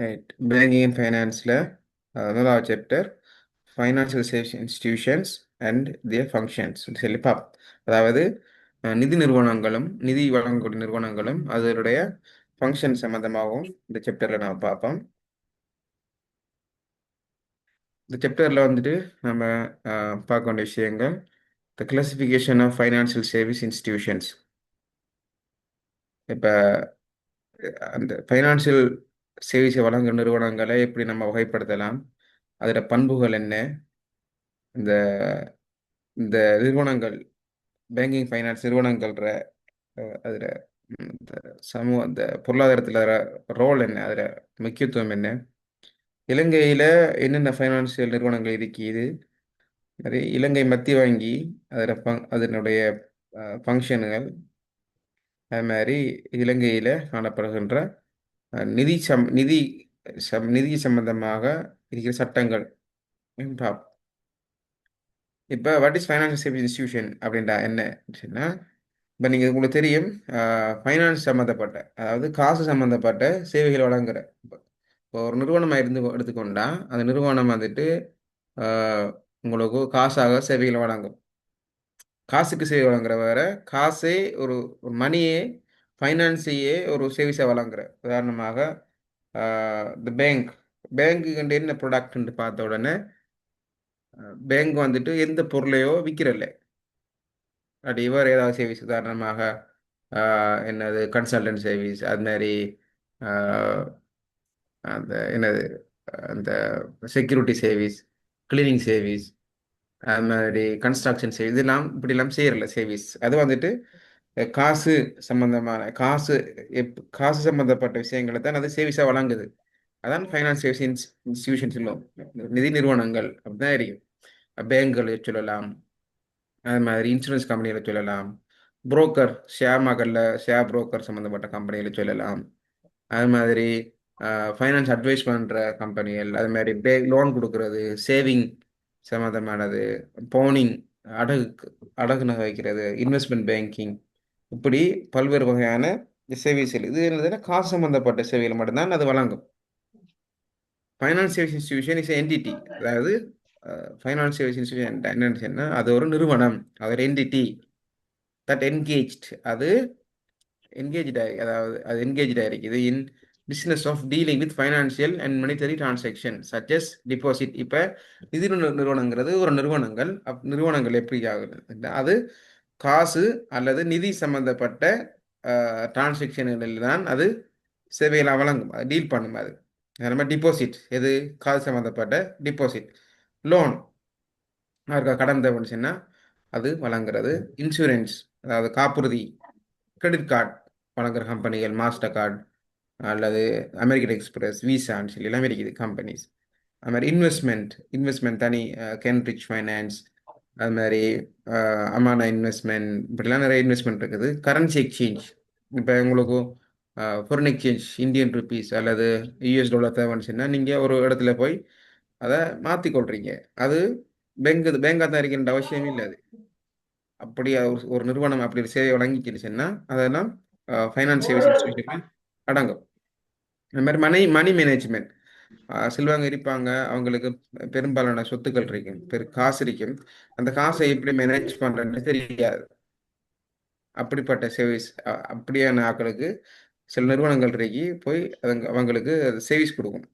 Right. Banking and ஃபைனான்ஸில் முதலாவது chapter financial service institutions and their functions சொல்லி பார்ப்போம். அதாவது நிதி நிறுவனங்களும் நிதி வழங்கக்கூடிய நிறுவனங்களும் அதனுடைய ஃபங்க்ஷன் சம்மந்தமாகவும் இந்த சாப்டரில் நம்ம பார்ப்போம். இந்த சாப்டரில் வந்துட்டு நம்ம பார்க்க வேண்டிய விஷயங்கள் the classification of financial service institutions. இப்போ அந்த ஃபைனான்சியல் சர்வீஸை வழங்குற நிறுவனங்களை எப்படி நம்ம வகைப்படுத்தலாம், அதோட பண்புகள் என்ன, இந்த இந்த நிறுவனங்கள் பேங்கிங் ஃபைனான்ஸ் நிறுவனங்கள்ற அதில் இந்த இந்த பொருளாதாரத்தில் ரோல் என்ன, அதில் முக்கியத்துவம் என்ன, இலங்கையில் என்னென்ன ஃபைனான்சியல் நிறுவனங்கள் இருக்குது, அது இலங்கை மத்திய வங்கி அதில் அதனுடைய ஃபங்க்ஷனுகள், அது மாதிரி இலங்கையில் காணப்படுகின்ற நிதி சம்பந்தமாக இருக்கிற சட்டங்கள் பார்ப்போம். இப்போ what is financial service institution அப்படின்றா என்ன சொன்னால், இப்போ நீங்கள் உங்களுக்கு தெரியும் ஃபைனான்ஸ் சம்மந்தப்பட்ட, அதாவது காசு சம்மந்தப்பட்ட சேவைகள் வழங்குற இப்போ ஒரு நிறுவனமாக எடுத்துக்கொண்டா அந்த நிறுவனம் வந்துட்டு உங்களுக்கு காசாக சேவைகள் வழங்கும். காசுக்கு சேவை வழங்குற வேற, காசே ஒரு ஒரு மணியே ஃபைனான்ஸையே ஒரு சேவிஸாக வழங்குற. உதாரணமாக இந்த பேங்க்கு என்ன ப்ராடக்ட்னு பார்த்த உடனே பேங்க் வந்துட்டு எந்த பொருளையோ விற்கிறல்ல, அப்படி வேறு ஏதாவது சர்வீஸ் உதாரணமாக என்னது கன்சல்டன்ட் சர்வீஸ், அது மாதிரி அந்த என்னது அந்த செக்யூரிட்டி சர்வீஸ், கிளீனிங் சர்வீஸ், அது மாதிரி கன்ஸ்ட்ரக்ஷன் சர்வீஸ், இதெல்லாம் இப்படிலாம் செய்யறல சர்வீஸ். அது வந்துட்டு காசு சம்பந்தமான காசு சம்பந்தப்பட்ட விஷயங்களை தான் அது சர்வீஸாக வழங்குது. அதான் ஃபைனான்ஸ் சர்வீஸ் இன்ஸ்டிடியூஷன் சொல்லுவோம், நிதி நிறுவனங்கள் அப்படிதான் இருக்கும். பேங்குகளை சொல்லலாம், அது மாதிரி இன்சூரன்ஸ் கம்பெனிகளை சொல்லலாம், புரோக்கர் ஷேர் புரோக்கர் சம்மந்தப்பட்ட கம்பெனிகளை சொல்லலாம், அது மாதிரி ஃபைனான்ஸ் அட்வைஸ் பண்ணுற கம்பெனிகள், அது மாதிரி லோன் கொடுக்கறது, சேவிங் சம்மந்தமானது, பவுனிங் அடகு அடகு நகை வைக்கிறது, இன்வெஸ்ட்மெண்ட் பேங்கிங், இப்படி பல்வேறு வகையான சேவைகள். இது என்னதுன்னா காசு சம்மந்தப்பட்ட சேவைகள் மட்டும்தான் அது வழங்கும். Finance service institution is entity. அதாவது ஃபைனான்ஸ் சர்வீஸ் இன்ஸ்டிடியூஷன் என்னன்னு சொன்னால் அது ஒரு நிறுவனம், அது ஒரு என்டிட்டி தட் என்கேஜ்ட். அது என்கேஜ்ட் ஆகிருக்குது in business of dealing with financial and monetary transaction such as deposit. இப்போ நிதி நிறுவனங்கிறது ஒரு நிறுவனங்கள் எப்படி ஆகுது, அது காசு அல்லது நிதி சம்பந்தப்பட்ட டிரான்சாக்ஷன்களில் தான் அது சேவைகளை வழங்கும், அது டீல் பண்ணும். அது நம்ம டிபாசிட், எது காசு சம்மந்தப்பட்ட டிபாசிட், லோன் அவருக்கு கடன் தேவைச்சுன்னா அது வழங்குறது, இன்சூரன்ஸ் அதாவது காப்புறுதி, கிரெடிட் கார்டு வழங்குற கம்பெனிகள் மாஸ்டர் கார்டு அல்லது அமெரிக்கன் எக்ஸ்பிரஸ், விசான்னு சொல்லி எல்லாம் இருக்குது கம்பெனிஸ். அது மாதிரி இன்வெஸ்ட்மெண்ட் தனி கேன்ரிச் ஃபைனான்ஸ், அது மாதிரி அமானா இன்வெஸ்ட்மெண்ட், இப்படிலாம் நிறைய இன்வெஸ்ட்மெண்ட் இருக்குது. கரன்சி எக்ஸ்சேஞ்ச், இப்போ உங்களுக்கு ஃபாரின் எக்ஸ்சேஞ்ச் இந்தியன் ருபீஸ் அல்லது யூஎஸ் டாலர் தேவைச்சுன்னா நீங்கள் ஒரு இடத்துல போய் அதை மாற்றிக்கொள்றீங்க. அது பேங்காக தான் இருக்கின்ற அவசியம் இல்லை. அது அப்படி ஒரு நிறுவனம் அப்படி ஒரு சேவை வழங்கிக்கிடுச்சுன்னா அதெல்லாம் ஃபைனான்ஸ் சர்வீஸ் இன்ஸ்டிடியூஷன் அடங்கும். அது மாதிரி மணி மேனேஜ்மெண்ட், சில்வாங்க இருப்பாங்க, அவங்களுக்கு பெரும்பாலான சொத்துக்கள் இருக்கும், காசு இருக்கும், அந்த காசை எப்படி மேனேஜ் பண்ணுறேன்னு தெரியாது. அப்படிப்பட்ட சர்வீஸ், அப்படியான ஆட்களுக்கு சில நிறுவனங்கள் இருக்கு போய் அவங்களுக்கு சர்வீஸ் கொடுக்கும்.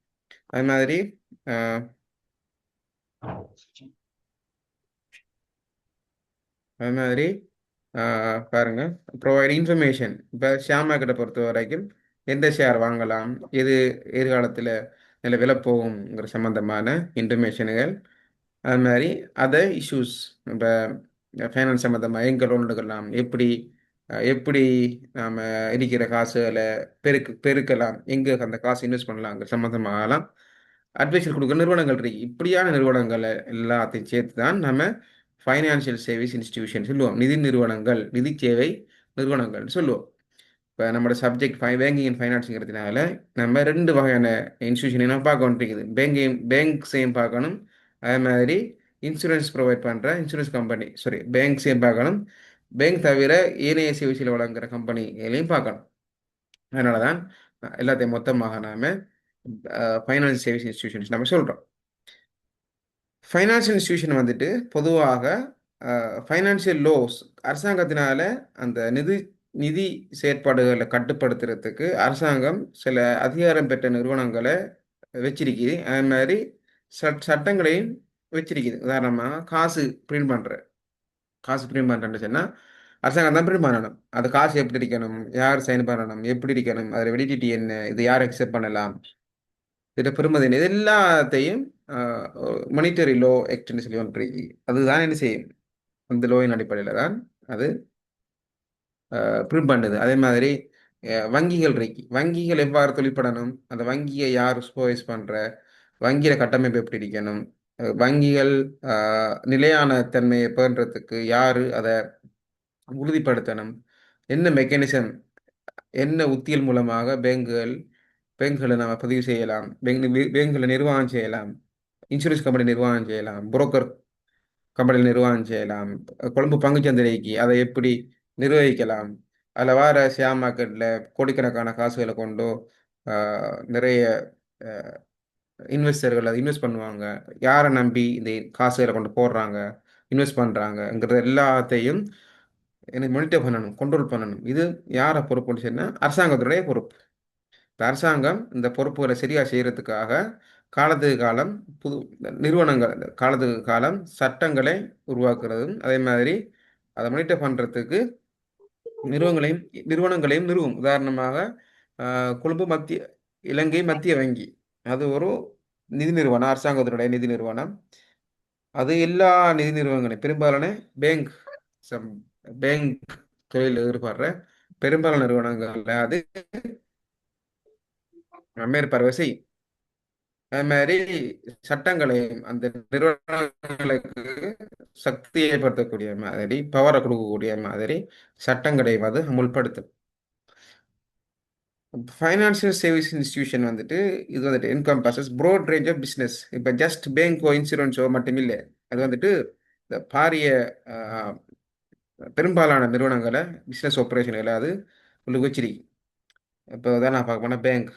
அது மாதிரி அது மாதிரி பாருங்க, ப்ரொவைட் இன்ஃபர்மேஷன். இப்போ ஷேர் மார்க்கெட்டை பொறுத்த வரைக்கும் எந்த ஷேர் வாங்கலாம், எது எதிர்காலத்தில் நல்ல விலை போகுங்கிற சம்மந்தமான இன்ஃபர்மேஷனுகள். அது மாதிரி அதர் இஷ்யூஸ், இப்போ ஃபைனான்ஸ் சம்மந்தமாக எங்கே லோன் எடுக்கலாம், எப்படி நாம் இருக்கிற காசுகளை பெருக்கலாம், எங்கே அந்த காசு இன்வெஸ்ட் பண்ணலாங்கிற சம்மந்தமாகலாம் அட்வைசர் கொடுக்குற நிறுவனங்கள் இருக்கு. இப்படியான நிறுவனங்களை எல்லாத்தையும் சேர்த்து தான் நம்ம ஃபைனான்சியல் சர்வீஸ் இன்ஸ்டிடியூஷன் சொல்லுவோம், நிதி நிறுவனங்கள், நிதி சேவை நிறுவனங்கள் சொல்லுவோம். இப்போ நம்மளோட சப்ஜெக்ட் பேங்கிங் அண்ட் ஃபைனான்ஸுங்கிறதுனால நம்ம ரெண்டு வகையான இன்ஸ்டியூஷனை நம்ம பார்க்க வேண்டியிருக்குது. பேங்க்ஸையும் பார்க்கணும், அதே மாதிரி இன்சூரன்ஸ் ப்ரொவைட் பண்ணுற இன்சூரன்ஸ் கம்பெனி, பேங்க்ஸையும் பார்க்கணும், பேங்க் தவிர ஏனைய சேவைகள் வழங்குகிற கம்பெனிகளையும் பார்க்கணும். அதனால தான் எல்லாத்தையும் மொத்தமாக நாம் ஃபைனான்ஸ் சர்வீஸ் இன்ஸ்டிடியூஷன்ஸ் நம்ம சொல்கிறோம். ஃபைனான்சியல் இன்ஸ்டிடியூஷன் வந்துட்டு பொதுவாக ஃபைனான்சியல் லோஸ் அரசாங்கத்தினால அந்த நிதி நிதி செயற்பாடுகளை கட்டுப்படுத்துறதுக்கு அரசாங்கம் சில அதிகாரம் பெற்ற நிறுவனங்களை வச்சிருக்குது. அது மாதிரி சட்டங்களையும் வச்சிருக்குது. உதாரணமாக காசு பிரிண்ட் பண்ணுறேன்னு சொன்னால் அரசாங்கம் தான் பிரிண்ட் பண்ணணும். அது காசு எப்படி இருக்கணும், யார் சைன் பண்ணணும், எப்படி இருக்கணும், அதில் வெலிடிட்டி என்ன, இது யார் அக்செப்ட் பண்ணலாம், இதை பெறுமதி என்ன, இது எல்லாத்தையும் மனிட்டரி லோ ஆக்ட்னு சொல்லி ஒன்று இருக்கு. அதுதான் என்ன செய்யும், அந்த லோயின் அடிப்படையில் தான் அது பிரிண்ட் பண்ணுது. அதே மாதிரி வங்கிகள் இருக்கு. வங்கிகள் எவ்வாறு தொழிற்படணும், அந்த வங்கியை யார் சூப்பர்வைஸ் பண்ணுற, வங்கியில கட்டமைப்பு எப்படி இருக்கணும், வங்கிகள் நிலையான தன்மையை பேணுறதுக்கு யார் அதை உறுதிப்படுத்தணும், என்ன மெக்கானிசம், என்ன உத்தியல் மூலமாக பேங்குகளை நம்ம பதிவு செய்யலாம், பேங்குகளை நிர்வாகம் செய்யலாம், இன்சூரன்ஸ் கம்பெனி நிர்வாகம் செய்யலாம், புரோக்கர் கம்பெனி நிர்வாகம் செய்யலாம், கொழும்பு பங்குச்சந்தைக்கு அதை எப்படி நிர்வகிக்கலாம், அதில் வர ஷேர் மார்க்கெட்டில் கோடிக்கணக்கான காசுகளை கொண்டு நிறைய இன்வெஸ்டர்கள் அதை இன்வெஸ்ட் பண்ணுவாங்க, யாரை நம்பி இந்த காசுகளை கொண்டு போடுறாங்க, இன்வெஸ்ட் பண்ணுறாங்கங்கிறது எல்லாத்தையும் எனக்கு மானிட்டர் பண்ணணும், கண்ட்ரோல் பண்ணணும். இது யாரை பொறுப்புன்னு சொன்னால் அரசாங்கத்துடைய பொறுப்பு. இந்த அரசாங்கம் இந்த பொறுப்புகளை சரியாக செய்கிறதுக்காக காலத்துக்கு காலம் புது நிறுவனங்கள், காலத்துக்கு காலம் சட்டங்களை உருவாக்குறதும், அதே மாதிரி அதை மானிட்டர் பண்ணுறதுக்கு நிறுவனங்களையும் நிறுவனங்களையும் நிறுவும். உதாரணமாக கொழும்பு இலங்கை மத்திய வங்கி, அது ஒரு நிதி நிறுவனம், அரசாங்கத்தினுடைய நிதி நிறுவனம். அது எல்லா நிதி நிறுவனங்களையும் பெரும்பாலான பேங்க் பேங்க் தொழில் ஈடுபடுற பெரும்பாலான நிறுவனங்கள்ல அது மேற்பார்வை செய்யும். அது மாதிரி சட்டங்களையும் அந்த நிறுவனங்களுக்கு சக்தி ஏற்படுத்தக்கூடிய மாதிரி, பவரை கொடுக்கக்கூடிய மாதிரி சட்டங்களையும் அது அமுல்படுத்தும். ஃபைனான்சியல் சர்வீஸ் இன்ஸ்டிடியூஷன் வந்துட்டு இது வந்துட்டு என்கம்பாசஸ் ப்ரோட் ரேஞ்ச் ஆஃப் பிஸ்னஸ். இப்போ ஜஸ்ட் பேங்கோ இன்சூரன்ஸோ மட்டும் இல்லை, அது வந்துட்டு இந்த பாரிய பெரும்பாலான நிறுவனங்களை பிஸ்னஸ் ஆப்ரேஷன்களை அது உங்களுக்கு வச்சிருக்கு. இப்போ தான் நான் பார்க்க போனால் பேங்க்,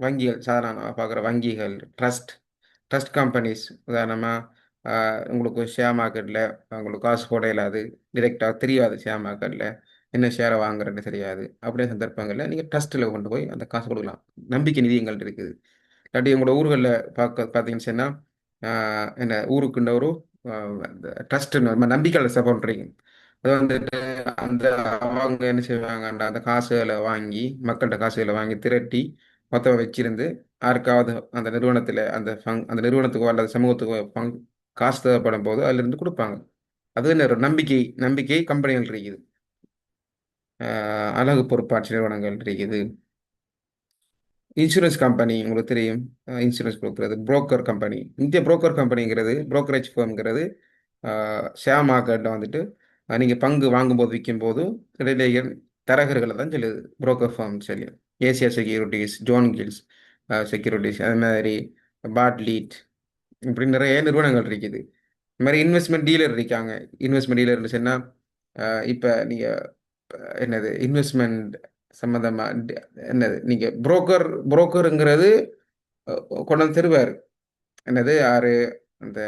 வங்கிகள், சாதாரண பார்க்குற வங்கிகள், ட்ரஸ்ட் கம்பெனிஸ். உதாரணமாக உங்களுக்கு ஷேர் மார்க்கெட்டில் உங்களுக்கு காசு போட இயலாது, டிரெக்டாக தெரியாது, ஷேர் மார்க்கெட்டில் என்ன ஷேரை வாங்குறதுன்னு தெரியாது, அப்படியே சந்தர்ப்பங்களில் நீங்கள் ட்ரஸ்ட்டில் கொண்டு போய் அந்த காசு கொடுக்கலாம். நம்பிக்கை நிதியங்கள் இருக்குது. இல்லாட்டி உங்களோட ஊர்களில் பார்த்தீங்கன்னு சொன்னால் என்ன ஊருக்குன்ற ஒரு ட்ரஸ்ட் நம்பிக்கையாளர் சப்போர்ட் பண்ணுறீங்க. அது வந்துட்டு அந்த அவங்க என்ன செய்வாங்கன்ற அந்த காசுகளை வாங்கி, மக்கள்கிட்ட காசுகளை வாங்கி திரட்டி மொத்தம் வச்சிருந்து யாருக்காவது அந்த நிறுவனத்தில் அந்த நிறுவனத்துக்கோ அல்லது சமூகத்துக்கோ காசு தேவைப்படும் போது அதிலிருந்து கொடுப்பாங்க. அது என்ன ஒரு நம்பிக்கை கம்பெனிகள் இருக்குது, அழகு பொறுப்பாட்சி நிறுவனங்கள் இருக்குது, இன்சூரன்ஸ் கம்பெனி உங்களுக்கு தெரியும், இன்சூரன்ஸ் கொடுக்குறது, புரோக்கர் கம்பெனி. இந்திய புரோக்கர் கம்பெனிங்கிறது, புரோக்கரேஜ் ஃபேம்ங்கிறது ஷேர் மார்க்கெட்டில் வந்துட்டு நீங்கள் பங்கு வாங்கும்போது விற்கும்போது இடையிலேயே தரகர்களை தான் சொல்லுது புரோக்கர் ஃபார்ம் சொல்லி. Asia securities, John Keells securities, அது மாதிரி பாட்லீட், இப்படி நிறைய நிறுவனங்கள் இருக்குது. இது மாதிரி இன்வெஸ்ட்மெண்ட் டீலர் இருக்காங்க. இன்வெஸ்ட்மெண்ட் டீலர்னு சொன்னால் இப்போ நீங்கள் என்னது இன்வெஸ்ட்மெண்ட் சம்மந்தமாக என்னது நீங்கள் புரோக்கருங்கிறது கொண்டு வந்து தருவார். என்னது யாரு, அந்த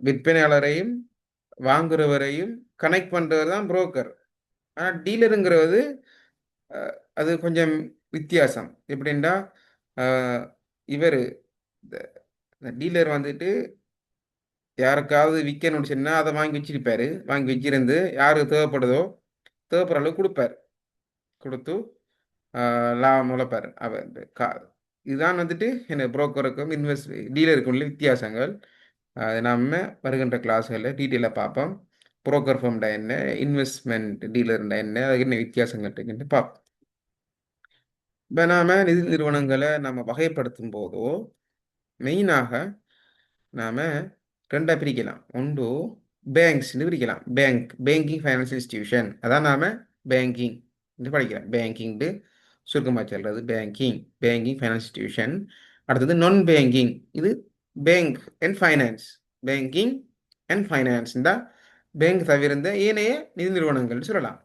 விற்பனையாளரையும் வாங்குறவரையும் கனெக்ட் பண்ணுறது தான் புரோக்கர். ஆனால் டீலருங்கிறது அது கொஞ்சம் வித்தியாசம். எப்படின்னா இவர் டீலர் வந்துட்டு யாருக்காவது விற்கணும்னு சொன்னால் அதை வாங்கி வச்சிருப்பாரு. வாங்கி வச்சிருந்து யாருக்கு தேவைப்படுற அளவு கொடுப்பார். கொடுத்து லாபம் உழைப்பார். இதுதான் வந்துட்டு என்ன புரோக்கருக்கும் டீலருக்கும் உள்ள வித்தியாசங்கள். அது நம்ம வருகின்ற கிளாஸ்களில் டீட்டெயிலாக பார்ப்போம். புரோக்கர் ஃபர்ம்டா என்ன, இன்வெஸ்ட்மெண்ட் டீலர்டா என்ன, அதுக்கு என்ன வித்தியாசங்கள் இருக்குன்னு பார்ப்போம். இப்போ நாம் நிதி நிறுவனங்களை நம்ம வகைப்படுத்தும் போதோ மெயினாக நாம் ரெண்டாக பிரிக்கலாம். ஒன்று பேங்க்ஸ்னு பிரிக்கலாம். பேங்கிங் ஃபைனான்சியல் இன்ஸ்டிடியூஷன், அதான் நாம் பேங்கிங் படிக்கலாம். பேங்கிங்கு சுருக்கமாக சொல்கிறது பேங்கிங் ஃபைனான்ஸ் இன்ஸ்டிடியூஷன். அடுத்தது நான் பேங்கிங், இது bank and finance. Banking and finance தான் பேங்க் தவிர்ந்த ஏனைய நிதி நிறுவனங்கள்னு சொல்லலாம்.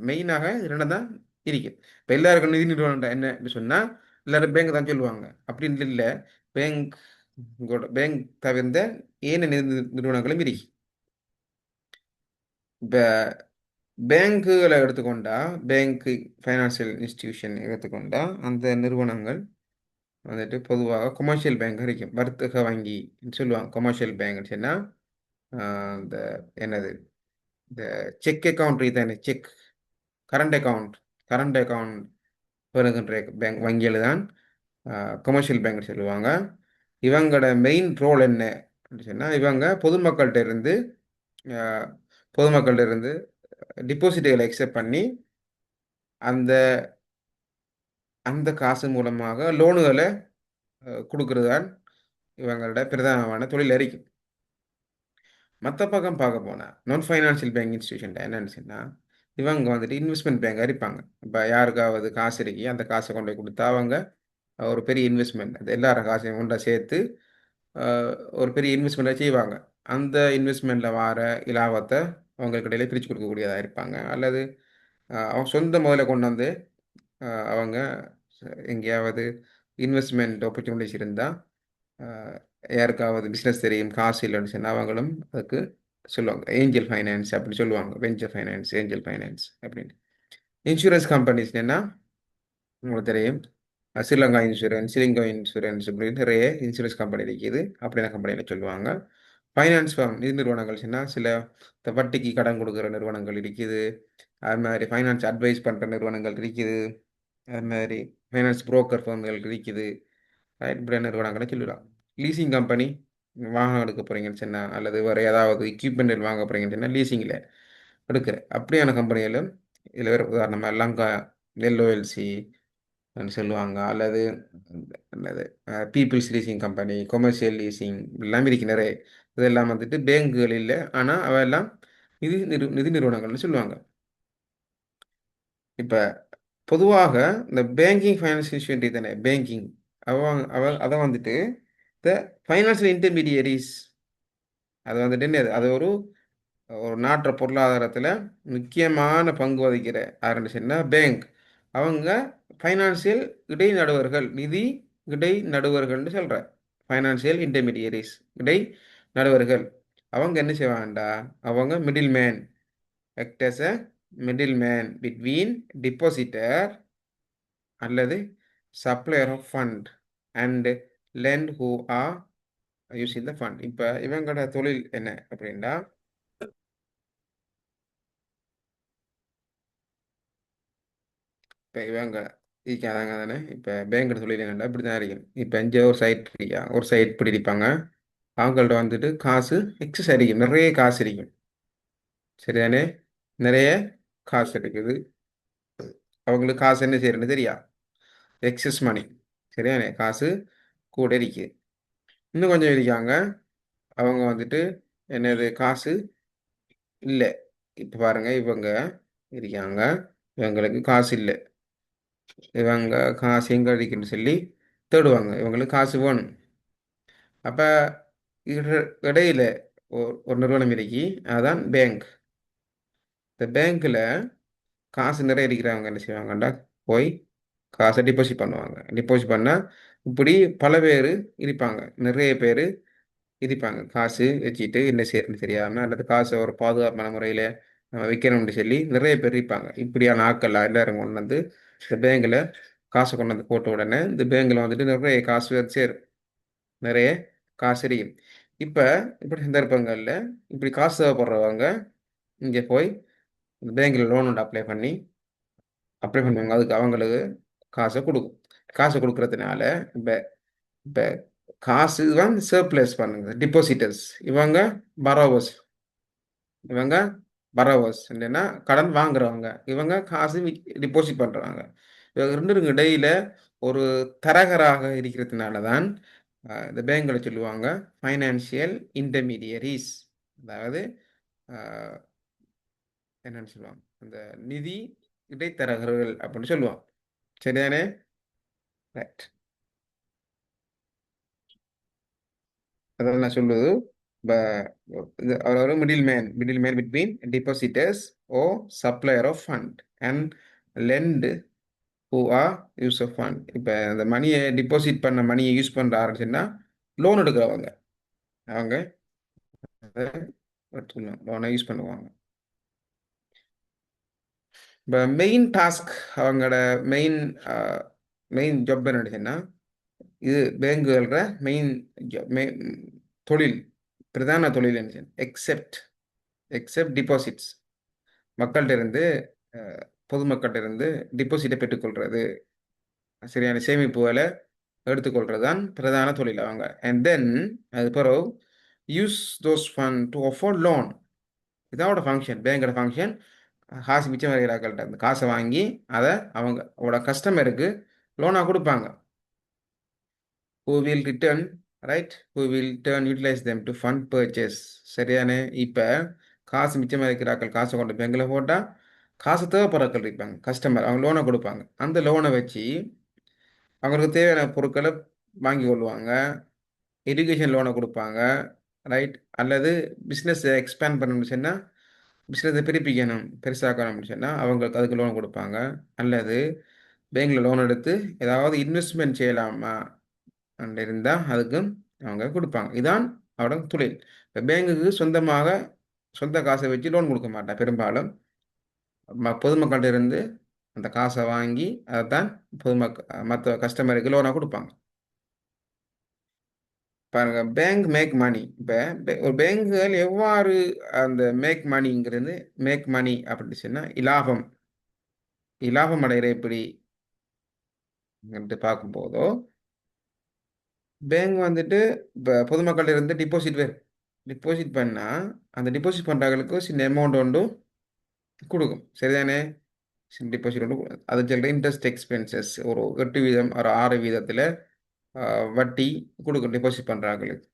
மெயினாக இரண்டு தான் இருக்குது. இப்போ எல்லாருக்கும் நிதி நிறுவனம் என்னன்னு சொன்னால் எல்லாரும் பேங்க் தான் சொல்லுவாங்க. அப்படின்னு இல்லை. பேங்க் பேங்க் தவிர்ந்த ஏனைய நிறுவனங்களும் இருக்கு. இப்போ பேங்குகளை எடுத்துக்கொண்டா, பேங்க் ஃபைனான்சியல் இன்ஸ்டிடியூஷன் எடுத்துக்கொண்டா அந்த நிறுவனங்கள் வந்துட்டு பொதுவாக கொமர்ஷியல் பேங்க் இருக்கும். வர்த்தக வங்கின்னு சொல்லுவாங்க. கொமர்ஷியல் பேங்க்னு சொன்னால் இந்த என்னது, இந்த செக் அக்கௌண்ட் தானே, check current account, current account பெறுகின்ற பேங்க் வங்கிகள் தான் கொமர்ஷியல் பேங்க் சொல்லுவாங்க. இவங்களோட மெயின் ரோல் என்ன அப்படின்னு சொன்னால், இவங்க அஹ், பொதுமக்கள்கிட்ட இருந்து டிபாசிட்டுகளை எக்ஸெப்ட் பண்ணி அந்த அந்த காசு மூலமாக லோனுகளை கொடுக்கறது தான் இவங்களோட பிரதானமான தொழில் அறிக்கை. மற்ற பக்கம் பார்க்க போனால் நான் ஃபைனான்சியல் பேங்க் இன்ஸ்டியூஷன் என்னன்னு சொன்னால், இவங்க வந்துட்டு இன்வெஸ்ட்மெண்ட் பேங்காக இருப்பாங்க. இப்போ யாருக்காவது காசு இருக்கி அந்த காசை கொண்டு போய் கொடுத்தா அவங்க ஒரு பெரிய இன்வெஸ்ட்மெண்ட், அது எல்லார காசையும் ஒன்றா சேர்த்து அஹ், ஒரு பெரிய இன்வெஸ்ட்மெண்ட்டை செய்வாங்க. அந்த இன்வெஸ்ட்மெண்ட்டில் வர இலாபத்தை அவங்களுக்கு இடையில பிரித்து கொடுக்கக்கூடியதாக இருப்பாங்க. அல்லது அவங்க சொந்த முதல்ல கொண்டு வந்து அவங்க எங்கேயாவது இன்வெஸ்ட்மெண்ட் ஆப்பர்ச்சுனிட்டிஸ் இருந்தால், யாருக்காவது பிஸ்னஸ் தெரியும் காசு இல்லைன்னு சொன்னால் அவங்களும் அதுக்கு சொல்லுவாங்க ஏஞ்சல் ஃபைனான்ஸ் அப்படி சொல்லுவாங்க. வெஞ்சர் ஃபைனான்ஸ், ஏஞ்சல் ஃபைனான்ஸ் அப்படின்னு. இன்சூரன்ஸ் கம்பெனிஸ் என்ன உங்களுக்கு தெரியும். ஸ்ரீலங்கா இன்சூரன்ஸ், ஸ்ரீலங்கா இன்சூரன்ஸ் இப்படி நிறைய இன்சூரன்ஸ் கம்பெனி இருக்குது. அப்படியான கம்பெனியில் சொல்லுவாங்க. ஃபைனான்ஸ் ஃபார்ம் நிதி நிறுவனங்கள் சொன்னால் சில இந்த வட்டிக்கு கடன் கொடுக்குற நிறுவனங்கள் இருக்குது. அது மாதிரி ஃபைனான்ஸ் அட்வைஸ் பண்ணுற நிறுவனங்கள் இருக்குது. அது மாதிரி ஃபைனான்ஸ் புரோக்கர் ஃபார்ம்கள் இருக்குது. இப்படியான நிறுவனங்களை சொல்லலாம். லீசிங் கம்பெனி, வாகனம் எடுக்க போகிறீங்கன்னு சொன்னால் அல்லது வேறு ஏதாவது எக்யூப்மெண்ட் வாங்க போகிறீங்கன்னு சொன்னால் லீசிங்கில் எடுக்கிற அப்படியான கம்பெனிகளும் இதில் வேறு உதாரணமாக லங்கா எல்ஓஎல்சி சொல்லுவாங்க. அல்லது என்னது people's leasing company, commercial leasing எல்லாம் இருக்கு நிறைய. இதெல்லாம் வந்துட்டு பேங்குகள் இல்லை, ஆனால் அவையெல்லாம் நிதி நிறுவனங்கள்னு சொல்லுவாங்க. இப்போ பொதுவாக இந்த பேங்கிங் ஃபைனான்ஸ் இன்ஸ்டியூட் தானே பேங்கிங், அதை வந்துட்டு இந்த ஃபைனான்சியல் இன்டர்மீடியரிஸ், அது வந்துட்டு என்னது, அது ஒரு ஒரு நாட்டு பொருளாதாரத்தில் முக்கியமான பங்கு வகிக்கிற ஆரம்பிச்சுன்னா பேங்க். அவங்க ஃபைனான்சியல் இடைநடுவர்கள், நிதி இடைநடுவர்கள்னு சொல்கிற ஃபைனான்சியல் இன்டர்மீடியரிஸ், இடை நடுவர்கள். அவங்க என்ன செய்வாங்கடா, அவங்க middle man, act as a middle man between depositor அல்லது supplier of fund and lend who are using the fund. இப்போ இவங்களோட தொழில் என்ன அப்படின்னா, இப்போ இவங்க இருக்காங்க தானே. இப்போ பேங்க் தொழில் என்னென்னா இப்படி தான் இருக்கும். இப்போ இங்கே ஒரு சைட் இருக்கா, ஒரு சைட் பிடிப்பாங்க. அவங்கள்ட்ட வந்துட்டு காசு எக்ஸஸ் அடிக்கும், நிறைய காசு இருக்கும். சரிதானே, நிறைய காசு இருக்குது. அவங்களுக்கு காசு என்ன செய்யறதுன்னு தெரியா, எக்ஸஸ் மணி. சரிதானே, காசு கூட இருக்கு. இன்னும் கொஞ்சம் இருக்காங்க, அவங்க வந்துட்டு என்னது காசு இல்லை. இப்போ பாருங்க, இவங்க இருக்காங்க, இவங்களுக்கு காசு இல்லை. இவங்க காசு எங்க இருக்குன்னு சொல்லி தேடுவாங்க. இவங்களுக்கு காசு வேணும். அப்போ இடையில ஒரு நிறுவனம் இருக்கி, அதான் பேங்க். இந்த பேங்க்கில் காசு நிறைய இருக்கிறவங்க என்ன செய்வாங்கண்டா, போய் காசை டிபாசிட் பண்ணுவாங்க. டிபாசிட் பண்ணால் இப்படி பல பேர் இருப்பாங்க, நிறைய பேர் இருப்பாங்க. காசு வச்சுட்டு என்ன செய்யறதுன்னு தெரியாமல் அல்லது காசை ஒரு பாதுகாப்பான முறையில் வைக்கணும்னு சொல்லி நிறைய பேர் இருப்பாங்க. இப்படியான ஆட்கள் எல்லாரும் கொண்டு வந்து இந்த பேங்கில் காசை கொண்டு வந்து போட்ட உடனே இந்த பேங்கில் வந்துட்டு நிறைய காசு வந்து சேரும், நிறைய காசு இருக்கும். இப்போ இப்படி சந்தர்ப்பங்களில் இப்படி காசு தேவைப்படுறவங்க இங்கே போய் இந்த பேங்கில் லோன் ஒன்று அப்ளை பண்ணுவாங்க. அதுக்கு அவங்களுக்கு காசை கொடுக்கும். காசை கொடுக்கறதுனால இப்போ இப்போ காசு தான் சர்ப்ளஸ் பண்ணுங்க டிபாசிட்டர்ஸ். இவங்க பரோவர்ஸ், இவங்க பரோவர்ஸ் இல்லைன்னா கடன் வாங்குறவங்க. இவங்க காசு டிபாசிட் பண்ணுறவங்க. இவங்க ரெண்டு இடையில ஒரு தரகராக இருக்கிறதுனால தான் இந்த பேங்களை சொல்லுவாங்க ஃபைனான்சியல் இன்டர்மீடியரிஸ். அதாவது அஹ், என்னன்னு சொல்லுவாங்க, அந்த நிதி இடைத்தரகர்கள் அப்படின்னு சொல்லுவாங்க. சரிதானே, ரைட். அதான் நான் சொல்லுது. அவர் ஒரு middle man between depositors or supplier of fund and lend who are use of fund. இப்போ அந்த மணியை டிபாசிட் பண்ண மணியை யூஸ் பண்ணுற ஆரம்பிச்சுன்னா லோன் எடுக்கிறவங்க அவங்க லோனை யூஸ் பண்ணுவாங்க. இப்போ மெயின் டாஸ்க் அவங்களோட மெயின் மெயின் ஜாப் என்னச்சுன்னா இது பேங்குகள மெயின் தொழில் பிரதான தொழில் என்ன எக்ஸெப்ட் டிபாசிட்ஸ் மக்கள்கிட்ட இருந்து பொதுமக்கள்கிட்ட இருந்து டிபாசிட்டை பெற்றுக்கொள்றது சரியான சேமிப்புகளை எடுத்துக்கொள்றது தான் பிரதான தொழில் அவங்க. அண்ட் தென் அது பிறகு use those fund to offer loan. இதோட ஃபங்க்ஷன் பேங்கோட ஃபங்க்ஷன் காசு மிச்சம் வரைகிறாக்கள்கிட்ட அந்த காசை வாங்கி அதை அவங்களோட கஸ்டமருக்கு லோனாக கொடுப்பாங்க. who will return who will turn utilize them to fund purchase. சரியானே. இப்போ காசு மிச்சமாக இருக்கிறாக்கள் காசை கொண்டு பேங்கில் போட்டால் காசு தேவைப்படுறாக்கள் இருப்பாங்க கஸ்டமர் அவங்க லோனை கொடுப்பாங்க. அந்த லோனை வச்சு அவங்களுக்கு தேவையான பொருட்களை வாங்கி கொள்வாங்க. எஜுகேஷன் லோனை கொடுப்பாங்க. ரைட். அல்லது பிஸ்னஸ் எக்ஸ்பேண்ட் பண்ணணும்னு சொன்னால் பிஸ்னஸை பிரிப்பிக்கணும் பெருசாக்கணும்னு சொன்னால் அவங்களுக்கு அதுக்கு லோன் கொடுப்பாங்க. அல்லது பேங்கில் லோன் எடுத்து ஏதாவது இன்வெஸ்ட்மெண்ட் செய்யலாமா இருந்தால் அதுக்கும் அவங்க கொடுப்பாங்க. இதான் அவரோட தொழில். இப்போ பேங்குக்கு சொந்தமாக சொந்த காசை வச்சு லோன் கொடுக்க மாட்டேன் பெரும்பாலும் பொதுமக்கள்கிட்ட இருந்து அந்த காசை வாங்கி அதை தான் மற்ற கஸ்டமருக்கு லோனாக கொடுப்பாங்க. பாருங்க பேங்க் மேக் மணி. இப்போ ஒரு பேங்குகள் எவ்வாறு அந்த மேக் மணிங்கிறது மேக் மணி அப்படின்னு சொன்னால் இலாபம் அடைகிற எப்படி பார்க்கும்போதோ பேங்க் வந்துட்டு இப்போ பொதுமக்கள்கிட்ட இருந்து டிபாசிட் பண்ணால் அந்த டிபாசிட் பண்ணுறவங்களுக்கு சின்ன அமௌண்ட் ஒன்று கொடுக்கும். சரிதானே. சின்ன டிபாசிட் ஒன்று அது சொல்கிற இன்ட்ரெஸ்ட் எக்ஸ்பென்சஸ் ஒரு 8% ஒரு 6% வட்டி கொடுக்கும் டிபாசிட் பண்ணுறாங்களுக்கு.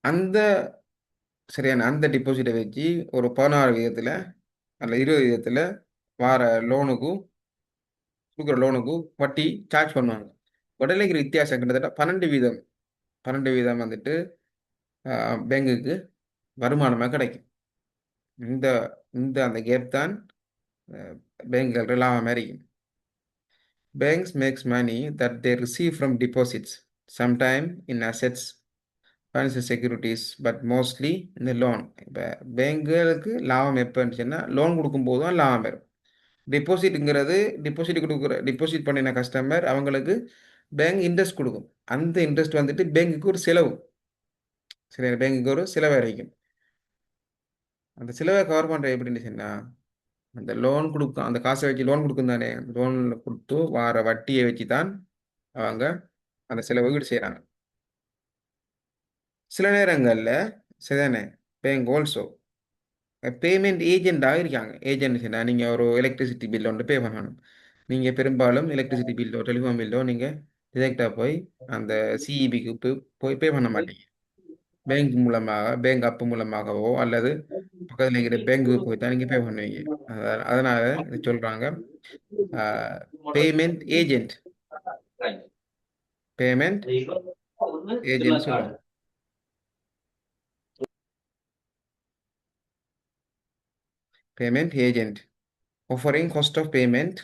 அந்த சரியான அந்த டிபாசிட்டை வச்சு ஒரு 16% அல்ல 20% வார லோனுக்கு கொடுக்குற லோனுக்கு வட்டி சார்ஜ் பண்ணுவாங்க. வடலைக்கு வித்தியாசம் கிட்டத்தட்ட 12% வந்துட்டு பேங்குக்கு வருமானமாக கிடைக்கும். இந்த இந்த அந்த கேப் தான் பேங்குகள் லாபமாக இருக்கும். Banks makes money that they receive from deposits, sometime in assets, financial securities, but mostly in the loan. இப்போ பேங்குகளுக்கு லாபம் எப்போன்னு சொன்னால் லோன் கொடுக்கும்போது தான் லாபம் வரும். டிபாசிட்டுங்கிறது டிபாசிட் பண்ணின கஸ்டமர் அவங்களுக்கு பேங்க் இன்ட்ரெஸ்ட் கொடுக்கும். அந்த இன்ட்ரெஸ்ட் வந்துட்டு பேங்குக்கு ஒரு செலவு. சரி, பேங்குக்கு ஒரு செலவு வரைக்கும். அந்த செலவை கவர் பண்ணுற எப்படின்னு சொன்னால் அந்த லோன் கொடுக்கும் அந்த காசை வச்சு லோன் கொடுக்கும் தானே லோனில் கொடுத்து வார வட்டியை வச்சு தான் அவங்க அந்த செலவு ஈடு செய்கிறாங்க. சில நேரங்களில் சரிதானே பேங்க் ஆல்சோ பேமெண்ட் ஏஜெண்டாக இருக்காங்க. ஏஜென்ட் சொன்னால் நீங்கள் ஒரு எலக்ட்ரிசிட்டி பில் ஒன்று பே பண்ணணும். நீங்கள் பெரும்பாலும் எலக்ட்ரிசிட்டி பில்லோ டெலிஃபோன் பில்லோ நீங்கள் டிரெக்டாக போய் அந்த சிஇபிக்கு போய் பே பண்ண மாட்டீங்க. பேங்க் மூலமாக பேங்க் அப் மூலமாகவோ அல்லது பக்கத்தில் இருக்கிற பேங்க்குக்கு போய் தான் நீங்கள் பே பண்ணுவீங்க. அதனால் இது சொல்கிறாங்க பேமெண்ட் ஏஜென்ட் சொல்லுவாங்க. Payment agent offering cost of payment.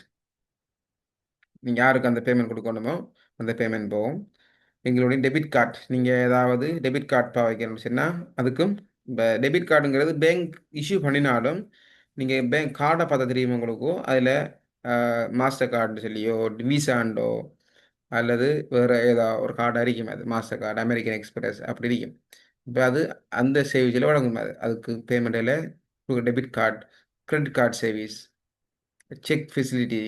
நீங்கள் யாருக்கு அந்த பேமெண்ட் கொடுக்கணுமோ அந்த பேமெண்ட் போகும். எங்களுடைய டெபிட் கார்டு நீங்கள் ஏதாவது டெபிட் கார்டு பாவிக்கணும்னு சொன்னால் அதுக்கும் இப்போ டெபிட் கார்டுங்கிறது பேங்க் இஷ்யூ பண்ணினாலும் நீங்கள் பேங்க் கார்டை பார்த்தா தெரியுமா உங்களுக்கும் அதில் மாஸ்டர் கார்டு சொல்லியோ விசாண்டோ அல்லது வேறு ஏதாவது ஒரு கார்டு அரிக்கும். அது மாஸ்டர் கார்டு அமெரிக்கன் எக்ஸ்பிரஸ் அப்படி இருக்கும். இப்போ அது அந்த சேவிஸில் வழங்கும். அதுக்கு பேமெண்ட்டில் டெபிட் கார்டு கிரெடிட் கார்டு சேவிஸ் cheque facility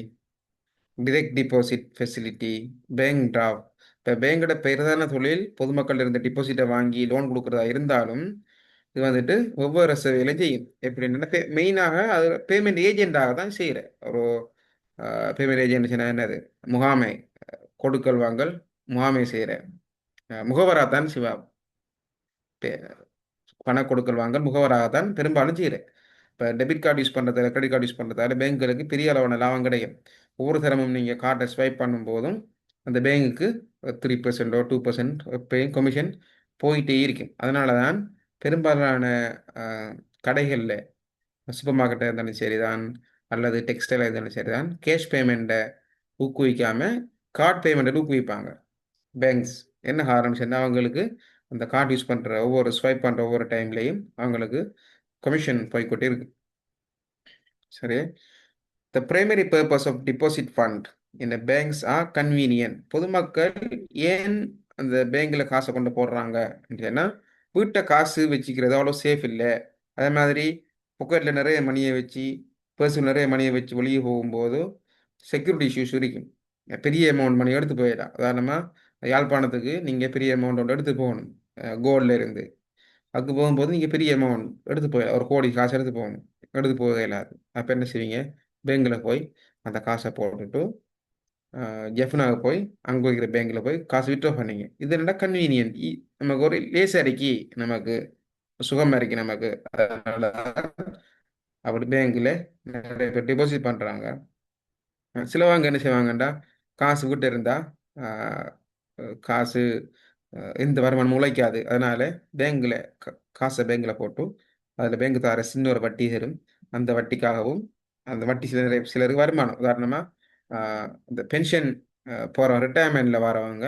direct deposit facility bank draft. இப்போ பேங்கோட பிரதான தொழில் பொதுமக்கள் இருந்த டிபாசிட்டை வாங்கி லோன் கொடுக்குறதா இருந்தாலும் இது வந்துட்டு ஒவ்வொரு சேவையிலும் செய்யும். எப்படின்னா மெயினாக அது பேமெண்ட் ஏஜெண்டாக தான் செய்கிற ஒரு பேமெண்ட் ஏஜென்ட் என்னது முகாமை கொடுக்கல் வாங்கல் முகாமை செய்கிற முகவராக தான் சிவா பண கொடுக்கல் வாங்கல் முகவராகத்தான் பெரும்பாலும் செய்கிறேன். இப்போ டெபிட் கார்டு யூஸ் பண்ணுறதால கிரெடிட் கார்டு யூஸ் பண்ணுறதால பேங்குகளுக்கு பெரிய அளவான லாபம் கிடைக்கும். ஒவ்வொரு தரமும் நீங்கள் கார்டை ஸ்வைப் பண்ணும்போதும் அந்த பேங்குக்கு 3% 2% எப்பயும் கமிஷன் போயிட்டே இருக்கும். அதனால தான் பெரும்பாலான கடைகளில் சூப்பர் மார்க்கெட்டாக இருந்தாலும் சரி தான் அல்லது டெக்ஸ்டைல் இருந்தாலும் சரிதான் கேஷ் பேமெண்ட்டை ஊக்குவிக்காமல் கார்ட் பேமெண்ட்டை ஊக்குவிப்பாங்க பேங்க்ஸ். என்ன காரணம் சொன்னால் அவங்களுக்கு அந்த கார்டு யூஸ் பண்ணுற ஒவ்வொரு ஸ்வைப் பண்ணுற ஒவ்வொரு டைம்லையும் அவங்களுக்கு கமிஷன் போய்கிட்டே இருக்கு. சரி. The primary purpose of deposit fund in the banks are convenient. பொதுமக்கள் ஏன் அந்த பேங்க்ல காசை கொண்டு போடுறாங்க அப்படின்னா வீட்டை காசு வச்சுக்கிறது அவ்வளோ சேஃப் இல்லை. அதே மாதிரி பொக்கெட்டில் நிறைய மணியை வச்சு பர்ஸில் நிறைய மணியை வச்சு வெளியே போகும்போது செக்யூரிட்டி இஷ்யூஸ் இருக்கும். பெரிய அமௌண்ட் மணி எடுத்து போயிடலாம். உதாரணமாக யாழ்ப்பாணத்துக்கு நீங்கள் பெரிய அமௌண்ட் ஒன்று எடுத்து போகணும் கோல்டில் இருந்து. அதுக்கு போகும்போது நீங்கள் பெரிய அமௌண்ட் எடுத்து போயிடலாம். ஒரு கோடி காசு எடுத்து போகணும். எடுத்து போக இயலாது. அப்போ என்ன செய்வீங்க? பேங்கில் போய் அந்த காசை போட்டுட்டு ஜெஃப்னாவுக்கு போய் அங்கே இருக்கிற பேங்கில் போய் காசு விட்ரா பண்ணீங்க. இது என்னடா கன்வீனியன்ட். நமக்கு ஒரு லேஸ் அடிக்கி நமக்கு சுகம் அடிக்கி நமக்கு. அதனால அப்படி பேங்கில் நிறைய பேர் டெபாசிட் பண்ணுறாங்க. சிலவங்க என்ன செய்வாங்கண்டா காசு விட்டு இருந்தா காசு எந்த வருமானம் உழைக்காது. அதனால பேங்கில் காசை பேங்கில் போட்டு அதில் பேங்க் தர சின்ன ஒரு வட்டி தரும். அந்த வட்டிக்காகவும் அந்த வட்டி சிலருக்கு வருமானம். உதாரணமாக இந்த பென்ஷன் போகிற ரிட்டையர்மெண்ட்டில் வரவங்க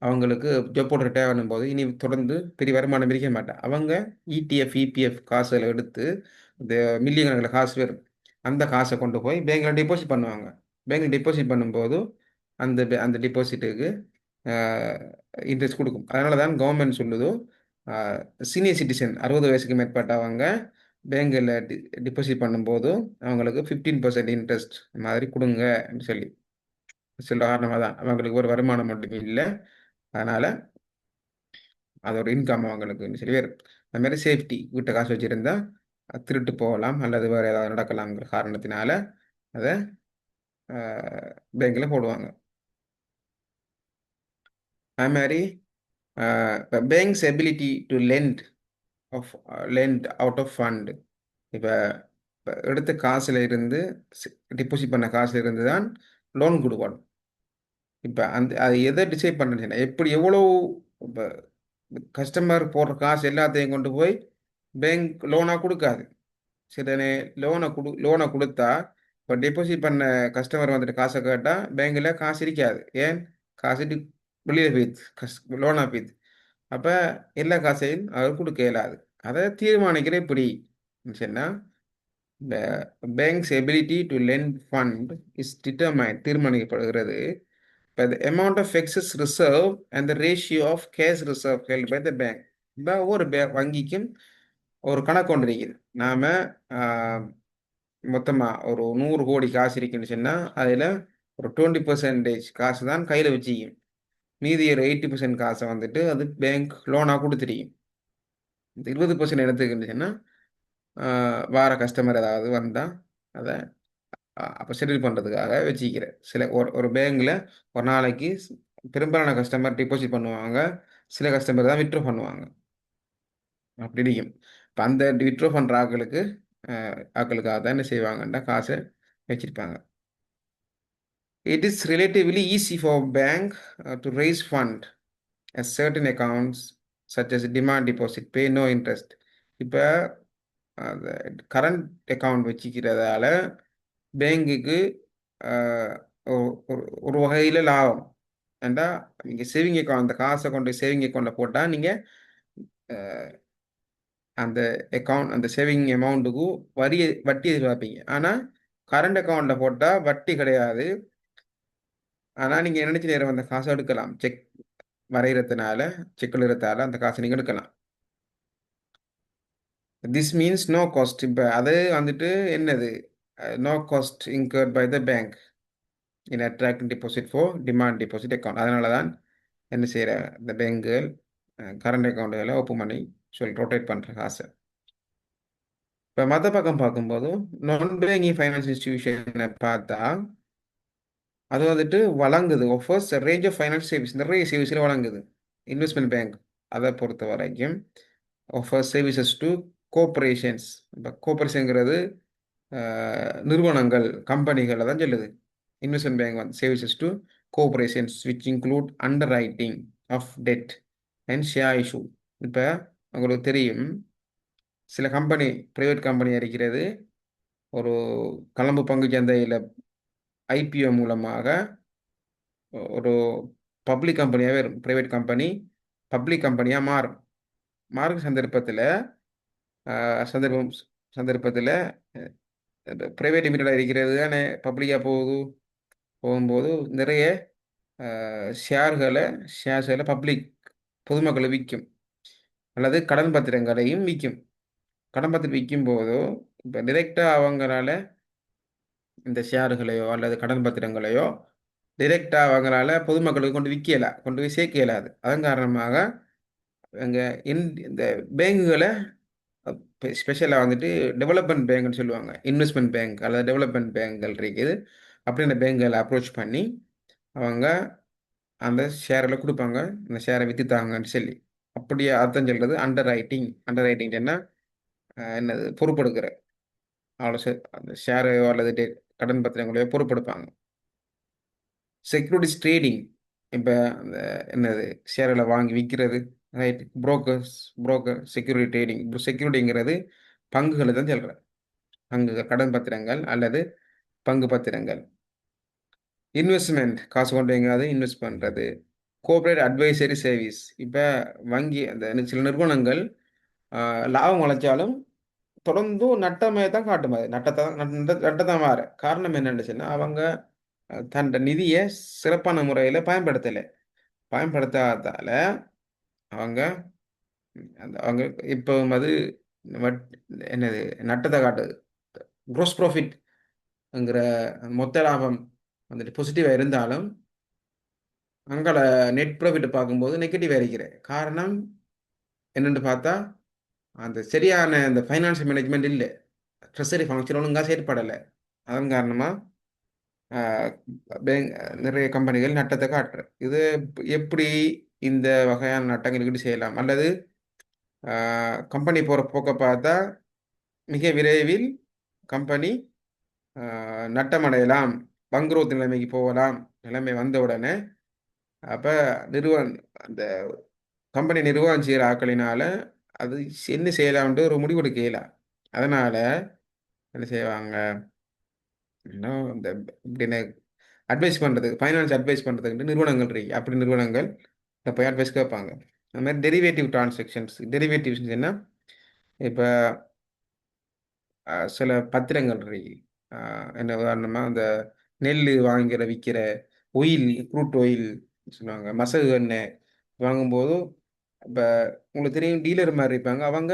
அவங்களுக்கு ஜப் போட்டு ரிட்டையர் பண்ணும்போது இனி தொடர்ந்து பெரிய வருமானம் இருக்க மாட்டேன். அவங்க இடிஎஃப் இபிஎஃப் காசுகளை எடுத்து இந்த மில்லியன் கணக்கில் காசு வரும். அந்த காசை கொண்டு போய் பேங்கில் டெபாசிட் பண்ணுவாங்க. பேங்கில் டெபாசிட் பண்ணும்போது அந்த டெபாசிட்டுக்கு இன்ட்ரெஸ்ட் கொடுக்கும். அதனால தான் கவர்மெண்ட் சொல்லுதோ சீனியர் சிட்டிசன் 60 வயசுக்கு மேற்பட்டவங்க பேங்கில் டிபாசிட் பண்ணும்போது அவங்களுக்கு 15% இன்ட்ரெஸ்ட் மாதிரி கொடுங்க சொல்லி சில காரணமாக தான். அவங்களுக்கு ஒரு வருமானம் மட்டும் இல்லை. அதனால் அது ஒரு இன்கம் அவங்களுக்கு சொல்லி வரும். அது மாதிரி சேஃப்டி வீட்டை காசு வச்சுருந்தா திருட்டு போகலாம் அல்லது வேறு ஏதாவது நடக்கலாங்கிற காரணத்தினால அதை பேங்கில் போடுவாங்க. அது மாதிரி banks ability to lend out of fund. இப்போ எடுத்த காசுல இருந்து டிபாசிட் பண்ண காசுல இருந்து தான் லோன் கொடுக்கணும். இப்போ அது எதை டிசைட் பண்ணுறேன்னா எப்படி எவ்வளோ இப்போ கஸ்டமர் போடுற காசு எல்லாத்தையும் கொண்டு போய் பேங்க் லோனாக கொடுக்காது. சரி, லோனை கொடுத்தா இப்போ டெபாசிட் பண்ண கஸ்டமர் வந்துட்டு காசை கேட்டால் பேங்கில் காசு இருக்காது. ஏன்? காசு வெளியில் போயிடுது, லோனாக போயிடுது. அப்போ எல்லா காசையும் அவர் கொடுக்க இயலாது. அதை தீர்மானிக்கிற இப்படி சொன்னால் the bank's ability to lend fund is determined தீர்மானிக்கப்படுகிறது by the amount of excess reserve and the ratio of cash reserve held by the bank. இப்போ ஒவ்வொரு வங்கிக்கும் ஒரு கணக்கு ஒன்று இருக்குது. நாம மொத்தமாக ஒரு 100 கோடி காசு இருக்குன்னு சொன்னால் அதில் ஒரு 20% காசு தான் கையில் வச்சுக்கும். மீதி ஒரு 80% காசை வந்துட்டு அது பேங்க் லோனாக கொடுத்துருக்கும். இந்த 20% எடுத்துக்கிட்டுச்சுன்னா வார கஸ்டமர் ஏதாவது வந்தால் அதை அப்போ செட்டில் பண்ணுறதுக்காக வச்சுக்கிறேன். சில ஒரு பேங்கில் ஒரு நாளைக்கு பெரும்பாலான கஸ்டமர் டிபாசிட் பண்ணுவாங்க. சில கஸ்டமர் தான் விட்ரோ பண்ணுவாங்க. அப்படி இருக்கும். இப்போ அந்த விட்ரோ பண்ணுற ஆக்களுக்காக தான் என்ன செய்வாங்கன்னா காசை வச்சிருப்பாங்க. It is relatively easy for a bank to raise fund as certain accounts such as demand deposit pay no interest. இப்போ அந்த கரண்ட் அக்கவுண்ட் வச்சுக்கிறதால பேங்குக்கு ஒரு வகையில் லாபம். ஏண்டா நீங்கள் சேவிங் அக்கௌண்ட் அந்த காசை கொண்டு சேவிங் அக்கௌண்ட்டில் போட்டால் நீங்கள் அந்த அந்த சேவிங் அமௌண்ட்டுக்கு வட்டி எதிர்பார்ப்பீங்க. ஆனால் கரண்ட் அக்கௌண்ட்டில் போட்டால் வட்டி கிடையாது. ஆனால் நீங்கள் நினைச்ச நேரம் அந்த காசை எடுக்கலாம். செக் வரைகிறதுனால செக் எழுதுறதால அந்த காசை நீங்கள் எடுக்கலாம். This means no cost. இப்போ அது வந்துட்டு என்னது? No cost incurred by the bank in attracting deposit for demand deposit account. அதனால தான் என்ன செய்கிற இந்த பேங்குகள் கரண்ட் அக்கௌண்ட்டுகளை ஓப்பன் பண்ணி ரொட்டேட் பண்ணுற காசை. இப்போ மற்ற பக்கம் பார்க்கும்போது நான் பேங்கிங் ஃபைனான்ஸ் இன்ஸ்டிடியூஷனை பார்த்தா அது வந்துட்டு வழங்குது offers range of finance service. நிறைய சர்வீஸில் வழங்குது. இன்வெஸ்ட்மெண்ட் பேங்க் அதை பொறுத்த வரைக்கும் ஆஃபர் சர்வீசஸ் டு கோஆப்ரேஷன்ஸ். இப்போ கோஆப்ரேஷனுங்கிறது நிறுவனங்கள் கம்பெனிகளை தான் சொல்லுது. இன்வெஸ்ட்மெண்ட் பேங்க் வந்து services to corporations which include underwriting of debt and share issue. இப்போ உங்களுக்கு தெரியும் சில கம்பெனி ப்ரைவேட் கம்பெனி இருக்கிறது ஒரு கலம்பு பங்குச் சந்தையில் ஐபிஓ மூலமாக ஒரு பப்ளிக் கம்பெனியாகவே இருக்கும். பிரைவேட் கம்பெனி பப்ளிக் கம்பெனியாக மாறும். மாறும் சந்தர்ப்பத்தில் சந்தர்ப்பம் சந்தர்ப்பத்தில் பிரைவேட் லிமிட்டடாக இருக்கிறது தானே பப்ளிக்காக போகும்போது நிறைய ஷேர்ஸுகளை பப்ளிக் பொதுமக்களை விற்கும், அல்லது கடன் பத்திரங்களையும் விற்கும். கடன் பத்திரம் விற்கும் போதோ இப்போ டிரெக்டாக அவங்களால இந்த ஷேர்களையோ அல்லது கடன் பத்திரங்களையோ டிரெக்டாக அவங்களால பொதுமக்களுக்கு கொண்டு விற்கல, கொண்டு போய் சேர்க்க இயலாது. அதன் காரணமாக இங்கே இந்த பேங்குகளை ஸ்பெஷலாக வந்துட்டு டெவலப்மெண்ட் பேங்க்னு சொல்லுவாங்க, இன்வெஸ்ட்மெண்ட் பேங்க் அல்லது டெவலப்மெண்ட் பேங்க்கள் இருக்குது. அப்படி இந்த பேங்குகளை அப்ரோச் பண்ணி அவங்க அந்த ஷேரில் கொடுப்பாங்க, அந்த ஷேரை விற்றுத்தாங்கன்னு சொல்லி. அப்படியே அர்த்தம் சொல்கிறது அண்டர் ரைட்டிங். அண்டர் ரைட்டிங் என்ன என்னது பொறுப்பெடுக்கிற அவ்வளோ அந்த ஷேரையோ அல்லது கடன் பத்திரங்களையோ பொறுப்பெடுப்பாங்க. செக்யூரிட்டிஸ் ட்ரேடிங் இப்போ அந்த என்னது ஷேர்களை வாங்கி விற்கிறது, ரைட். Broker security trading. செக்யூரிட்டிங்கிறது பங்குகளை தான் சொல்கிறேன். பங்குகள், கடன் பத்திரங்கள் அல்லது பங்கு பத்திரங்கள். இன்வெஸ்ட்மெண்ட் காசு கொண்டு எங்காவது இன்வெஸ்ட் பண்ணுறது. Cooperate advisory service. இப்போ வங்கி அந்த சில நிறுவனங்கள் லாபம் உழைச்சாலும் தொடர்ந்து நட்டமே தான் காட்டும். அது நட்டத்தான் மாற காரணம் என்னன்னு சொன்னால் அவங்க தன் நிதியை சிறப்பான முறையில் பயன்படுத்தாதால அவங்க அவங்க இப்போ அது என்னது நட்டத்தை காட்டுது. க்ரோஸ் ப்ராஃபிட்ங்கிற மொத்த லாபம் வந்துட்டு பாசிட்டிவாக இருந்தாலும் அங்கே நெட் ப்ராஃபிட் பார்க்கும்போது நெகட்டிவாக இருக்கிற காரணம் என்னென்னு பார்த்தா அந்த சரியான அந்த ஃபைனான்சியல் மேனேஜ்மெண்ட் இல்லை, ட்ரெஸரி ஃபங்க்ஷன் ஒழுங்காக செயற்படலை. அதன் காரணமாக பேங்க் நிறைய கம்பெனிகள் நட்டத்தை காட்டுற. இது எப்படி இந்த வகையான நட்டங்கள் ஈடு செய்யலாம், அல்லது கம்பெனி போகிற போக்க பார்த்தா மிக விரைவில் கம்பெனி நட்டமடையலாம், பங்குரோத்து நிலைமைக்கு போகலாம். நிலைமை வந்த உடனே அப்போ அந்த கம்பெனி நிர்வாகம் செய்கிற ஆக்களினால அது என்ன செய்யலாம்ன்ட்டு ஒரு முடிவு எடுக்கலாம். அதனால் என்ன செய்வாங்க, இன்னும் இந்த இப்படின்னு அட்வைஸ் பண்ணுறதுக்கு, ஃபைனான்ஸ் அட்வைஸ் பண்ணுறதுக்கு நிறுவனங்கள் இருக்கு. அப்படி நிறுவனங்கள் போய் அட்வைஸ் கேட்பாங்க. அது மாதிரி டெரிவேட்டிவ் டிரான்சாக்ஷன்ஸ். டெரிவேட்டிவ்ஸ் என்ன, இப்போ சில பத்திரங்கள் இருக்கு. என்ன உதாரணமாக அந்த நெல் வாங்கிற விற்கிற ஒயில், க்ரூட் ஒயில் சொல்லுவாங்க, மசகு எண்ணெய் வாங்கும்போது இப்போ உங்களுக்கு தெரியும் டீலர் மாதிரி இருப்பாங்க. அவங்க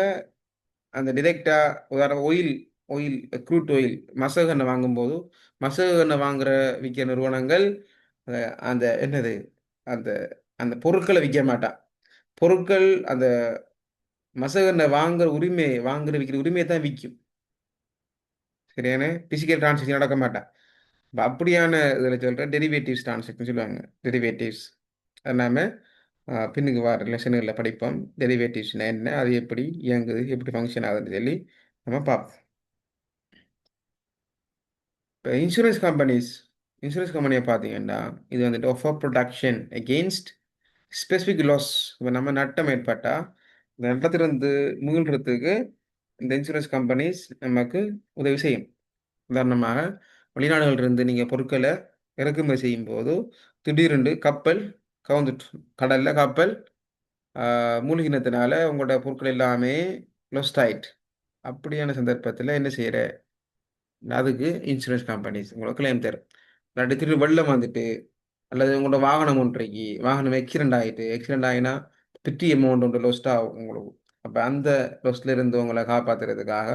அந்த டிரெக்டாக உதாரணம் ஒயில் க்ரூட் ஒயில் மசகு எண்ணெய் வாங்கும்போது மசகு எண்ணெய் விற்கிற நிறுவனங்கள் அந்த என்னது அந்த அந்த பொருட்களை விற்க மாட்டான். பொருட்கள் அந்த மசகு எண்ணெய் விற்கிற உரிமையை தான் விற்கும். சரியான பிசிக்கல் டிரான்சாக்ஷன் நடக்க மாட்டான். இப்போ அப்படியான இதில் சொல்கிற டெரிவேட்டிவ்ஸ் டிரான்சாக்ஷன் சொல்லுவாங்க. டெரிவேட்டிவ்ஸ் அது நாம பின்னுக்கு வர ரிலேஷன்களில் படிப்போம். டெரிவேட்டிவ்ஸ்னா என்ன, அது எப்படி இயங்குது, எப்படி ஃபங்க்ஷன் ஆகுதுன்னு சொல்லி நம்ம பார்ப்போம். இப்போ இன்சூரன்ஸ் கம்பெனியை பார்த்தீங்கன்னா இது வந்துட்டு offer protection against specific loss. இப்போ நம்ம நட்டம் ஏற்பட்டால் இந்த நட்டத்திலிருந்து மீள்றதுக்கு இந்த இன்சூரன்ஸ் கம்பெனிஸ் நமக்கு உதவி செய்யும். உதாரணமாக வெளிநாடுகளிலிருந்து நீங்கள் பொருட்களை இறக்குமதி செய்யும் போது திடீரென்று கப்பல் கவுந்துட்டு, கடலில் கப்பல் மூழ்கினத்தினால உங்களோட பொருட்கள் எல்லாமே லொஸ்ட் ஆயிட்டு. அப்படியான சந்தர்ப்பத்தில் என்ன செய்கிற, அதுக்கு இன்சூரன்ஸ் கம்பெனிஸ் உங்களுக்கு கிளைம் தரும். இல்லாட்டி திடீர் வெள்ளம் வந்துட்டு, அல்லது உங்களோட வாகனம் வாகனம் ஆக்சிடென்ட் ஆகினா பிட்டி அமௌண்ட் ஒன்று லொஸ்ட் ஆகும் உங்களுக்கு. அப்போ அந்த லொஸ்ட்ல இருந்து உங்களை காப்பாற்றுறதுக்காக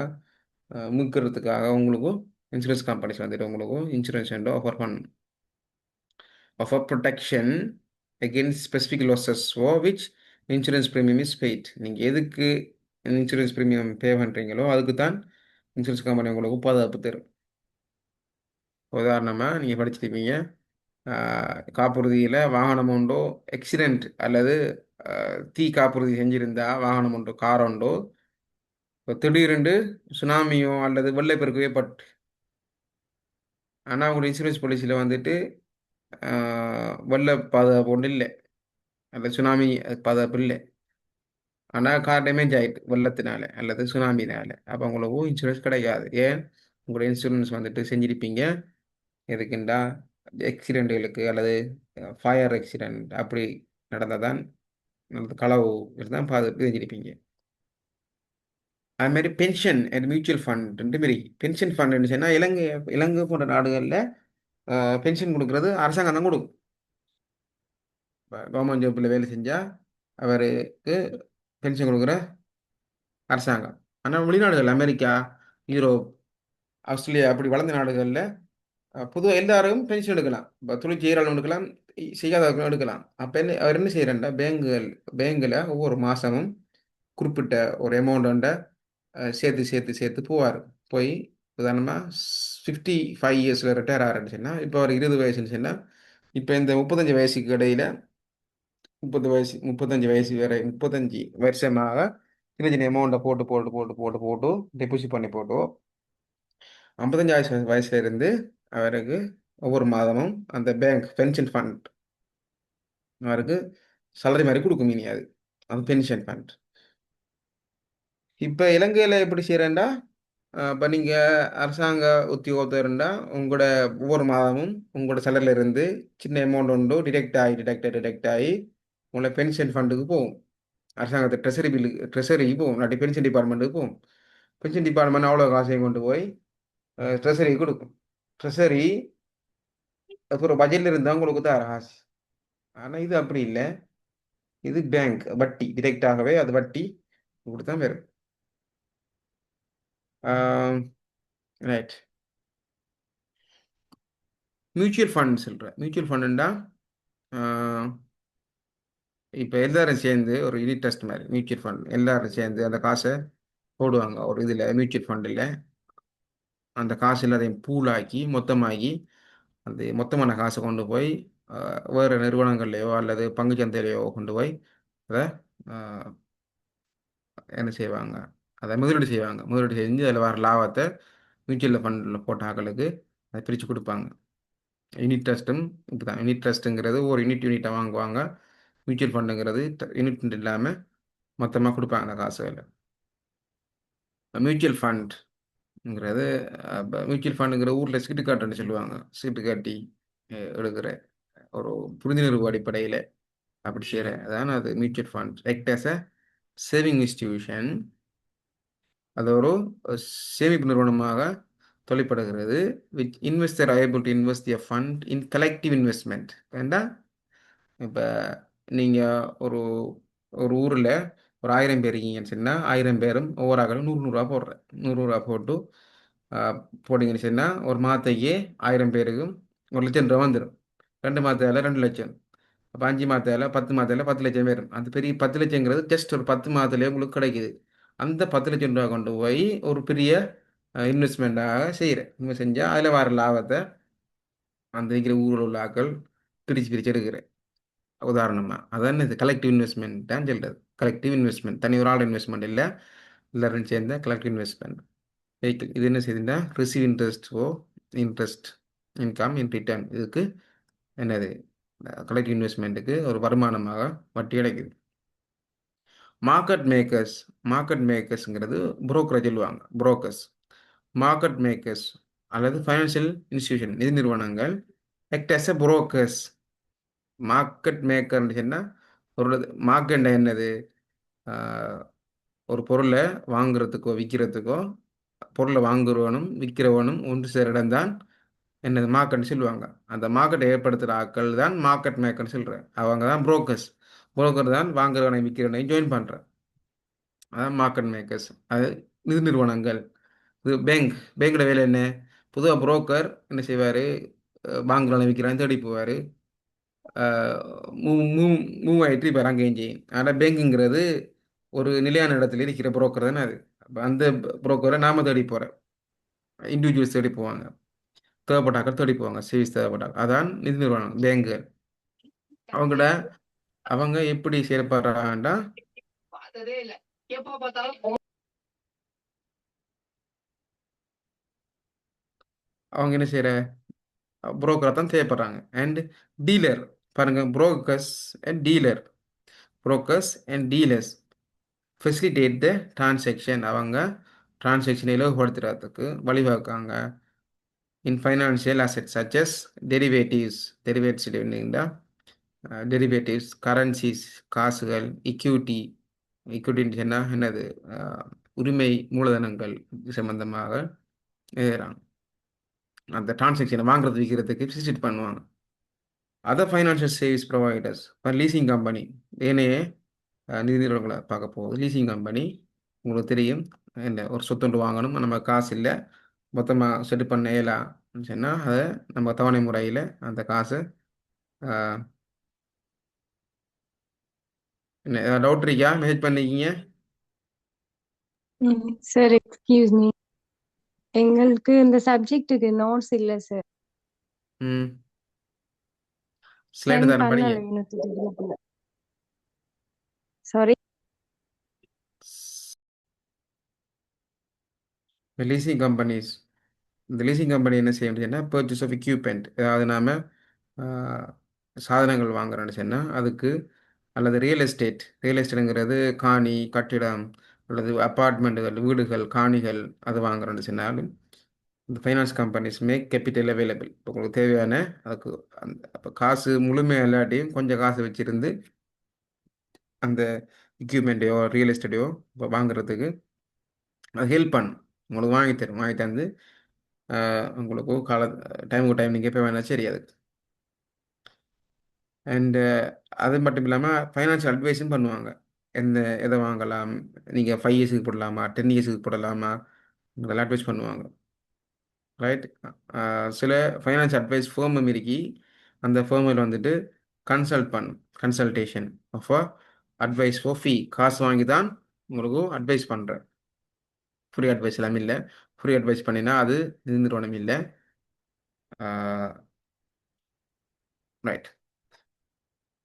மீட்கிறதுக்காக உங்களுக்கும் இன்சூரன்ஸ் கம்பெனிஸ் வந்துட்டு உங்களுக்கும் இன்சூரன்ஸ் ஆஃபர் பண்ணணும். Offer protection against specific losses for which insurance premium is paid. நீங்கள் எதுக்கு இன்சூரன்ஸ் ப்ரீமியம் பே பண்ணுறீங்களோ அதுக்கு தான் இன்சூரன்ஸ் கம்பெனி உங்களுக்கு பாதுகாப்பு தரும். உதாரணமாக நீங்கள் படிச்சிருப்பீங்க, காப்புறுதியில் வாகனம் உண்டோ ஆக்சிடெண்ட் அல்லது தீ காப்புறுதி செஞ்சுருந்தா வாகனம் உண்டோ கார் உண்டோ, இப்போ திடீரென்று சுனாமியோ அல்லது வெள்ளப்பெருக்கோ ஏற்பட்டு, ஆனால் உங்களோட இன்சூரன்ஸ் பாலிசியில் வந்துட்டு வெள்ள பாதுகாப்பு ஒன்றும் இல்லை, அந்த சுனாமி பாதுகாப்பு இல்லை. ஆனால் கார் டேமேஜ் ஆகிட்டு வெள்ளத்தினால அல்லது சுனாமினால, அப்போ உங்களுக்கு இன்சூரன்ஸ் கிடைக்காது. ஏன், உங்களோட இன்சூரன்ஸ் வந்துட்டு செஞ்சிருப்பீங்க. எதுக்குண்டா ஆக்சிடென்ட்டுகளுக்கு அல்லது ஃபயர் ஆக்சிடென்ட் அப்படி நடந்தால் அல்லது களவு இருந்தால் பாதுகாப்பு செஞ்சிருப்பீங்க. அது மாதிரி பென்ஷன் அண்ட் மியூச்சுவல் ஃபண்ட் ரெண்டு மாரி. பென்ஷன் ஃபண்ட் சொன்னால் இலங்கை இலங்கை போன்ற நாடுகளில் பென்ஷன் கொடுக்கறது அரசாங்கம் தான் கொடுக்கும். கவர்மெண்ட் ஜாப்பில் வேலை செஞ்சால் அவருக்கு பென்ஷன் கொடுக்குற அரசாங்கம். ஆனால் வெளிநாடுகள் அமெரிக்கா, யூரோப், ஆஸ்திரேலியா அப்படி வளர்ந்த நாடுகளில் பொதுவாக எல்லாரும் பென்ஷன் எடுக்கலாம். இப்போ தொழில் செய்கிறாலும் எடுக்கலாம், செய்யாதவர்களும் எடுக்கலாம். அப்போ என்ன அவர் என்ன செய்கிறேன்டா, பேங்கில் ஒவ்வொரு மாதமும் குறிப்பிட்ட ஒரு அமௌண்ட்டை சேர்த்து சேர்த்து சேர்த்து போவார். போய் உதாரணமாக 55 இயர்ஸில் ரிட்டையர் ஆகிறேன்னு சொன்னால், இப்போ அவர் 20 வயசுன்னு சொன்னால், இப்போ இந்த 35 வயசுக்கு இடையில் 35 வயசு வரை 35 வருஷமாக சின்ன சின்ன அமௌண்ட்டை போட்டு போட்டு போட்டு போட்டு போட்டு டெபாசிட் பண்ணி போட்டு 55 வயசுல இருந்து அவருக்கு ஒவ்வொரு மாதமும் அந்த பேங்க் பென்ஷன் ஃபண்ட் அவருக்கு salary மாதிரி கொடுக்கும். இனி அது அது பென்ஷன் ஃபண்ட். இப்போ இலங்கையில் எப்படி செய்கிறேன்டா, இப்போ நீங்கள் அரசாங்க உத்தியோகத்தர்ண்டா உங்களோட ஒவ்வொரு மாதமும் உங்களோட salary இருந்து சின்ன அமௌண்ட் உண்டு டிடெக்ட் ஆகி உங்களை பென்ஷன் ஃபண்டுக்கு போகும். அரசாங்கத்தை ட்ரெஷரிக்கு போகும், இல்லாட்டி பென்ஷன் டிபார்ட்மெண்ட்டுக்கு போகும். பென்ஷன் டிபார்ட்மெண்ட் அவ்வளோ காசையும் கொண்டு போய் ட்ரெஷரிக்கு கொடுக்கும். ட்ரெஷரி அப்புறம் பட்ஜெட்டில் இருந்தால் உங்களுக்கு தான் காசு. ஆனால் இது அப்படி இல்லை. இது பேங்க் வட்டி, டிரெக்டாகவே அது வட்டி இப்படி தான் வரும். ரைட். மியூச்சுவல் ஃபண்ட் சொல்கிறேன். மியூச்சுவல் ஃபண்டுண்டா இப்போ எல்லாரும் சேர்ந்து ஒரு யூனிட் ட்ரஸ்ட் மாதிரி மியூச்சுவல் ஃபண்ட் எல்லாரும் சேர்ந்து அந்த காசை போடுவாங்க ஒரு இதில் மியூச்சுவல் ஃபண்டில். அந்த காசு எல்லாத்தையும் பூலாக்கி மொத்தமாகி அந்த மொத்தமான காசை கொண்டு போய் வேறு நிறுவனங்கள்லையோ அல்லது பங்குச்சந்தையிலையோ கொண்டு போய் அதை என்ன செய்வாங்க, அதை முதலீடு செய்வாங்க. முதலீடு செஞ்சு அதில் வர லாபத்தை மியூச்சுவல் ஃபண்டில் போட்ட ஆட்களுக்கு அதை பிரித்து கொடுப்பாங்க. யூனிட் ட்ரஸ்ட்டும் இப்படி தான். யூனிட் ட்ரஸ்ட்டுங்கிறது ஒரு யூனிட்டை வாங்குவாங்க. மியூச்சுவல் ஃபண்டுங்கிறது யூனிட் இல்லாமல் மொத்தமாக கொடுப்பாங்க அந்த காசுகளை. மியூச்சுவல் ஃபண்ட்ங்கிறது மியூச்சுவல் ஃபண்டுங்கிற ஊரில் சீட்டு காட்டுன்னு சொல்லுவாங்க. சீட்டு காட்டி எடுக்கிற ஒரு புரிந்துணர்வு அடிப்படையில் அப்படி செய்கிற அதான் அது mutual fund. Act as a saving institution. அது ஒரு சேமிப்பு நிறுவனமாக தொழிற்படுகிறது. Which investor are able to invest their fund in collective investment. ஏண்டா இப்போ நீங்கள் ஒரு ஒரு ஊரில் ஒரு 1000 பேர் இருக்கீங்கன்னு சொன்னால் 1000 பேரும் ஒவ்வொரு ஆக்களும் 100 போடுறேன். 100 போட்டு போட்டிங்கன்னு சொன்னால் ஒரு மாதத்தையே 1000 பேருக்கும் 1,00,000 வந்துடும். 2 மாதத்தில் 2,00,000. அப்போ 5 மாதத்தில் 10 மாதத்தில் 10,00,000 வரும். அந்த பெரிய 10,00,000ங்கிறது ஜஸ்ட் ஒரு 10 மாதத்துலேயே உங்களுக்கு கிடைக்குது. அந்த 10,00,000 ரூபா கொண்டு போய் ஒரு பெரிய இன்வெஸ்ட்மெண்ட்டாக செய்கிறேன். இன்வெஸ்ட் செஞ்சால் அதில் வர லாபத்தை அந்த இருக்கிற ஊரில் உள்ள ஆக்கள் பிரித்து பிரித்து எடுக்கிறேன். உதாரணமாக அதான் இது கலெக்டிவ் இன்வெஸ்ட்மெண்ட் தான் சொல்கிறது. கலெக்டிவ் இன்வெஸ்ட்மெண்ட் தனி ஒரு ஆள் இன்வெஸ்ட்மெண்ட் இல்லை, எல்லாரும் சேர்ந்த கலெக்டிவ் இன்வெஸ்ட்மெண்ட் வெஹிக்கிள். இது என்ன செய்யுதுன்னா receive interest income in return. இதுக்கு என்னது கலெக்டிவ் இன்வெஸ்ட்மெண்ட்டுக்கு ஒரு வருமானமாக வட்டி கிடைக்குது. மார்க்கெட் மேக்கர்ஸ்ங்கிறது புரோக்கரை சொல்லுவாங்க. மார்க்கெட் மேக்கர்ஸ் அல்லது ஃபைனான்சியல் இன்ஸ்டிடியூஷன் நிதி நிறுவனங்கள் act as a brokers. Market மேக்கர்னு சொன்னால் ஒரு மார்க்கெட் என்னது, ஒரு பொருளை வாங்குறதுக்கோ விற்கிறதுக்கோ பொருளை வாங்குறவனும் விற்கிறவனும் ஒன்று சேர இடம்தான் என்னது மார்க்கெட்னு சொல்லுவாங்க. அந்த மார்க்கெட்டை ஏற்படுத்துகிற ஆட்கள் தான் மார்க்கெட் மேக்கர்னு சொல்கிறேன். அவங்க தான் புரோக்கர் தான் வாங்குறவனை விற்கிறவனையும் ஜாயின் பண்ணுறேன். அதான் மார்க்கெட் மேக்கர்ஸ். அது நிதி நிறுவனங்கள். இது பேங்கோட வேலை என்ன, பொதுவாக புரோக்கர் என்ன செய்வார், வாங்குறவனை விற்கிறான்னு தேடி போவார், மூவ் ஆகிட்டு இப்போ அங்கேயும் செய்யும். ஆனால் பேங்குங்கிறது ஒரு நிலையான இடத்துல இருக்கிற புரோக்கர் தானே அது. அப்போ அந்த புரோக்கரை நாம தேடி போகிறேன், இண்டிவிஜுவல்ஸ் தேடி போவாங்க, தேவைப்பட்டாக்கள் தேடி போவாங்க, சேவிஸ் தேவைப்பட்டாங்க. அதான் நிதி நிறுவனம் பேங்குகள். அவங்களோட அவங்க எப்படி செயல்படுறாங்கன்னா அவங்க என்ன செய்கிற புரோக்கரை தான் தேவைப்படுறாங்க. அண்ட் டீலர் பாருங்கள், brokers and dealers facilitate the transaction. அவங்க டிரான்சாக்ஷனை இலகுபடுத்துறதுக்கு வழிவகுக்காங்க. In financial assets such as derivatives derivates derivatives currencies காசுகள் இக்யூட்டி இக்யூட்டின்னு சொன்னால் என்னது உரிமை மூலதனங்கள் சம்பந்தமாக எழுதுறாங்க. அந்த டிரான்சாக்ஷனை வாங்குறது விற்கிறதுக்கு விசிட் பண்ணுவாங்க. Other financial service providers leasing company ஏனைய நிதி நிறுவனங்களை பார்க்க போகுது. லீசிங் கம்பெனி உங்களுக்கு தெரியும், என்ன ஒரு சொத்துண்டு வாங்கணும், நம்ம காசு இல்லை, மொத்தமாக செட்டு பண்ண இயலாம்னு சொன்னால் அதை நம்ம தவணை முறையில் அந்த காசை என்ன டவுட் இருக்கா? மெசேஜ் பண்ணிக்கிங்க. சார் எக்ஸ்கியூஸ் மீ, எங்களுக்கு இந்த சப்ஜெக்ட்டுக்கு நோட்ஸ் இல்லை சார். ம் ஸ்லைடு சென்ட் தரேன் படிங்க. பண்ணல எனக்கு. சாரி. லீசிங் கம்பெனிஸ் இந்த லீசிங் கம்பெனி என்ன செய்ய முடியும்னா பர்ச்சேஸ் ஆஃப் எக்யூப்மெண்ட், அதாவது நாம் சாதனங்கள் வாங்குறோன்னு சொன்னால் அதுக்கு, அல்லது ரியல் எஸ்டேட்டுங்கிறது காணி கட்டிடம் அல்லது அப்பார்ட்மெண்ட்டுகள் வீடுகள் காணிகள் அது வாங்குறோன்னு சொன்னாலும் இந்த finance companies make capital available. இப்போ உங்களுக்கு தேவையான அதுக்கு அந்த அப்போ காசு முழுமையாக இல்லாட்டியும் கொஞ்சம் காசு வச்சுருந்து அந்த எக்யூப்மெண்ட்டையோ ரியல் எஸ்டேட்டையோ இப்போ வாங்குறதுக்கு அது ஹெல்ப் பண்ணும். உங்களுக்கு வாங்கி தரும், வாங்கி தந்து உங்களுக்கு டைமுக்கு டைம் நீங்கள் எப்போ வேணால் சரி அதுக்கு. அண்டு அது மட்டும் இல்லாமல் ஃபைனான்ஷியல் அட்வைஸும் பண்ணுவாங்க. எந்த எதை வாங்கலாம், நீங்கள் 5 இயர்ஸுக்கு போடலாமா 10 இயர்ஸுக்கு போடலாமா, இதெல்லாம் அட்வைஸ் பண்ணுவாங்க. ரைட். சில ஃபைனான்ஸ் அட்வைஸ் ஃபேமும் இருக்கி, அந்த ஃபேமில் வந்துட்டு கன்சல்டேஷன் ஆஃப் அட்வைஸ் ஃபார் ஃபீ, காசு வாங்கி தான் உங்களுக்கு அட்வைஸ் பண்ணுறேன். ஃப்ரீ அட்வைஸ் எல்லாம் இல்லை. ஃப்ரீ அட்வைஸ் பண்ணினா அது நிதி நிறுவனம் இல்லை. ரைட்.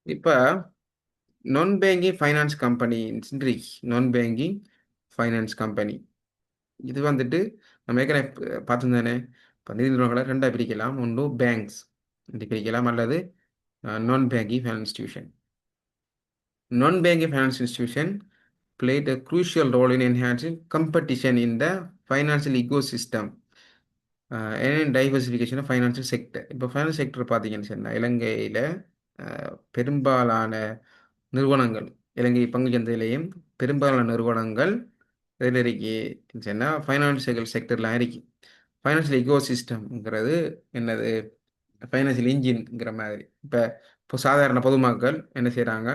இப்போ நான் பேங்கிங் ஃபைனான்ஸ் கம்பெனி நான் பேங்கிங் ஃபைனான்ஸ் கம்பெனி இது வந்துட்டு நம்ம ஏற்கனவே பார்த்துருந்தானே. இப்போ நிதி நிறுவனங்களை ரெண்டாக பிரிக்கலாம். ஒன்று பேங்க்ஸ் என்று பிரிக்கலாம், அல்லது நான் பேங்கிங் ஃபைனான்ஸ் இன்ஸ்டிடியூஷன். நான் banking finance institution played a crucial role in enhancing competition in the financial ecosystem and diversification of financial sector. இப்போ ஃபைனான்ஸ் செக்டர் பார்த்தீங்கன்னு சொன்னால் இலங்கையில் பெரும்பாலான நிறுவனங்கள், இலங்கை பங்கு சந்தையிலேயும் பெரும்பாலான நிறுவனங்கள் இதில் இருக்கு சொன்னால் ஃபைனான்சியல் செக்டரில் இருக்கு. ஃபைனான்சியல் இக்கோசிஸ்டம்ங்கிறது என்னது, ஃபைனான்சியல் இன்ஜின்ங்கிற மாதிரி. இப்போ சாதாரண பொதுமக்கள் என்ன செய்கிறாங்க,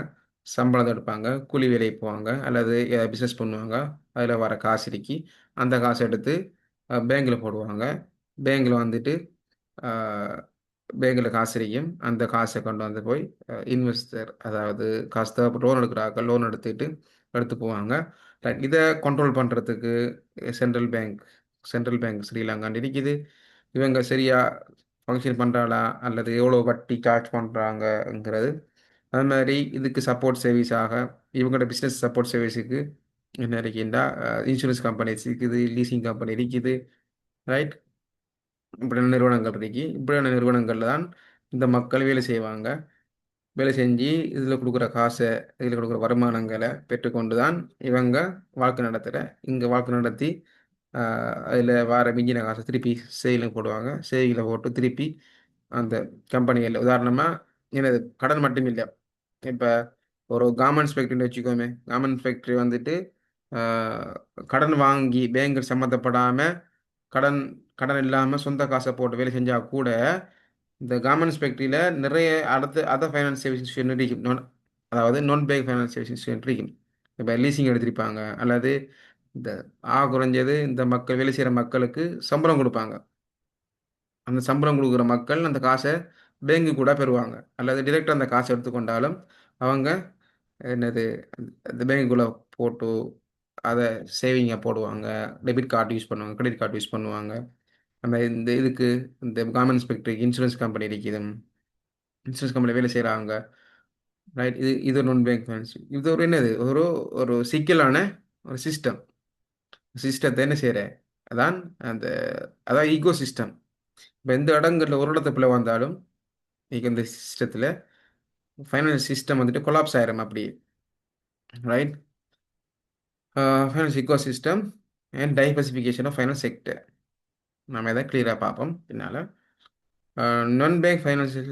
சம்பளம் எடுப்பாங்க, கூலி வேலைக்கு போவாங்க, அல்லது பிஸ்னஸ் பண்ணுவாங்க, அதில் வர காசு இருக்கி அந்த காசை எடுத்து பேங்கில் போடுவாங்க. பேங்கில் வந்துட்டு பேங்கில் காசு இருக்கும், அந்த காசை கொண்டு வந்து போய் இன்வெஸ்டர், அதாவது காசு தேவை லோன் எடுக்கிறாங்க, லோன் எடுத்து போவாங்க. இதை கண்ட்ரோல் பண்ணுறதுக்கு சென்ட்ரல் பேங்க் ஸ்ரீலங்கான்னு இருக்குது. இவங்க சரியா ஃபங்க்ஷன் பண்ணுறாளா அல்லது எவ்வளோ வட்டி சார்ஜ் பண்ணுறாங்கங்கிறது. அது மாதிரி இதுக்கு சப்போர்ட் சர்வீஸாக இவங்களோட பிஸ்னஸ் சப்போர்ட் சர்வீஸுக்கு என்ன இருக்குன்னா இன்சூரன்ஸ் கம்பெனிஸ் இருக்குது, லீசிங் கம்பெனி இருக்குது. ரைட். இப்படியான நிறுவனங்கள் இருக்கு. இப்படியான நிறுவனங்களில் தான் இந்த மக்கள் வேலை செய்வாங்க. வேலை செஞ்சு இதில் கொடுக்குற காசை, இதில் கொடுக்குற வருமானங்களை பெற்றுக்கொண்டு தான் இவங்க வாழ்க்கை நடத்துகிற இங்கே வாழ்க்கை நடத்தி அதில் வர மிஞ்சின காசை திருப்பி சேவிங்கில் போடுவாங்க. சேவிங்கில் போட்டு திருப்பி அந்த கம்பெனிகளில், உதாரணமாக எனது கடன் மட்டும் இல்லை, இப்போ ஒரு கார்மெண்ட்ஸ் ஃபேக்ட்ரின்னு வச்சுக்கோமே. கார்மெண்ட்ஸ் ஃபேக்ட்ரி வந்துட்டு கடன் வாங்கி பேங்கில் சம்மந்தப்படாமல் கடன் கடன் இல்லாமல் சொந்த காசை போட்டு வேலை செஞ்சால் கூட இந்த கார்மெண்ட்ஸ் ஃபேக்ட்ரியில் நிறைய அதர் ஃபைனான்ஸ் சர்வீஸ் இன்ஸ்டியூஷன் இருக்கும். அதாவது நான் பேங்க் ஃபைனான்ஸ் சர்வீஸ் இன்ஸ்டியூஷன் இருக்கும். இப்போ லீசிங் எடுத்திருப்பாங்க, அல்லது இந்த குறைஞ்சது இந்த மக்கள் வேலை செய்கிற மக்களுக்கு சம்பளம் கொடுப்பாங்க. அந்த சம்பளம் கொடுக்குற மக்கள் அந்த காசை பேங்கு கூட பெறுவாங்க, அல்லது டிரெக்டாக அந்த காசை எடுத்துக்கொண்டாலும் அவங்க என்னது இந்த பேங்குக்குள்ளே போட்டு அதை சேவிங்கை போடுவாங்க. டெபிட் கார்டு யூஸ் பண்ணுவாங்க, கிரெடிட் கார்டு யூஸ் பண்ணுவாங்க. நம்ம இந்த இதுக்கு இந்த கவர்மெண்ட் செக்டருக்கு இன்சூரன்ஸ் கம்பெனி இருக்குது, இன்சூரன்ஸ் கம்பெனி வேலை செய்கிறாங்க. ரைட். இது நான் பேங்க் ஃபைனான்ஸ். இது ஒரு என்னது ஒரு ஒரு சிக்கலான ஒரு சிஸ்டத்தை என்ன செய்கிறேன் அதான் அந்த அதான் ஈகோ சிஸ்டம். இப்போ எந்த இடங்களில் ஒரு இடத்த பிள்ளை வந்தாலும் இன்னைக்கு இந்த சிஸ்டத்தில் ஃபைனான்ஸ் சிஸ்டம் வந்துட்டு கொலாப்ஸ் ஆயிரும் அப்படி. Right. Finance ecosystem and diversification of finance sector. நம்ம இதை கிளியராக பார்ப்போம் பின்னால். Non bank financial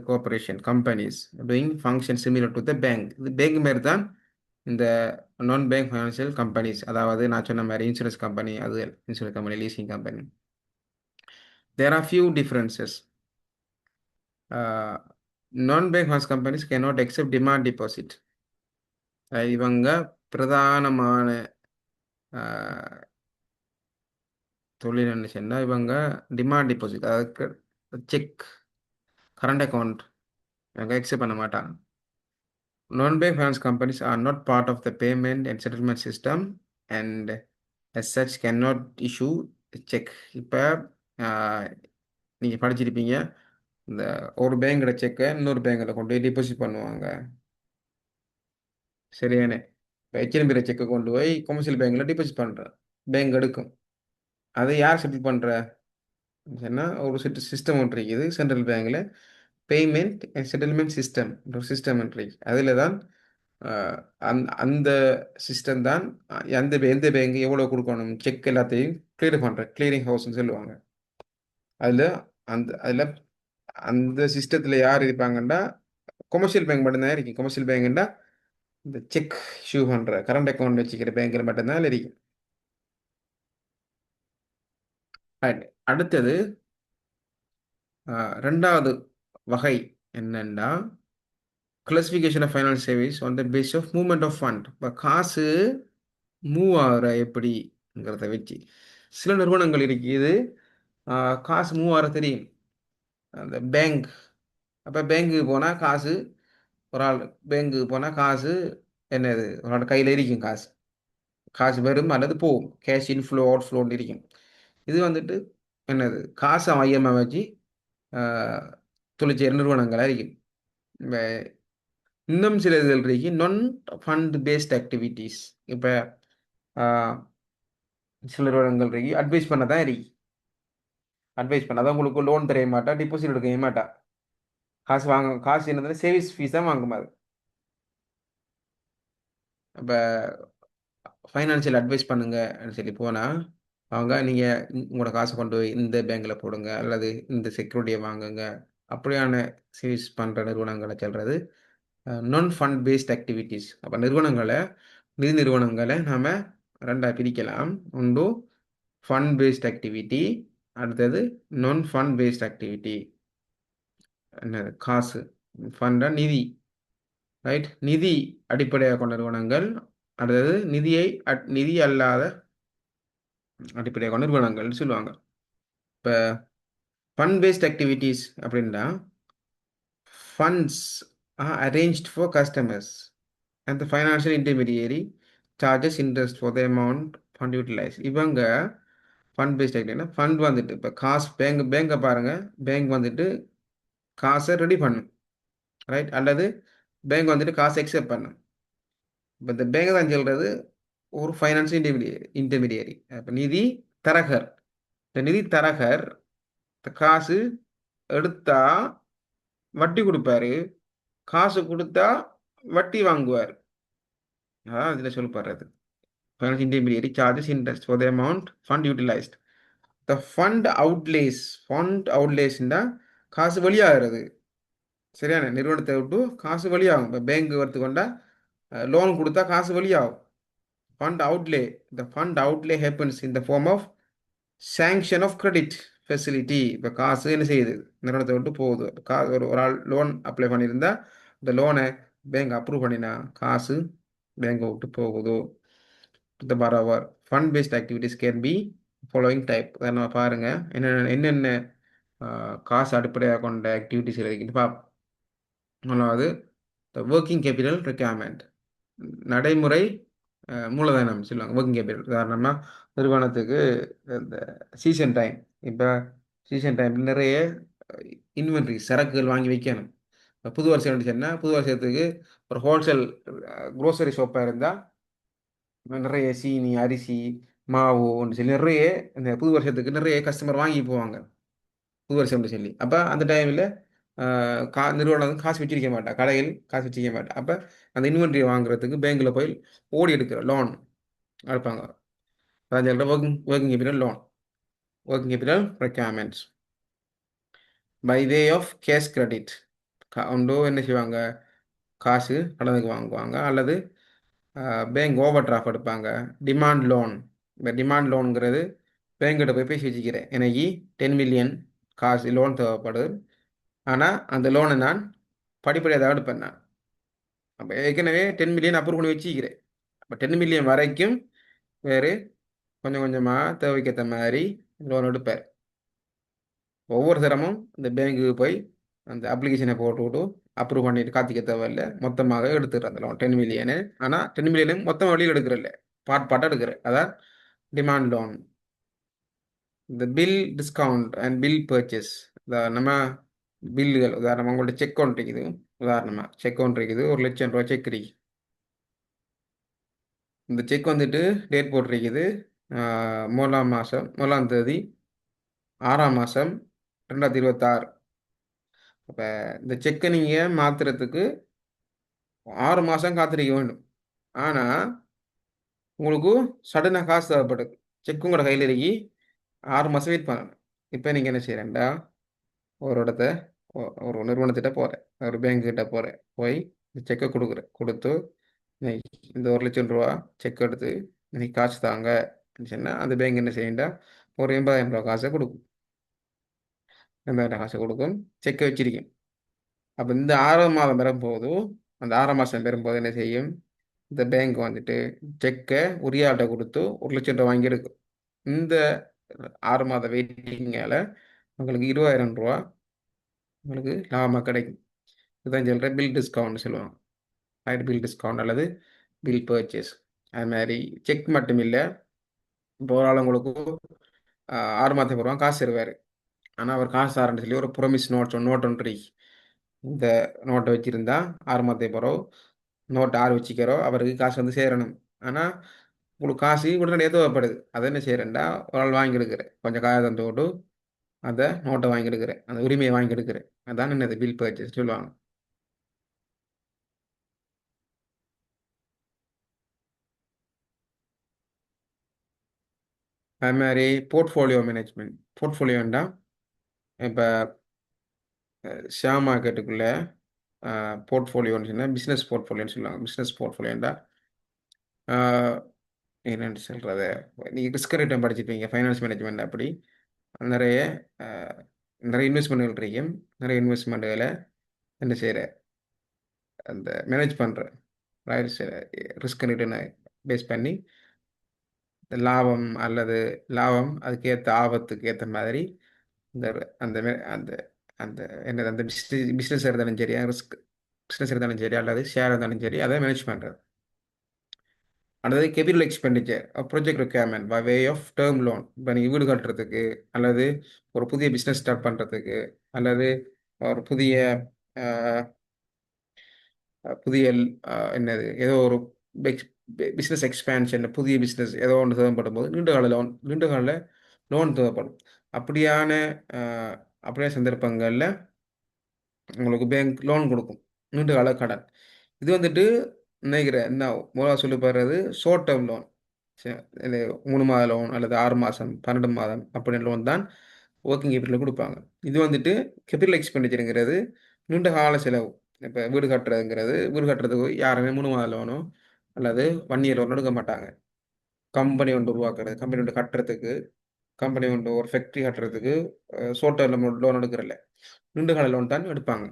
cooperation companies doing function similar to the bank. இது பேங்க் மாரி தான் இந்த நான்-பேங்க் ஃபைனான்சியல் கம்பெனிஸ், அதாவது நான் சொன்ன மாதிரி இன்சூரன்ஸ் கம்பெனி, அது insurance company, leasing company. There are few differences. Non bank finance companies cannot accept demand deposit. இவங்க பிரதானமான தொழில் என்ன சொன்னால், இவங்க டிமாண்ட் டிபாசிட், அதாவது செக், கரண்ட் அக்கௌண்ட் இவங்க accept பண்ண மாட்டாங்க. Non-bank finance companies are not part of the payment and settlement system and as such cannot issue a check. இப்போ நீங்கள் படிச்சிருப்பீங்க, இந்த ஒரு பேங்கோட செக்கை இன்னொரு பேங்கில் கொண்டு போய் டிபாசிட் பண்ணுவாங்க. சரியானே? இப்போ HNB செக்கை கொண்டு போய் கொமர்ஷியல் பேங்கில் டிபாசிட் பண்ணுறேன், பேங்க் எடுக்கும். அதை யார் செட்டில் பண்ணுற சொன்னால், ஒரு சிஸ்டம் ஒன்று இருக்குது சென்ட்ரல் பேங்கில், பேமெண்ட் அண்ட் செட்டில்மெண்ட் சிஸ்டம் ஒரு சிஸ்டம் ஒன்று இருக்குது. அதில் தான் அந்த சிஸ்டம் தான் எந்த பேங்க் எவ்வளோ கொடுக்கணும் செக் எல்லாத்தையும் கிளியர் பண்ணுற கிளியரிங் ஹவுஸ்ன்னு சொல்லுவாங்க. அதில் அந்த சிஸ்டத்தில் யார் இருப்பாங்கன்னா, கொமர்ஷியல் பேங்க் மட்டும்தான் இருக்கும். கொமர்ஷியல் பேங்குன்னா இந்த செக் இஷ்யூ பண்ணுற கரண்ட் அக்கௌண்ட் வச்சுக்கிற பேங்கில் மட்டும்தான் இருக்கும். அடுத்தது ரெண்டாவது வகை என்னன்னா, classification of finance service on the base of movement of fund. இப்போ காசு மூவ் ஆகிற எப்படிங்கிறத வச்சு சில நிறுவனங்கள் இருக்குது, காசு மூவ் ஆகிற தெரியும். அந்த பேங்க், அப்போ பேங்க்குக்கு போனால் காசு, ஒரு ஆள் பேங்க்குக்கு போனால் காசு என்னது, ஒரு ஆள் கையில் இருக்கும் காசு, காசு வரும் அல்லது போகும், கேஷ் இன்ஃப்ளோ அவுட் ஃப்ளோன்னு இருக்கும். இது வந்துட்டு என்னது, காசை மையமாக வச்சு தொழிற்சேர நிறுவனங்களாக இருக்கும். இன்னும் சில இதில் இருக்கு நான் ஃபண்ட் பேஸ்ட் ஆக்டிவிட்டீஸ். இப்போ சில நிறுவனங்கள் இருக்கு அட்வைஸ் பண்ண தான் இருக்கு, அட்வைஸ் பண்ணாதான் உங்களுக்கு லோன் தர மாட்டா, டிபாசிட் எடுக்க மாட்டா, காசு என்னதுன்னா சேவிங்ஸ் ஃபீஸ் தான் வாங்குமா. அது இப்போ ஃபைனான்சியல் அட்வைஸ் பண்ணுங்கன்னு சொல்லி போனால் அவங்க நீங்கள் உங்களோட காசை கொண்டு போய் இந்த பேங்கில் போடுங்க அல்லது இந்த செக்யூரிட்டியை வாங்குங்க, அப்படியான சேவிங்ஸ் பண்ணுற நிறுவனங்களை சொல்கிறது நான் ஃபண்ட் பேஸ்ட் ஆக்டிவிட்டீஸ். அப்போ நிதி நிறுவனங்களை நாம் ரெண்டாக பிரிக்கலாம். ஒன்று ஃபண்ட் பேஸ்ட் ஆக்டிவிட்டி, அடுத்தது நான் ஃபண்ட் பேஸ்ட் ஆக்டிவிட்டி. என்னது, காசு, ஃபண்டா நிதி, ரைட், நிதி அடிப்படையாக கொண்ட நிறுவனங்கள். அடுத்தது நிதி அல்லாத அடிப்படையாக கொண்ட நிறுவனங்கள்னு சொல்லுவாங்க. இப்போ ஃபண்ட் பேஸ்ட் ஆக்டிவிட்டீஸ் அப்படின்னா, funds are arranged for customers and the financial intermediary charges interest for the amount fund utilized. இவங்க ஃபண்ட் பேஸ்ட் ஆக்டிவிட்டினா, ஃபண்ட் வந்துட்டு இப்போ காசு பேங்கை பாருங்கள், பேங்க் வந்துட்டு காசை ரெடி பண்ணும், ரைட், அல்லது பேங்க் வந்துட்டு காசை எக்ஸெப்ட் பண்ணும். இப்போ இந்த பேங்க் தான் சொல்கிறது ஒரு ஃபைனான்ஸ் இன்டர்மீடியரி. இப்போ நிதி தரகர், இந்த நிதி தரகர் காசு எடுத்தா வட்டி கொடுப்பாரு, காசு கொடுத்தா வட்டி வாங்குவார். அதான் இதில் சொல்லப்படுறது finance intermediary charges interest for the amount fund utilised. The fund அவுட்லேஸ்ன்னா காசு வெளியாகிறது. சரியான, நிறுவனத்தை விட்டு காசு வெளியாகும். இப்போ பேங்க் வரத்துக்கொண்டா லோன் கொடுத்தா காசு வெளியாகும். Fund outlay, the fund outlay happens in the form of sanction of credit facility. இப்போ காசு என்ன செய்யுது, நிறுவனத்தை விட்டு போகுது. ஒரு ஆள் லோன் அப்ளை பண்ணியிருந்தா இந்த லோனை பேங்க் அப்ரூவ் பண்ணினா காசு பேங்கை விட்டு போகுது. இந்த borrower fund based activities can be following type. அதை நம்ம பாருங்கள் என்னென்ன காசு அடிப்படையாக கொண்ட ஆக்டிவிட்டிஸ் இருக்குன்னு பார்ப்போம். முதலாவது த ஒர்க்கிங் கேபிட்டல் ரெக்யர்மெண்ட், நடைமுறை மூலதனம் சொல்லுவாங்க. ஒர்க்கிங் கேபிட்டல் உதாரணமாக நிறுவனத்துக்கு இந்த சீசன் டைம், இப்போ சீசன் டைமில் நிறைய இன்வென்ட்ரி சரக்குகள் வாங்கி வைக்கணும். இப்போ புது வருஷம் இருந்துச்சுன்னா புது வருஷத்துக்கு ஒரு ஹோல்சேல் க்ரோசரி ஷாப்பாக இருந்தால் நிறைய சீனி, அரிசி, மாவு ஒன்று சொல்லி நிறைய இந்த புது வருஷத்துக்கு நிறைய கஸ்டமர் வாங்கி போவாங்க புது வருஷம்னு சொல்லி. அப்போ அந்த டைமில் நிறுவனம் காசு வச்சிருக்க மாட்டா, கடையில் காசு வச்சிருக்க மாட்டா. அப்போ அந்த இன்வென்ட்ரி வாங்குறதுக்கு பேங்கில் போய் ஓடி எடுக்கிற லோன் எடுப்பாங்க. அதான் சொல்கிறேன் working capital loan. Working capital requirements by way of cash credit. ஒன்றோ என்ன செய்வாங்க, காசு கடனுக்கு வாங்குவாங்க, அல்லது பேங்க் ஓவர் டிராஃப்ட் எடுப்பாங்க. Demand loan. இந்த டிமாண்ட் லோனுங்கிறது பேங்கிட்ட போய் பேசி வச்சுக்கிறேன், எனக்கு 10 மில்லியன் காசு லோன் தேவைப்படுது, ஆனால் அந்த லோனை நான் படிப்படியாக தான் எடுப்பேன் நான். அப்போ ஏற்கனவே 10 மில்லியன் அப்ரூவ் பண்ணி வச்சுக்கிறேன். அப்போ 10 மில்லியன் வரைக்கும் வேறு கொஞ்சம் கொஞ்சமாக தேவைக்கேற்ற மாதிரி லோன் எடுப்பார். ஒவ்வொரு தரமும் இந்த பேங்க்குக்கு போய் அந்த அப்ளிகேஷனை போட்டு அப்ரூவ் பண்ணிட்டு காத்திக்க தேவையில்லை, மொத்தமாக எடுத்துடுற அந்த லோன் 10 மில்லியனு. ஆனால் 10 மில்லியனும் மொத்தம் வெளியில் எடுக்கிறல்ல, பாட்டாக எடுக்கிறேன். அதான் டிமாண்ட் லோன். இந்த bill discount and bill purchase. நம்ம பில்லுகள், உதாரணமாக உங்கள்ட்ட செக் ஒன்று இருக்குது, உதாரணமாக செக் ஒன்று இருக்குது, 1,00,000 ரூபா செக் இருக்குது. இந்த செக் வந்துட்டு டேட் போட்டிருக்குது 1ஆம் தேதி 6ஆம் மாதம் 2026. அப்போ இந்த செக்கை நீங்கள் மாற்றுறதுக்கு 6 மாதம் காத்திருக்க வேண்டும். ஆனால் உங்களுக்கு சடனாக காசு தேவைப்படுது, செக் உங்களோட கையில் இருக்கி 6 மாதம் வெயிட் பண்ணணும். இப்போ நீங்கள் என்ன செய்கிறேன்டா, ஒரு இடத்த ஒரு நிறுவனத்திட்ட போகிறேன், ஒரு பேங்க் கிட்ட போகிறேன், போய் இந்த செக்கை கொடுக்குறேன். கொடுத்து நீ இந்த 1,00,000 ரூபா செக் எடுத்து நீ காசு தாங்க சொன்னால் அந்த பேங்க் என்ன செய்யண்டா, ஒரு 80,000 ரூபா காசை கொடுக்கும். 80,000 காசை கொடுக்கும், செக்கை வச்சிருக்கேன். அப்போ இந்த 6ஆம் மாதம் பெறும்போது, அந்த 6ஆம் மாதம் பெறும்போது என்ன செய்யும், இந்த பேங்க் வந்துட்டு செக்கை உரிய ஆள்கிட்ட கொடுத்து 1,00,000 ரூபா வாங்கி எடுக்கும். இந்த 6 மாத வெயிட்டிங்கால உங்களுக்கு 20,000 ரூபா உங்களுக்கு லாபமாக கிடைக்கும். இதுதான் சொல்கிற பில் டிஸ்கவுண்ட் சொல்லுவாங்க. ரைட், பில் டிஸ்கவுண்ட் அல்லது பில் பர்ச்சேஸ். அது மாதிரி செக் மட்டும் இல்லை, இப்போ ஒரு ஆள் உங்களுக்கு 6 மாதத்துக்கு வருவாங்க, காசு தருவார். ஆனால் அவர் காசு தரேன்னு சொல்லி ஒரு ப்ரொமிஸ் நோட் ஒன்று, இந்த நோட்டை வச்சுருந்தா 6 மாதத்துக்கு பிறகு நோட்டை ஆறு வச்சுக்கிறோம், அவருக்கு காசு வந்து சேரணும். ஆனால் உங்களுக்கு காசு உடனடியாக தேவைப்படுது. அதை என்ன செய்கிறேன்டா, ஒரு ஆள் வாங்கி எடுக்கிறேன், கொஞ்சம் காசை தந்து விட்டு அந்த நோட்டை வாங்கி எடுக்கிறேன், அந்த உரிமையை வாங்கி எடுக்கிறேன். அதான் என்னது பில் பர்ச்சேஸ் சொல்லுவாங்க. அது மாதிரி போர்ட்ஃபோலியோ மேனேஜ்மெண்ட். போர்ட்ஃபோலியோண்டா இப்போ ஷேர் மார்க்கெட்டுக்குள்ள போர்ட்ஃபோலியோன்னு சொன்னால் பிஸ்னஸ் போர்ட்ஃபோலியோன்னு சொல்லுவாங்க. பிஸ்னஸ் போர்ட்ஃபோலியோண்டா என்னென்னு சொல்கிறது, நீங்கள் ரிஸ்க் ரேட்டம் படிச்சிருப்பீங்க, ஃபைனான்ஸ் மேனேஜ்மெண்ட். அப்படி நிறைய அஹ், நிறைய இன்வெஸ்ட்மெண்ட்கள் இருக்கும். நிறைய இன்வெஸ்ட்மெண்ட்டுகளை என்ன செய்கிற, அந்த மேனேஜ் பண்ணுற ரிஸ்க் ரிட்டர்னை பேஸ் பண்ணி லாபம் அல்லது லாபம் அதுக்கேற்ற ஆபத்துக்கு ஏற்ற மாதிரி இந்த அந்த அந்த அந்த என்னது அந்த பிஸ்னஸ் இருந்தாலும் சரி, ரிஸ்க் பிஸ்னஸ் இருந்தாலும் சரி, அல்லது ஷேர் இருந்தாலும் சரி, அதை மேனேஜ் பண்ணுறது. அடுத்தது capital expenditure project requirement by way of term loan. இப்போ நீங்கள் வீடு கட்டுறதுக்கு, அல்லது ஒரு புதிய பிஸ்னஸ் ஸ்டார்ட் பண்ணுறதுக்கு, அல்லது ஒரு புதிய புதிய என்னது ஏதோ ஒரு பிஸ்னஸ் எக்ஸ்பேன்ஷன், புதிய பிஸ்னஸ் ஏதோ ஒன்று தேவைப்படும் போது நீண்ட கால லோன் தேவைப்படும். அப்படியான அஹ், அப்படியான சந்தர்ப்பங்களில் உங்களுக்கு பேங்க் லோன் கொடுக்கும், நீண்ட கால கடன். இது வந்துட்டு நினைக்கிறேன் என்ன முதல்ல சொல்லப்படுறது ஷார்ட் டேர்ம் லோன். இது 3 மாத லோன் அல்லது 6 மாதம் 12 மாதம் அப்படின்ற லோன் தான் ஒர்க்கிங் கேபிட்டலில் கொடுப்பாங்க. இது வந்துட்டு கேபிட்டல் எக்ஸ்பெண்டிச்சருங்கிறது நீண்ட கால செலவு. இப்போ வீடு கட்டுறதுக்கு யாருமே 3 மாத லோனோ அல்லது 1 இயர் லோனோ எடுக்க மாட்டாங்க. கம்பெனி ஒன்று உருவாக்குறது, கம்பெனி ஒன்று கட்டுறதுக்கு, கம்பெனி ஒன்று ஒரு ஃபேக்ட்ரி கட்டுறதுக்கு ஷார்ட் டேர்ம் லோன் எடுக்கிறல்ல, நீண்ட கால லோன் தான் எடுப்பாங்க.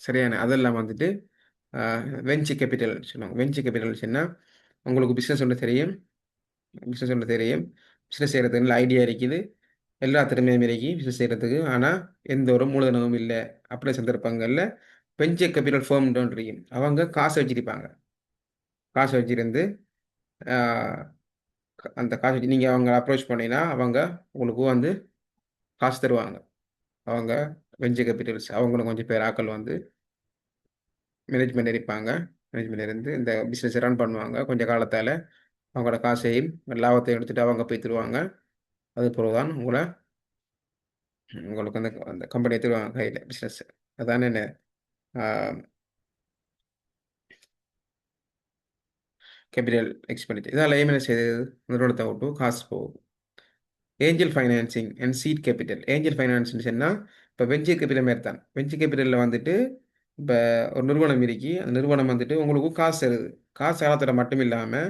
சரியான அதெல்லாம் வந்துட்டு வெஞ்சர் கேபிட்டல் சொல்லுவாங்க. வெஞ்சர் கேபிட்டல் சொன்னால் உங்களுக்கு பிஸ்னஸ் ஒன்று தெரியும், பிஸ்னஸ் செய்கிறதுக்கு நல்ல ஐடியா இருக்குது, எல்லா திறமையும் இறக்கி பிஸ்னஸ் செய்கிறதுக்கு, ஆனால் எந்த ஒரு மூலதனமும் இல்லை. அப்படி சந்தர்ப்பங்களில் வெஞ்சர் கேபிட்டல் ஃபேர்ம் இருக்கும், அவங்க காசை வச்சிருப்பாங்க. காசை வச்சிருந்து அந்த காசு வச்சு நீங்கள் அவங்க அப்ரோச் பண்ணினா அவங்க உங்களுக்கு வந்து காசு தருவாங்க. அவங்க வெஞ்சர் கேபிட்டல்ஸ் அவங்களும் கொஞ்சம் பேர் ஆக்கள் வந்து மேனேஜ்மெண்ட் இருப்பாங்க. மேனேஜ்மெண்ட் இருந்து இந்த பிஸ்னஸ் ரன் பண்ணுவாங்க. கொஞ்சம் காலத்தால் அவங்களோட காசையும் லாபத்தையும் எடுத்துகிட்டு அவங்க போய் தருவாங்க. அது பிறகு தான் உங்களுக்கு அந்த அந்த கம்பெனியை தருவாங்க கையில் பிஸ்னஸ். அதானே என்ன கேபிட்டல் எக்ஸ்பெண்டிச்சர் இதெல்லாம் என்ன செய்யுது நிறுவனத்தை விட்டு காசு போகுது. Angel financing and seed capital. Angel ஃபைனான்ஸ்னு சொன்னால் இப்போ வெஞ்சர் கேபிட்டல் மாதிரி தான். வெஞ்சர் கேபிட்டலில் வந்துட்டு இப்போ ஒரு நிறுவனம் இருக்கி அந்த நிறுவனம் வந்துட்டு உங்களுக்கு காசு தருது. காசு காலத்தில் மட்டும் இல்லாமல்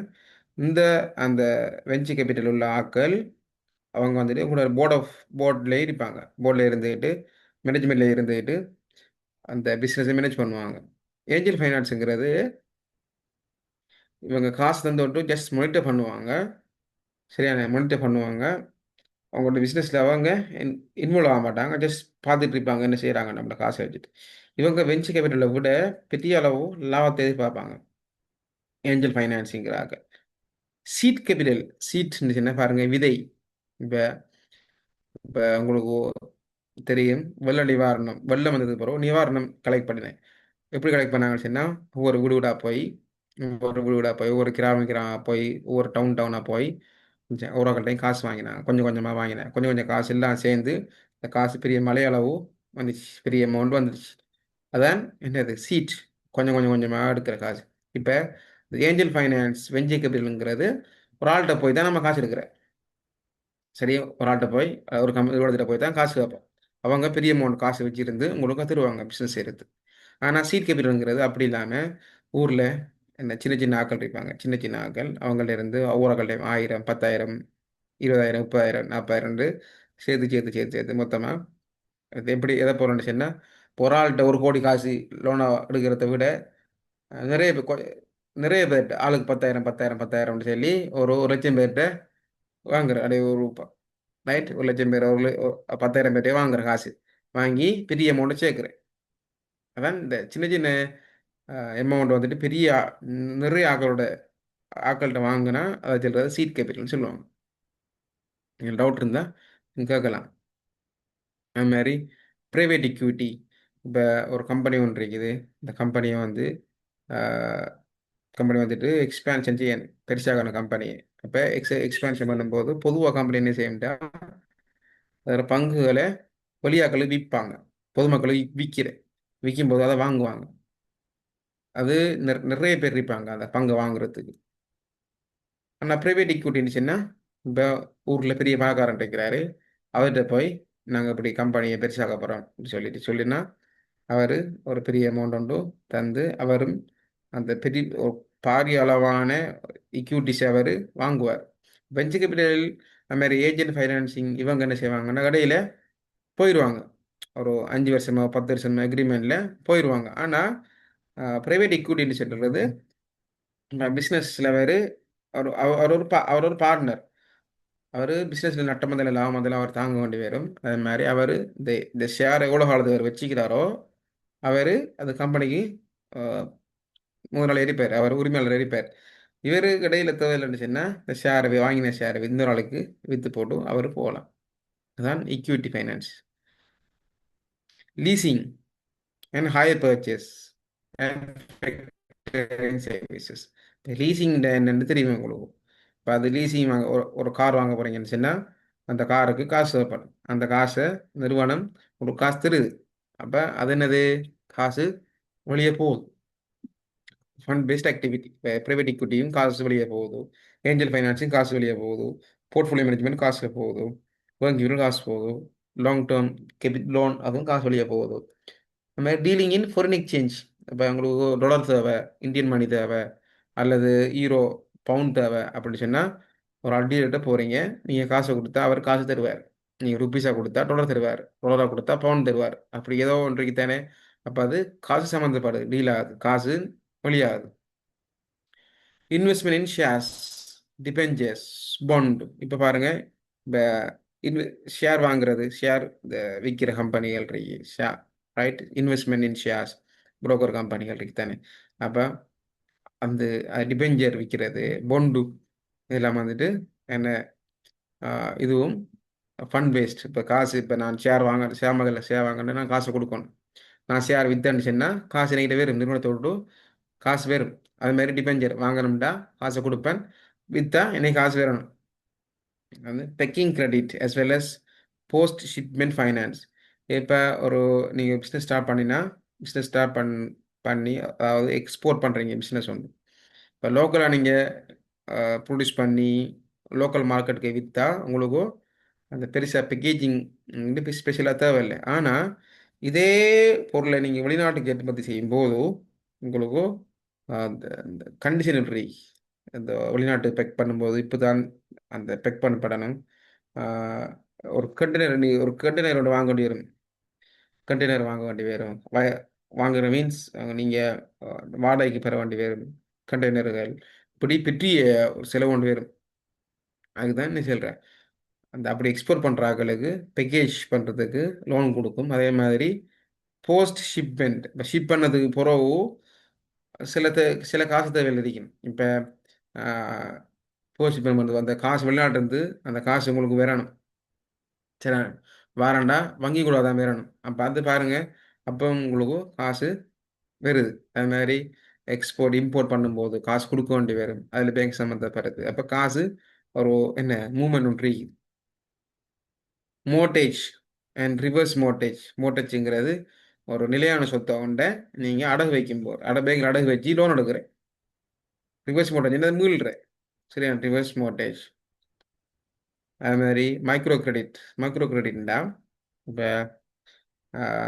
இந்த அந்த வெஞ்சர் கேபிட்டல் உள்ள ஆட்கள் அவங்க வந்துட்டு உங்களோட போர்டில் இருப்பாங்க. போர்டில் இருந்துக்கிட்டு மேனேஜ்மெண்ட்டில் இருந்துக்கிட்டு அந்த பிஸ்னஸை மேனேஜ் பண்ணுவாங்க. ஏஞ்சல் ஃபைனான்ஸுங்கிறது இவங்க காசு தந்து விட்டு ஜஸ்ட் மானிட்டர் பண்ணுவாங்க. சரியான மானிட்டர் பண்ணுவாங்க. அவங்களோட பிஸ்னஸில் அவங்க இன்வால்வ் ஆக மாட்டாங்க. ஜஸ்ட் பார்த்துட்டு இருப்பாங்க என்ன செய்கிறாங்க நம்மளோட காசை வச்சுட்டு. இவங்க வெஞ்சர் கேபிட்டலை விட பெரிய அளவு லாபத்தை எதிர்பார்ப்பாங்க ஏஞ்சல் ஃபைனான்ஸிங்கிறாங்க. Seed capital. சீட்னு சொன்னால் பாருங்கள் விதை. இப்போ இப்போ உங்களுக்கு தெரியும் வெள்ள நிவாரணம், வெள்ளம் வந்ததுக்கு பிறகு நிவாரணம் கலெக்ட் பண்ணினேன். எப்படி கலெக்ட் பண்ணாங்கன்னு சொன்னால் ஒவ்வொரு வீடு வீடாக போய் ஒவ்வொரு கிராமம் போய் ஒவ்வொரு டவுனாக போய் ஓரக்கள்டையும் காசு வாங்கினாங்க. கொஞ்சம் கொஞ்சமாக வாங்கினேன். கொஞ்சம் கொஞ்சம் காசு எல்லாம் சேர்ந்து இந்த காசு பெரிய மலையளவு வந்துச்சு. பெரிய அமௌண்ட் வந்துடுச்சு. அதான் என்னது சீட். கொஞ்சம் கொஞ்சம் கொஞ்சமாக எடுக்கிற காசு. இப்போ ஏஞ்சல் ஃபைனான்ஸ் வெஞ்சர் கேபிட்டலுங்கிறது ஒரு ஆள்கிட்ட போய் தான் நம்ம காசு எடுக்கிறேன். சரி, ஒரு ஆள்கிட்ட போய் ஒரு நிறுவனத்திட்ட போய் தான் காசு கேட்போம். அவங்க பெரிய அமௌண்ட் காசு வச்சிருந்து உங்களுக்கு தருவாங்க பிஸ்னஸ் செய்கிறது. ஆனால் சீட் கேபிட்டலுங்கிறது அப்படி இல்லாமல் ஊரில் என்ன சின்ன சின்ன ஆட்கள் இருப்பாங்க. சின்ன சின்ன ஆட்கள் அவங்கள்ட்ட இருந்து ஒவ்வொரு ஆட்கள்டையும் 1000, 10,000, 20,000, 30,000, 40,000 சேர்த்து சேர்த்து சேர்த்து சேர்த்து மொத்தமாக இது எப்படி எதை போகிறோன்னு சொன்னால் இப்போ ஒரு ஆள்கிட்ட 1 கோடி காசு லோனாக எடுக்கிறத விட நிறைய பேர் நிறைய பேர்கிட்ட ஆளுக்கு 10,000, 10,000, 10,000 சொல்லி ஒரு 1,00,000 பேர்கிட்ட வாங்குற அப்படியே ஒரு ரைட் 1,00,000 பேர் 10,000 பேர்ட்டே வாங்குற காசு வாங்கி பெரிய அமௌண்ட்டை சேர்க்குறேன். அதான் இந்த சின்ன சின்ன அமௌண்ட் வந்துட்டு பெரிய நிறைய ஆட்கள்கிட்ட வாங்கினா அதை சொல்கிறது சீட் கேபிட்டல்னு சொல்லுவாங்க. நீங்கள் டவுட் இருந்தால் நீங்கள் கேட்கலாம். அது மாதிரி ப்ரைவேட் இக்விட்டி. இப்போ ஒரு கம்பெனி ஒன்று இருக்குது. இந்த கம்பெனியை கம்பெனி வந்துட்டு எக்ஸ்பேன்ஷன் செய்ய பெருசாகான கம்பெனி. அப்போ எக்ஸ்பேன்ஷன் பண்ணும்போது பொதுவாக கம்பெனி என்ன செய்யணும்னா அதில் பங்குகளை வெளியாக்களுக்கு விற்பாங்க. பொதுமக்களுக்கு விற்கும்போது அதை வாங்குவாங்க. அது நிறைய பேர் இருப்பாங்க அந்த பங்கை வாங்குறதுக்கு. ஆனால் ப்ரைவேட் ஈக்விட்டின்னு சொன்னால் இப்போ ஊரில் பெரிய பணக்காரன் இருக்கிறாரு. அவர்கிட்ட போய் நாங்கள் இப்படி கம்பெனியை பெருசாக போகிறோம் சொல்லினா அவர் ஒரு பெரிய அமௌண்ட் ஒன்று தந்து அவரும் அந்த பெரிய ஒரு பாரிய அளவான இக்யூட்டிஸ் அவர் வாங்குவார். வெஞ்சர் கேபிட்டல் அது மாதிரி ஏஜென்ட் ஃபைனான்சிங் இவங்க என்ன செய்வாங்கன்னா கடையில் போயிடுவாங்க. ஒரு 5 வருஷமோ 10 வருஷமோ அக்ரிமெண்ட்டில் போயிடுவாங்க. ஆனால் ப்ரைவேட் இக்விட்டின்னு சொல்கிறது பிஸ்னஸில் அவர் ஒரு பார்ட்னர். அவர் பிஸ்னஸில் நட்டமதில் லாபமதில் அவர் தாங்க வேண்டி வரும். அது மாதிரி அவர் இந்த ஷேர் எவ்வளோ காலத்துக்கு அவர் வச்சுக்கிறாரோ அவர் அந்த கம்பெனிக்கு முதலாளி இருப்பார். அவர் உரிமையாளர் இருப்பார். இவருக்கு இடையில தேவையில்லைன்னு சொன்னால் இந்த ஷேரை வாங்கின ஷேரை இன்னொரு ஆளுக்கு விற்று போட்டு அவர் போகலாம். அதுதான் equity finance. Leasing and higher purchase services. Leasing என்னென்னு தெரியுமா உங்களுக்கு? இப்போ அது லீசிங் வாங்க ஒரு கார் வாங்க போகிறீங்கன்னு சொன்னால் அந்த காருக்கு காசு தேவைப்படும். அந்த காசை நிறுவனம் ஒரு காசு தருது. அப்போ அது என்னது காசு வெளியே போகுது. Fund based activity. இப்போ ப்ரைவேட் இக்விட்டியும் காசு வெளியே போகுது. ஏஞ்சல் ஃபைனான்ஸும் காசு வெளியே போகுது. போர்ட்ஃபோலியோ மேனேஜ்மெண்ட் காசு போகுது. வங்கிகளும் காசு போகுது. லாங் டேர்ம் லோன் அதுவும் காசு வெளியே போகுது. அது மாதிரி டீலிங் இன் ஃபாரின் எக்ஸ்சேஞ்ச். இப்போ உங்களுக்கு டாலர் தேவை, இந்தியன் மணி தேவை, அல்லது ஈரோ பவுண்ட் தேவை அப்படின்னு சொன்னால் ஒரு அடிக்கிட்ட போகிறீங்க. நீங்கள் காசை கொடுத்தா அவர் காசு தருவார். நீங்கள் ருப்பீஸாக கொடுத்தா டாலர் தருவார். டாலராக கொடுத்தா பவுண்ட் தருவார். அப்படி ஏதோ ஒன்றைக்கு தானே. அப்போ அது காசு சம்மந்தப்படு டீல் ஆகுது. காசு வெளியாகுது. Investment in shares, debentures, bond. இப்போ பாருங்கள், இப்போ ஷேர் வாங்குறது, ஷேர் இந்த விற்கிற கம்பெனிகள் இருக்கு share, right. Investment in shares broker கம்பெனிகள் இருக்கு தானே. அப்போ அந்த டிபெஞ்சர் விற்கிறது, பொண்டு இதெல்லாம் வந்துட்டு என்ன இதுவும் ஃபண்ட் பேஸ்ட். இப்போ காசு இப்போ நான் ஷேர் வாங்கினேன் நான் காசு கொடுக்கணும். நான் ஷேர் வித்தேன்னு சொன்னால் காசு என்கிட்ட வரும். நிறுவனத்தை விட்டு காசு வரும். அது மாதிரி டிபெஞ்சர் வாங்கணும்டா காசை கொடுப்பேன். விற்றா என்னை காசு வரணும். வந்து begging credit as well as post shipment finance. இப்போ நீங்கள் பிஸ்னஸ் ஸ்டார்ட் பண்ணி அதாவது எக்ஸ்போர்ட் பண்ணுறீங்க பிஸ்னஸ் ஒன்று. இப்போ லோக்கலாக நீங்கள் ப்ரொடியூஸ் பண்ணி லோக்கல் மார்க்கெட்டுக்கு விற்றா உங்களுக்கு அந்த பெருசாக பேக்கேஜிங் ஸ்பெஷலாக தேவையில்லை. ஆனால் இதே பொருளை நீங்கள் வெளிநாட்டுக்கு ஏற்றுமதி செய்யும்போது உங்களுக்கு அந்த கண்டிஷனரி இந்த வெளிநாட்டு பெக் பண்ணும்போது இப்போ தான் அந்த பெக் பண்ணப்படணும். ஆஹ், ஒரு கண்டெய்னர் ஒன்று வாங்க வேண்டி வரும். கண்டெய்னர் வாங்க வேண்டி வரும். வாங்குற மீன்ஸ் நீங்கள் வாடகைக்கு பெற வேண்டி வரும் கண்டெய்னர்கள். இப்படி பெரிய ஒரு செலவு கொண்டு வரும். அதுதான் என்ன சொல்கிறேன், அந்த அப்படி எக்ஸ்போர்ட் பண்ணுற ஆட்களுக்கு பேக்கேஜ் பண்ணுறதுக்கு லோன் கொடுக்கும். அதே மாதிரி போஸ்ட் ஷிப்மெண்ட், இப்போ ஷிப் பண்ணதுக்கு பிறகு சில சில காசு தேவையில் இருக்கும். இப்போ போஸ்ட் ஷிப்மெண்ட் பண்ணுறது அந்த காசு வெளிநாட்டிலேருந்து அந்த காசு உங்களுக்கு வரணும். சரி, வாரண்டா வங்கி கூட தான் வரணும். அப்போ அது பாருங்க, அப்போ உங்களுக்கு காசு வருது. அது மாதிரி எக்ஸ்போர்ட் இம்போர்ட் பண்ணும்போது காசு கொடுக்க வேண்டி வரும். அதில் பேங்க் சம்மந்தப்படுறது. அப்போ காசு ஒரு என்ன மூமெண்ட் ஒன்று. மோட்டேஜ் அண்ட் ரிவர்ஸ் மோட்டேஜ்ங்கிறது ஒரு நிலையான சொத்தை உண்ட நீங்கள் அடகு வைக்கும் போது பேங்கில் அடகு வச்சு லோன் எடுக்கிறேன். ரிவர்ஸ் மோட்டேஜ் மீள்றேன். சரியா, ரிவர்ஸ் மோட்டேஜ். அது மாதிரி மைக்ரோ கிரெடிட்னா இப்போ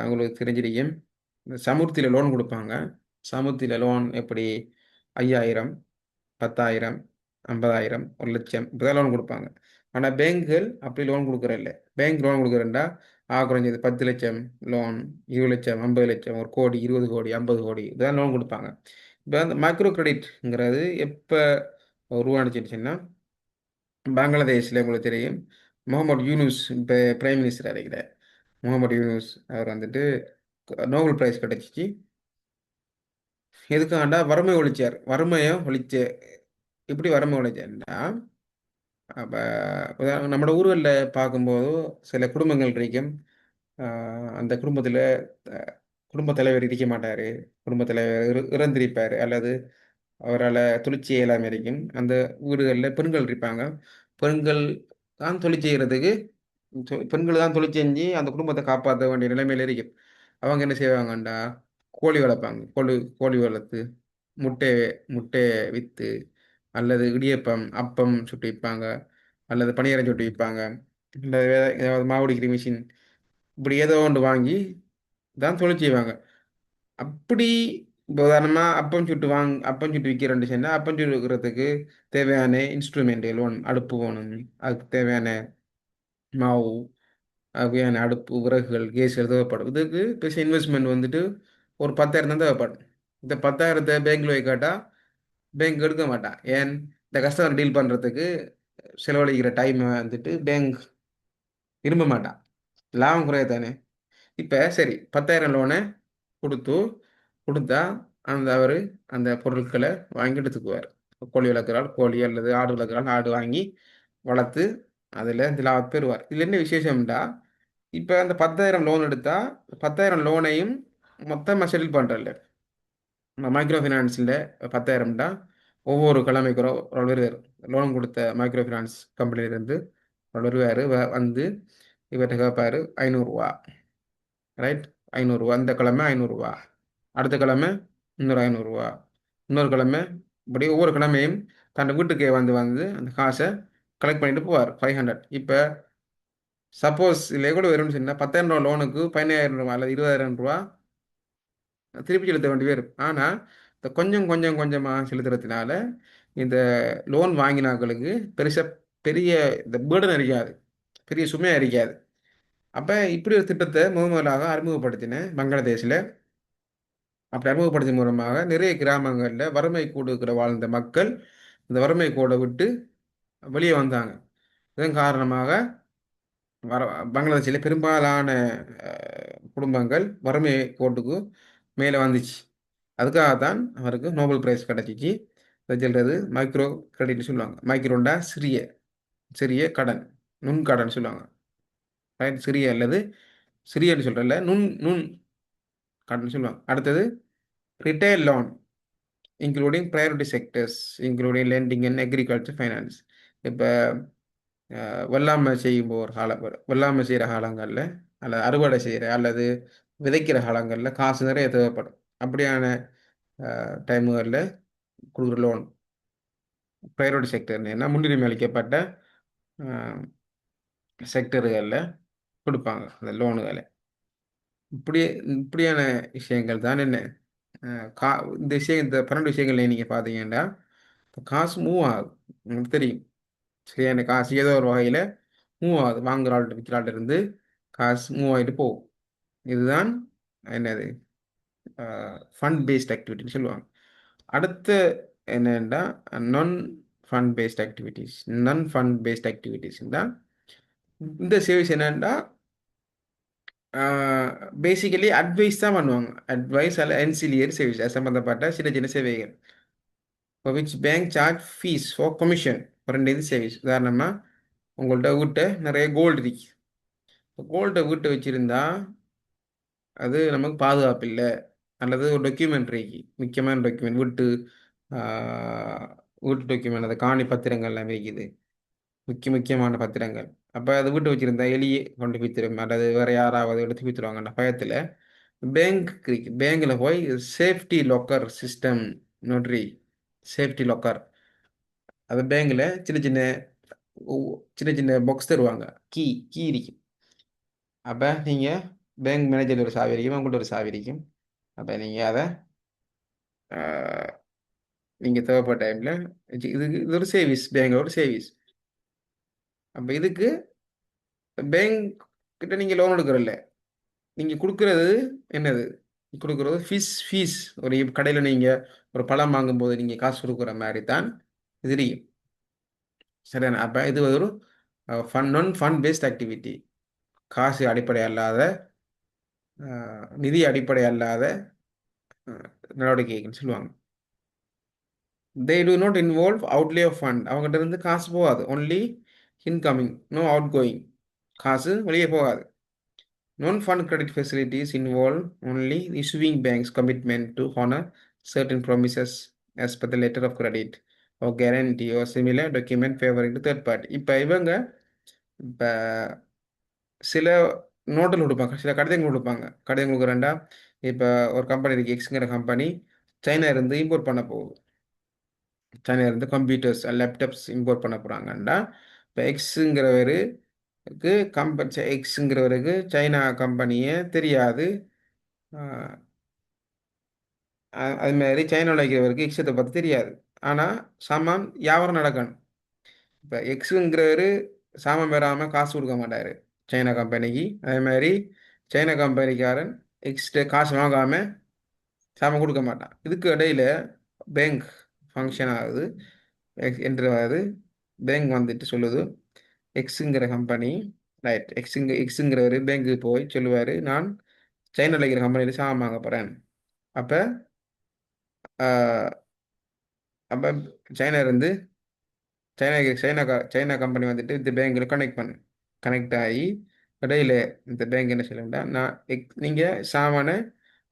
உங்களுக்கு தெரிஞ்சிருக்கும், இந்த சமுர்த்தியில் லோன் கொடுப்பாங்க. சமுர்த்தியில் லோன் எப்படி 5,000, 10,000, 50,000, 1,00,000 இப்படிதான் லோன் கொடுப்பாங்க. ஆனால் பேங்குகள் அப்படி லோன் கொடுக்குறதில்ல. பேங்க் லோன் கொடுக்குறேன்டா குறைஞ்சது 10,00,000 லோன், 20,00,000, 50,00,000, 1,00,00,000, 20,00,00,000, 50,00,00,000 இதெல்லாம் லோன் கொடுப்பாங்க. இப்போ அந்த மைக்ரோ கிரெடிட்ங்கிறது எப்போ உருவானுச்சுன்னா, பங்களாதேஷில் உங்களுக்கு தெரியும், முகமது யூனுஸ் இப்போ பிரைம் மினிஸ்டர் இருக்கிறார். முகமது யூனுஸ் அவர் வந்துட்டு நோபல் பிரைஸ் கிடைச்சிச்சு. எதுக்காண்டா வறுமை ஒழிச்சார். வறுமையை ஒழிச்ச எப்படி வறுமை ஒழிச்சார்னா, அப்போ நம்மளோட ஊர்களில் பார்க்கும்போது சில குடும்பங்கள் இருக்கும். அந்த குடும்பத்தில் குடும்பத் தலைவர் இருக்க மாட்டார். குடும்பத் தலைவர் இறந்திருப்பார், அல்லது அவரால் தொழிற்சி இயலாமல் இருக்கும். அந்த வீடுகளில் பெண்கள் இருப்பாங்க. பெண்கள் தான் தொழில் செய்கிறதுக்கு பெண்கள் தான் தொழில் செஞ்சு அந்த குடும்பத்தை காப்பாற்ற வேண்டிய நிலைமையில் இருக்கும். அவங்க என்ன செய்வாங்கண்டா, கோழி வளர்ப்பாங்க. கோழி வளர்த்து முட்டை முட்டையை விற்று, அல்லது இடியப்பம் அப்பம் சுட்டு விற்பாங்க, அல்லது பணியாரம் சுட்டு விற்பாங்க, இல்லை ஏதாவது மாவுடிக்கிற மிஷின் இப்படி ஏதோ ஒன்று வாங்கி தான் தொழில் செய்வாங்க. அப்படி இப்போ உதாரணமாக அப்பம் சுட்டு விற்கிறேன்னு சொன்னால், அப்பம் சுட்டு விற்கிறதுக்கு தேவையான இன்ஸ்ட்ருமெண்ட் லோன், அடுப்பு வேணும். அதுக்கு தேவையான மாவு, தேவையான அடுப்பு, விறகுகள், கேஸ்கள் தேவைப்படும். இதுக்கு பெருசாக இன்வெஸ்ட்மெண்ட் வந்துட்டு ஒரு 10,000 தான் தேவைப்படும். இந்த 10,000 பேங்க்ல வைக்காட்டா பேங்க் எடுக்க மாட்டான். ஏன், இந்த கஸ்டமர் டீல் பண்ணுறதுக்கு செலவழிக்கிற டைம் வந்துட்டு பேங்க் விரும்ப மாட்டான். லாபம் குறைய தானே. இப்போ சரி, 10,000 லோனை கொடுத்து கொடுத்தா அவர் அந்த பொருட்களை வாங்கி எடுத்துக்குவார். கோழி வளர்க்குறாள் கோழி, அல்லது ஆடு வளர்க்குறாள் ஆடு வாங்கி வளர்த்து அதில் இந்த லாபம் பெறுவார். இதில் என்ன விசேஷம்டா, இப்போ அந்த 10,000 லோன் எடுத்தால் 10,000 லோனையும் மொத்தமாக செட்டில் பண்ணுறல. மைக்ரோ ஃபைனான்ஸில் 10,000டா ஒவ்வொரு கிழமைக்கு ஒரு வருவார். லோன் கொடுத்த மைக்ரோ ஃபைனான்ஸ் கம்பெனிலேருந்து ஒரு வருவார். வந்து இவர்கிட்ட கேட்பாரு 500 ரூபா. ரைட், 500 ரூபா. இந்த கிழமை 500 ரூபா, அடுத்த கிழமை இன்னொரு 500 ரூபா, இன்னொரு கிழமை, இப்படி ஒவ்வொரு கிழமையும் தன் வீட்டுக்கே வந்து வந்து அந்த காசை கலெக்ட் பண்ணிட்டு போவார். 500. இப்போ சப்போஸ் இல்லை கூட வரும்னு சொன்னால் 10,000 ரூபா லோனுக்கு 15,000 ரூபா அல்லது 20,000 ரூபா திருப்பி செலுத்த வேண்டி வரும். ஆனால் இந்த கொஞ்சம் கொஞ்சம் கொஞ்சமாக செலுத்துறதுனால இந்த லோன் வாங்கினாக்களுக்கு பெருசாக பெரிய இந்த பேர்டன் இருக்காது, பெரிய சுமையாக இருக்காது. அப்போ இப்படி ஒரு திட்டத்தை முதலாக அறிமுகப்படுத்தினேன் பங்களாதேஷில். அப்படி அறிமுகப்படுத்தின் மூலமாக நிறைய கிராமங்களில் வறுமை கூடுகிற வாழ்ந்த மக்கள் இந்த வறுமை கோடை விட்டு வெளியே வந்தாங்க. இதன் காரணமாக வர பங்களாதேஷில் பெரும்பாலான குடும்பங்கள் வறுமை கோட்டுக்கு மேலே வந்துச்சு. அதுக்காகத்தான் அவருக்கு நோபல் பிரைஸ் கிடைச்சிச்சு. இதை சொல்றது மைக்ரோ கிரெடிட்னு சொல்லுவாங்க. மைக்ரோண்டா சிறிய சிறிய கடன், நுண்கடன் சொல்லுவாங்க. ரைட், சிறிய அல்லது சிறியன்னு சொல்கிறல்ல, நுண் நுண் கடன் சொல்லுவாங்க. அடுத்தது retail loan including priority sectors including lending and agriculture finance. இப்போ வெள்ளாமை செய்யும் ஒரு காலம், வெள்ளாமை செய்கிற காலங்களில், அல்லது அறுவடை செய்கிற அல்லது விதைக்கிற காலங்களில் காசு நிறைய தேவைப்படும். அப்படியான டைமுகளில் கொடுக்குற லோன். ப்ரையாரிட்டி செக்டர் என்ன முன்னுரிமை அளிக்கப்பட்ட செக்டர்களில் கொடுப்பாங்க அந்த லோனுகளை. இப்படி இப்படியான விஷயங்கள் தான் என்ன கா இந்த விஷயம் இந்த 12 விஷயங்கள்ல நீங்கள் பார்த்தீங்கன்னா இப்போ காசு மூவ் ஆகுது. உங்களுக்கு தெரியும் சரியான காசு ஏதோ ஒரு வகையில் மூவ் ஆகுது. வாங்குற ஆள்கிட்ட விற்கிற ஆள்கிட்ட இருந்து காசு மூவ் ஆகிட்டு போகும். இதுதான் என்னது ஃபண்ட் பேஸ்ட் ஆக்டிவிட்டின்னு சொல்லுவாங்க. அடுத்து என்னென்னா நான் ஃபண்ட் பேஸ்ட் ஆக்டிவிட்டீஸ். நான் ஃபண்ட் பேஸ்ட் ஆக்டிவிட்டீஸ் தான் இந்த சேவிஸ் என்னென்னா பேசிக்கலி அட்வைஸ் தான் பண்ணுவாங்க. அட்வைஸ் அல்ல என்சிலியர் சேவிஸ் சம்மந்தப்பட்ட சின்ன சின்ன சேவைகள். for which bank charge fees for commission for இந்த சேவிஸ். உதாரணமாக உங்கள்கிட்ட வீட்டை நிறைய கோல்டு இருக்கு. கோல்டை வீட்டை வச்சுருந்தா அது நமக்கு பாதுகாப்பு இல்லை. அல்லது ஒரு டாக்குமெண்ட்ரிக்கு முக்கியமான டாக்குமெண்ட் வீட்டு டாக்குமெண்ட் அந்த காணி பத்திரங்கள்லாம் இருக்குது. முக்கியமான பத்திரங்கள். அப்போ அதை வீட்டு வச்சுருந்தா எலியே கொண்டு வித்துரும் அல்லது வேறு யாராவது எடுத்து வித்துருவாங்கன்ற பயத்தில் பேங்க்கில் போய் safety locker system Notre safety locker அது பேங்கில் சின்ன சின்ன சின்ன சின்ன பாக்ஸ் தருவாங்க. கீ கீ இருக்கும். அப்போ நீங்கள் பேங்க் மேனேஜர் ஒரு சாவி இருக்கும், உங்கள்கிட்ட ஒரு சாவி இருக்கும். அப்போ நீங்கள் அதை நீங்கள் தேவைப்பட்ட டைமில் இது ஒரு சேவிஸ், பேங்கோட சேவிஸ். அப்போ இதுக்கு பேங்க் கிட்ட நீங்கள் லோன் எடுக்கிறல்ல, நீங்கள் கொடுக்குறது என்னது கொடுக்குறது ஃபீஸ். ஒரு கடையில் நீங்கள் ஒரு பழம் வாங்கும்போது நீங்கள் காசு கொடுக்குற மாதிரி தான் இது இருக்கும். சரியான அப்போ இது ஒரு நான் ஃபண்ட் பேஸ்ட் ஆக்டிவிட்டி. காசு அடிப்படை அல்லாத நிதி அடிப்படை அல்லாத நடவடிக்கைகள்னு சொல்லுவாங்க. they do not involve outlay of fund. அவங்ககிட்ட இருந்து காசு போகாது. only incoming, no outgoing. காசு வெளியே போகாது. non fund credit facilities involve only issuing banks commitment to honor certain promises as per the letter of credit or guarantee or similar document favoring the third party. இப்போ இவங்க இப்போ சில நோட்டில் கொடுப்பாங்க, சில கடிதங்கள் கொடுப்பாங்க. கடிதம் கொடுக்குறேன்டா இப்போ ஒரு கம்பெனி இருக்குது, எக்ஸுங்கிற கம்பெனி சைனா இருந்து இம்போர்ட் பண்ண போகுது. சைனா இருந்து கம்ப்யூட்டர்ஸ் லேப்டாப்ஸ் இம்போர்ட் பண்ண போகிறாங்கண்டா இப்போ எக்ஸுங்கிறவருக்கு சைனா கம்பெனியே தெரியாது. அதுமாரி சைனாவில் வைக்கிறவருக்கு எக்ஸத்தை பற்றி தெரியாது. ஆனால் சாமான் வியாபாரம் நடக்கணும். இப்போ எக்ஸுங்கிறவர் சாமான் பெறாமல் காசு கொடுக்க மாட்டார் சைனா கம்பெனிக்கு. அதேமாதிரி சைனா கம்பெனிக்காரன் எக்ஸ்ட்டு காசு வாங்காமல் சாமான் கொடுக்க மாட்டான். இதுக்கு இடையில் பேங்க் ஃபங்க்ஷன் ஆகுது. என்றவாது பேங்க் வந்துட்டு சொல்லுது எக்ஸுங்கிற கம்பெனி ரைட் எக்ஸுங்கிறவர் பேங்க்கு போய் சொல்லுவார், நான் சைனாவில் இருக்கிற கம்பெனியில் சாமான் வாங்க போகிறேன். அப்போ அப்போ சைனா இருந்து சைனா கம்பெனி வந்துட்டு இந்த பேங்கில் கனெக்ட் ஆகி இடையில இந்த பேங்க் என்ன சொல்லணும்னா நான் நீங்கள் சாமானை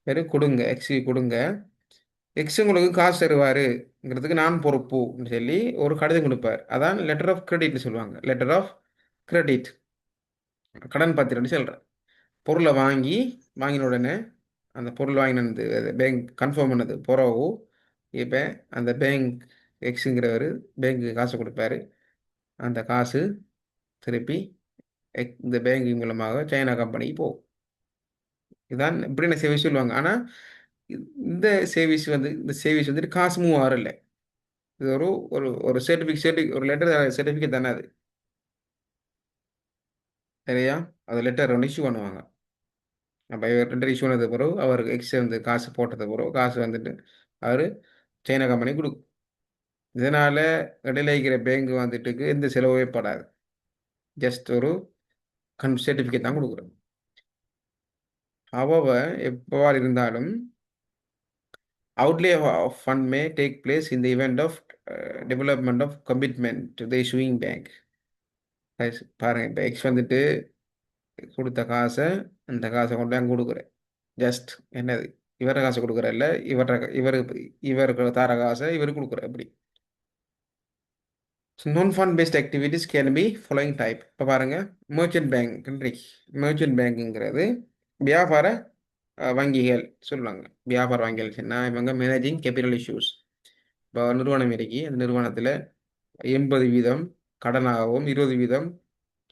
வெறும் கொடுங்க, எக்ஸுக்கு கொடுங்க, எக்ஸ் உங்களுக்கு காசு தருவாருங்கிறதுக்கு நான் பொறுப்புன்னு சொல்லி ஒரு கடிதம் கொடுப்பார். அதான் லெட்டர் ஆஃப் கிரெடிட்னு சொல்லுவாங்க. லெட்டர் ஆஃப் கிரெடிட் கடன் பத்திரம்னு சொல்கிறேன். பொருளை வாங்கின உடனே அந்த பொருள் வாங்கினது பேங்க் கன்ஃபார்ம் பண்ணது பிறகு இப்போ அந்த பேங்க் எக்ஸுங்கிறவர் பேங்க்கு காசு கொடுப்பாரு. அந்த காசு திருப்பி இந்த பேங்கிங் மூலமாக சைனா கம்பெனிக்கு போகும். இதுதான் இப்படின்னு சேவிஸ் சொல்லுவாங்க. ஆனால் இந்த சேவிஸ் வந்துட்டு காசு மூவ் ஆகல. இது ஒரு ஒரு ஒரு ஒரு லெட்டர் சர்டிஃபிகேட் தானே அது. சரியா? அது லெட்டர் ஒன்று இஷ்யூ பண்ணுவாங்க. அப்போ லெட்டர் இஷ்யூ பண்ணது பிறகு அவருக்கு எக்ஸ் வந்து காசு போட்டது பிறகு காசு வந்துட்டு அவர் சைனா கம்பெனி கொடுக்கும். இதனால் இடையில இருக்கிற பேங்க் வந்துட்டுக்கு எந்த செலவே படாது. ஜஸ்ட் ஒரு சர்டிஃபிகேட் தான் கொடுக்குறோம். அவ எப்போவா இருந்தாலும் outlay of fund may take place in the event of development of commitment to the issuing bank. பாருங்க இப்போ எக்ஸ் வந்துட்டு கொடுத்த காசை அந்த காசை கொண்டு அங்கே கொடுக்குறேன். ஜஸ்ட் என்னது இவர காசை கொடுக்குற இல்லை, இவருக்கு தர காசை இவருக்கு கொடுக்குற அப்படி. நான் fund based activities can be following type. இப்போ பாருங்க மர்ச்சன்ட் பேங்க்குங்கிறது வியாபார வங்கிகள் சொல்லுவாங்க. வியாபார வங்கிகள் சொன்னால் இவங்க மேனேஜிங் கேபிட்டல் இஷ்யூஸ். இப்போ நிறுவனம் இருக்கு, அந்த நிறுவனத்தில் 80% கடனாகவும் 20%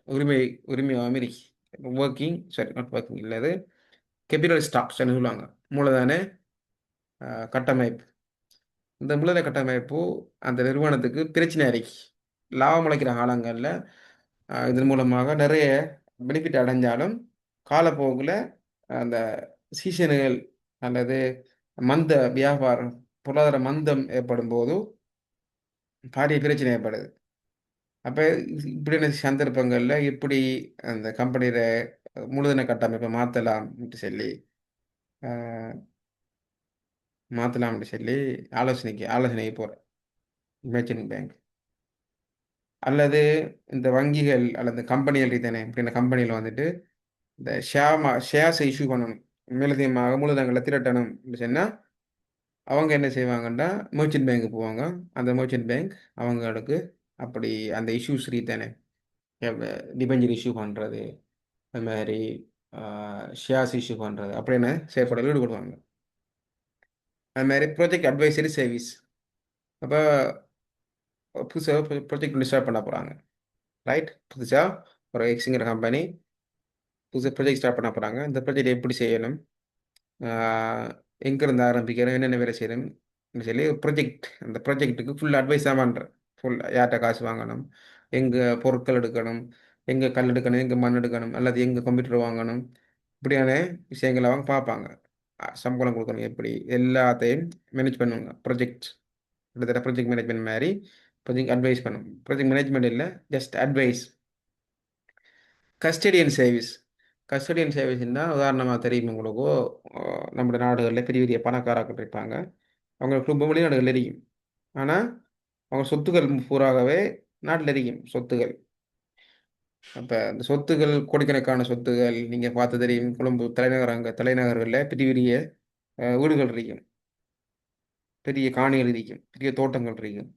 உரிமை உரிமையாகவும் இருக்கு. ஒர்க்கிங் சரி நாட் ஒர்க்கிங் இல்லை, அது கேபிட்டல் ஸ்டாக்ஸ் சொல்லுவாங்க, மூலதன கட்டமைப்பு. இந்த மூலதன கட்டமைப்பு அந்த நிறுவனத்துக்கு பிரச்சனை இருக்கு. லாபம் அளிக்கிற காலங்களில் இதன் மூலமாக நிறைய பெனிஃபிட் அடைஞ்சாலும் காலப்போக்கில் அந்த சீசனுகள் அல்லது மந்த வியாபாரம் பொருளாதார மந்தம் ஏற்படும் போது பாரிய பிரச்சனை ஏற்படுது. அப்போ இப்படியான சந்தர்ப்பங்களில் எப்படி அந்த கம்பெனியோட மூலதன கட்டமைப்பை மாற்றலாம்னு சொல்லி ஆலோசனைக்கு போகிறேன் இமேஜினிங் பேங்க். அல்லது இந்த வங்கிகள் அல்லது கம்பெனிகள் தானே இப்படியான கம்பெனியில் வந்துட்டு இந்த ஷேர்ஸை இஷ்யூ பண்ணணும், மேலதிகமாக மூலதனங்களை திரட்டணும் சொன்னால் அவங்க என்ன செய்வாங்கன்னா மர்ச்சன்ட் பேங்க்கு போவாங்க. அந்த மர்ச்சன்ட் பேங்க் அவங்களுக்கு அப்படி அந்த இஷ்யூஸ் தானே டிபெஞ்சர் இஷ்யூ பண்ணுறது, அது மாதிரி ஷேர்ஸ் இஷ்யூ பண்ணுறது அப்படின்னு செயற்பாடுகள் ஈடுபடுவாங்க. அது மாதிரி ப்ராஜெக்ட் அட்வைசரி சர்வீஸ். அப்போ புதுசாக ப்ராஜெக்ட் ஸ்டார்ட் பண்ண போகிறாங்க, ரைட்? புதுசாக ஒரு எக்ஸுங்கிற கம்பெனி புதுசாக ப்ராஜெக்ட் ஸ்டார்ட் பண்ண போகிறாங்க. இந்த ப்ராஜெக்ட் எப்படி செய்யணும், எங்கேருந்து ஆரம்பிக்கிறோம், என்னென்ன வேலை செய்யணும்னு சொல்லி ப்ராஜெக்ட் அந்த ப்ராஜெக்ட்டுக்கு ஃபுல் அட்வைஸ் தான் பண்ணுறேன். ஃபுல் யார்கிட்ட காசு வாங்கணும், எங்கே பொருட்கள் எடுக்கணும், எங்கே கல் எடுக்கணும், எங்கே மண் எடுக்கணும், அல்லது எங்கே கம்ப்யூட்டர் வாங்கணும், இப்படியான விஷயங்களை அவங்க பார்ப்பாங்க. சம்பளம் கொடுக்கணும், எப்படி எல்லாத்தையும் மேனேஜ் பண்ணுவாங்க. ப்ராஜெக்ட் கிட்டத்தட்ட ப்ராஜெக்ட் மேனேஜ்மெண்ட் மாதிரி ப்ராஜெக்ட் அட்வைஸ் பண்ணும். ப்ராஜெக்ட் மேனேஜ்மெண்ட் இல்லை, just advice. Custodian service. Custodian சர்வீஸ்னா உதாரணமாக தெரியும் உங்களுக்கு, நம்ம நாடுகளில் பெரிய பெரிய பணக்காரர்கள் இருப்பாங்க, அவங்க குடும்பம் வெளிநாடுகள் இருக்கும். ஆனால் அவங்க சொத்துக்கள் பூராகவே நாட்டில் இருக்கும் சொத்துகள். அப்போ அந்த சொத்துகள் கோடிக்கணக்கான சொத்துகள் நீங்கள் பார்த்து தெரியும். கொழும்பு தலைநகர்களில் பெரிய பெரிய வீடுகள் இருக்கும், பெரிய காணிகள் இருக்கும், பெரிய தோட்டங்கள் இருக்கும்.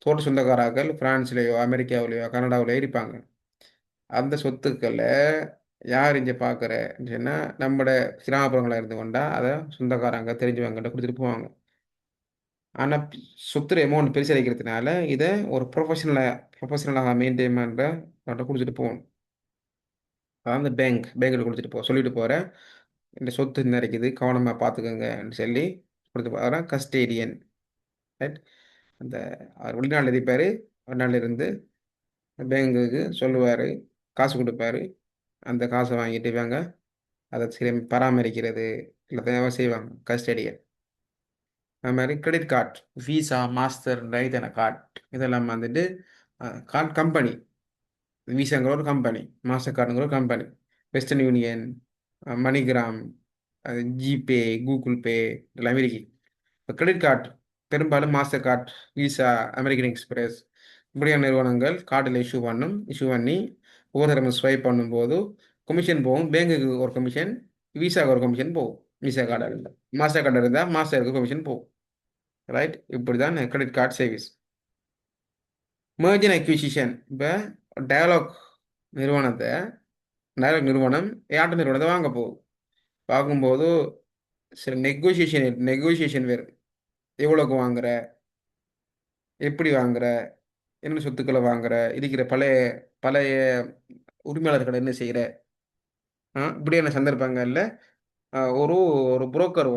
தோட்ட சொந்தக்காரர்கள் பிரான்ஸ்லேயோ அமெரிக்காவிலேயோ கனடாவிலேயோ இருப்பாங்க. அந்த சொத்துக்களை யார் இங்கே பார்க்குறேன்னு சொன்னால் நம்மட கிராமப்புறங்களாக இருந்து கொண்டா அதை சொந்தக்காரங்க தெரிஞ்சவங்ககிட்ட கொடுத்துட்டு போவாங்க. ஆனால் சொத்து அமௌண்ட் பெருசாக இருக்கிறதுனால இதை ஒரு ப்ரொஃபஷனலாக மெயின்டைன் பண்ணுற கொடுத்துட்டு போகணும். அதான் அந்த பேங்கில் கொடுத்துட்டு சொல்லிட்டு போகிறேன், இந்த சொத்து இந்த இருக்குது கவனமாக பார்த்துக்கோங்கன்னு சொல்லி கொடுத்து போகிறேன். கஸ்டேடியன், ரைட்? அந்த அவர் வெளிநாட்டில் இருப்பார், வெளிநாட்டில் இருந்து பேங்குக்கு சொல்லுவார், காசு கொடுப்பாரு. அந்த காசை வாங்கிட்டு வாங்க அதை சரி பராமரிக்கிறது எல்லாத்தையும் செய்வாங்க கஸ்டடியன். அது மாதிரி கிரெடிட் கார்டு, விசா, மாஸ்டர், ரைத்தன கார்டு இதெல்லாம் வந்துட்டு கார்டு கம்பெனி. விசாங்கிற ஒரு கம்பெனி, மாஸ்டர் கார்டுங்கிற ஒரு company, western union, MoneyGram, GPay, Google pay இதெல்லாம் இருக்கு. இப்போ கிரெடிட் கார்டு பெரும்பாலும் master card, Visa, American Express இப்படியான நிறுவனங்கள் கார்டில் இஷ்யூ பண்ணி ஒவ்வொரு தடவை ஸ்வைப் பண்ணும்போது கமிஷன் போகும். பேங்குக்கு ஒரு கமிஷன், விசாவுக்கு ஒரு கமிஷன் போகும். விசா கார்டு இருந்தால், மாஸ்டர் கார்டு இருந்தால் மாஸ்டருக்கு கமிஷன் போகும், ரைட்? இப்படி தான் credit card service. merger and acquisition. இப்போ டயலாக் நிறுவனத்தை டயலாக் நிறுவனம் ஏர்டெல் நிறுவனத்தை வாங்க போகுது. பார்க்கும்போது சில நெகோசியேஷன் வேறு, எவ்வளோக்கு வாங்குற, எப்படி வாங்குற, என்ன சொத்துக்களை வாங்குற, இருக்கிற பழைய பழைய உரிமையாளர்களை என்ன செய்கிற, இப்படியான சந்தர்ப்பங்களில் ஒரு ஒரு புரோக்கர்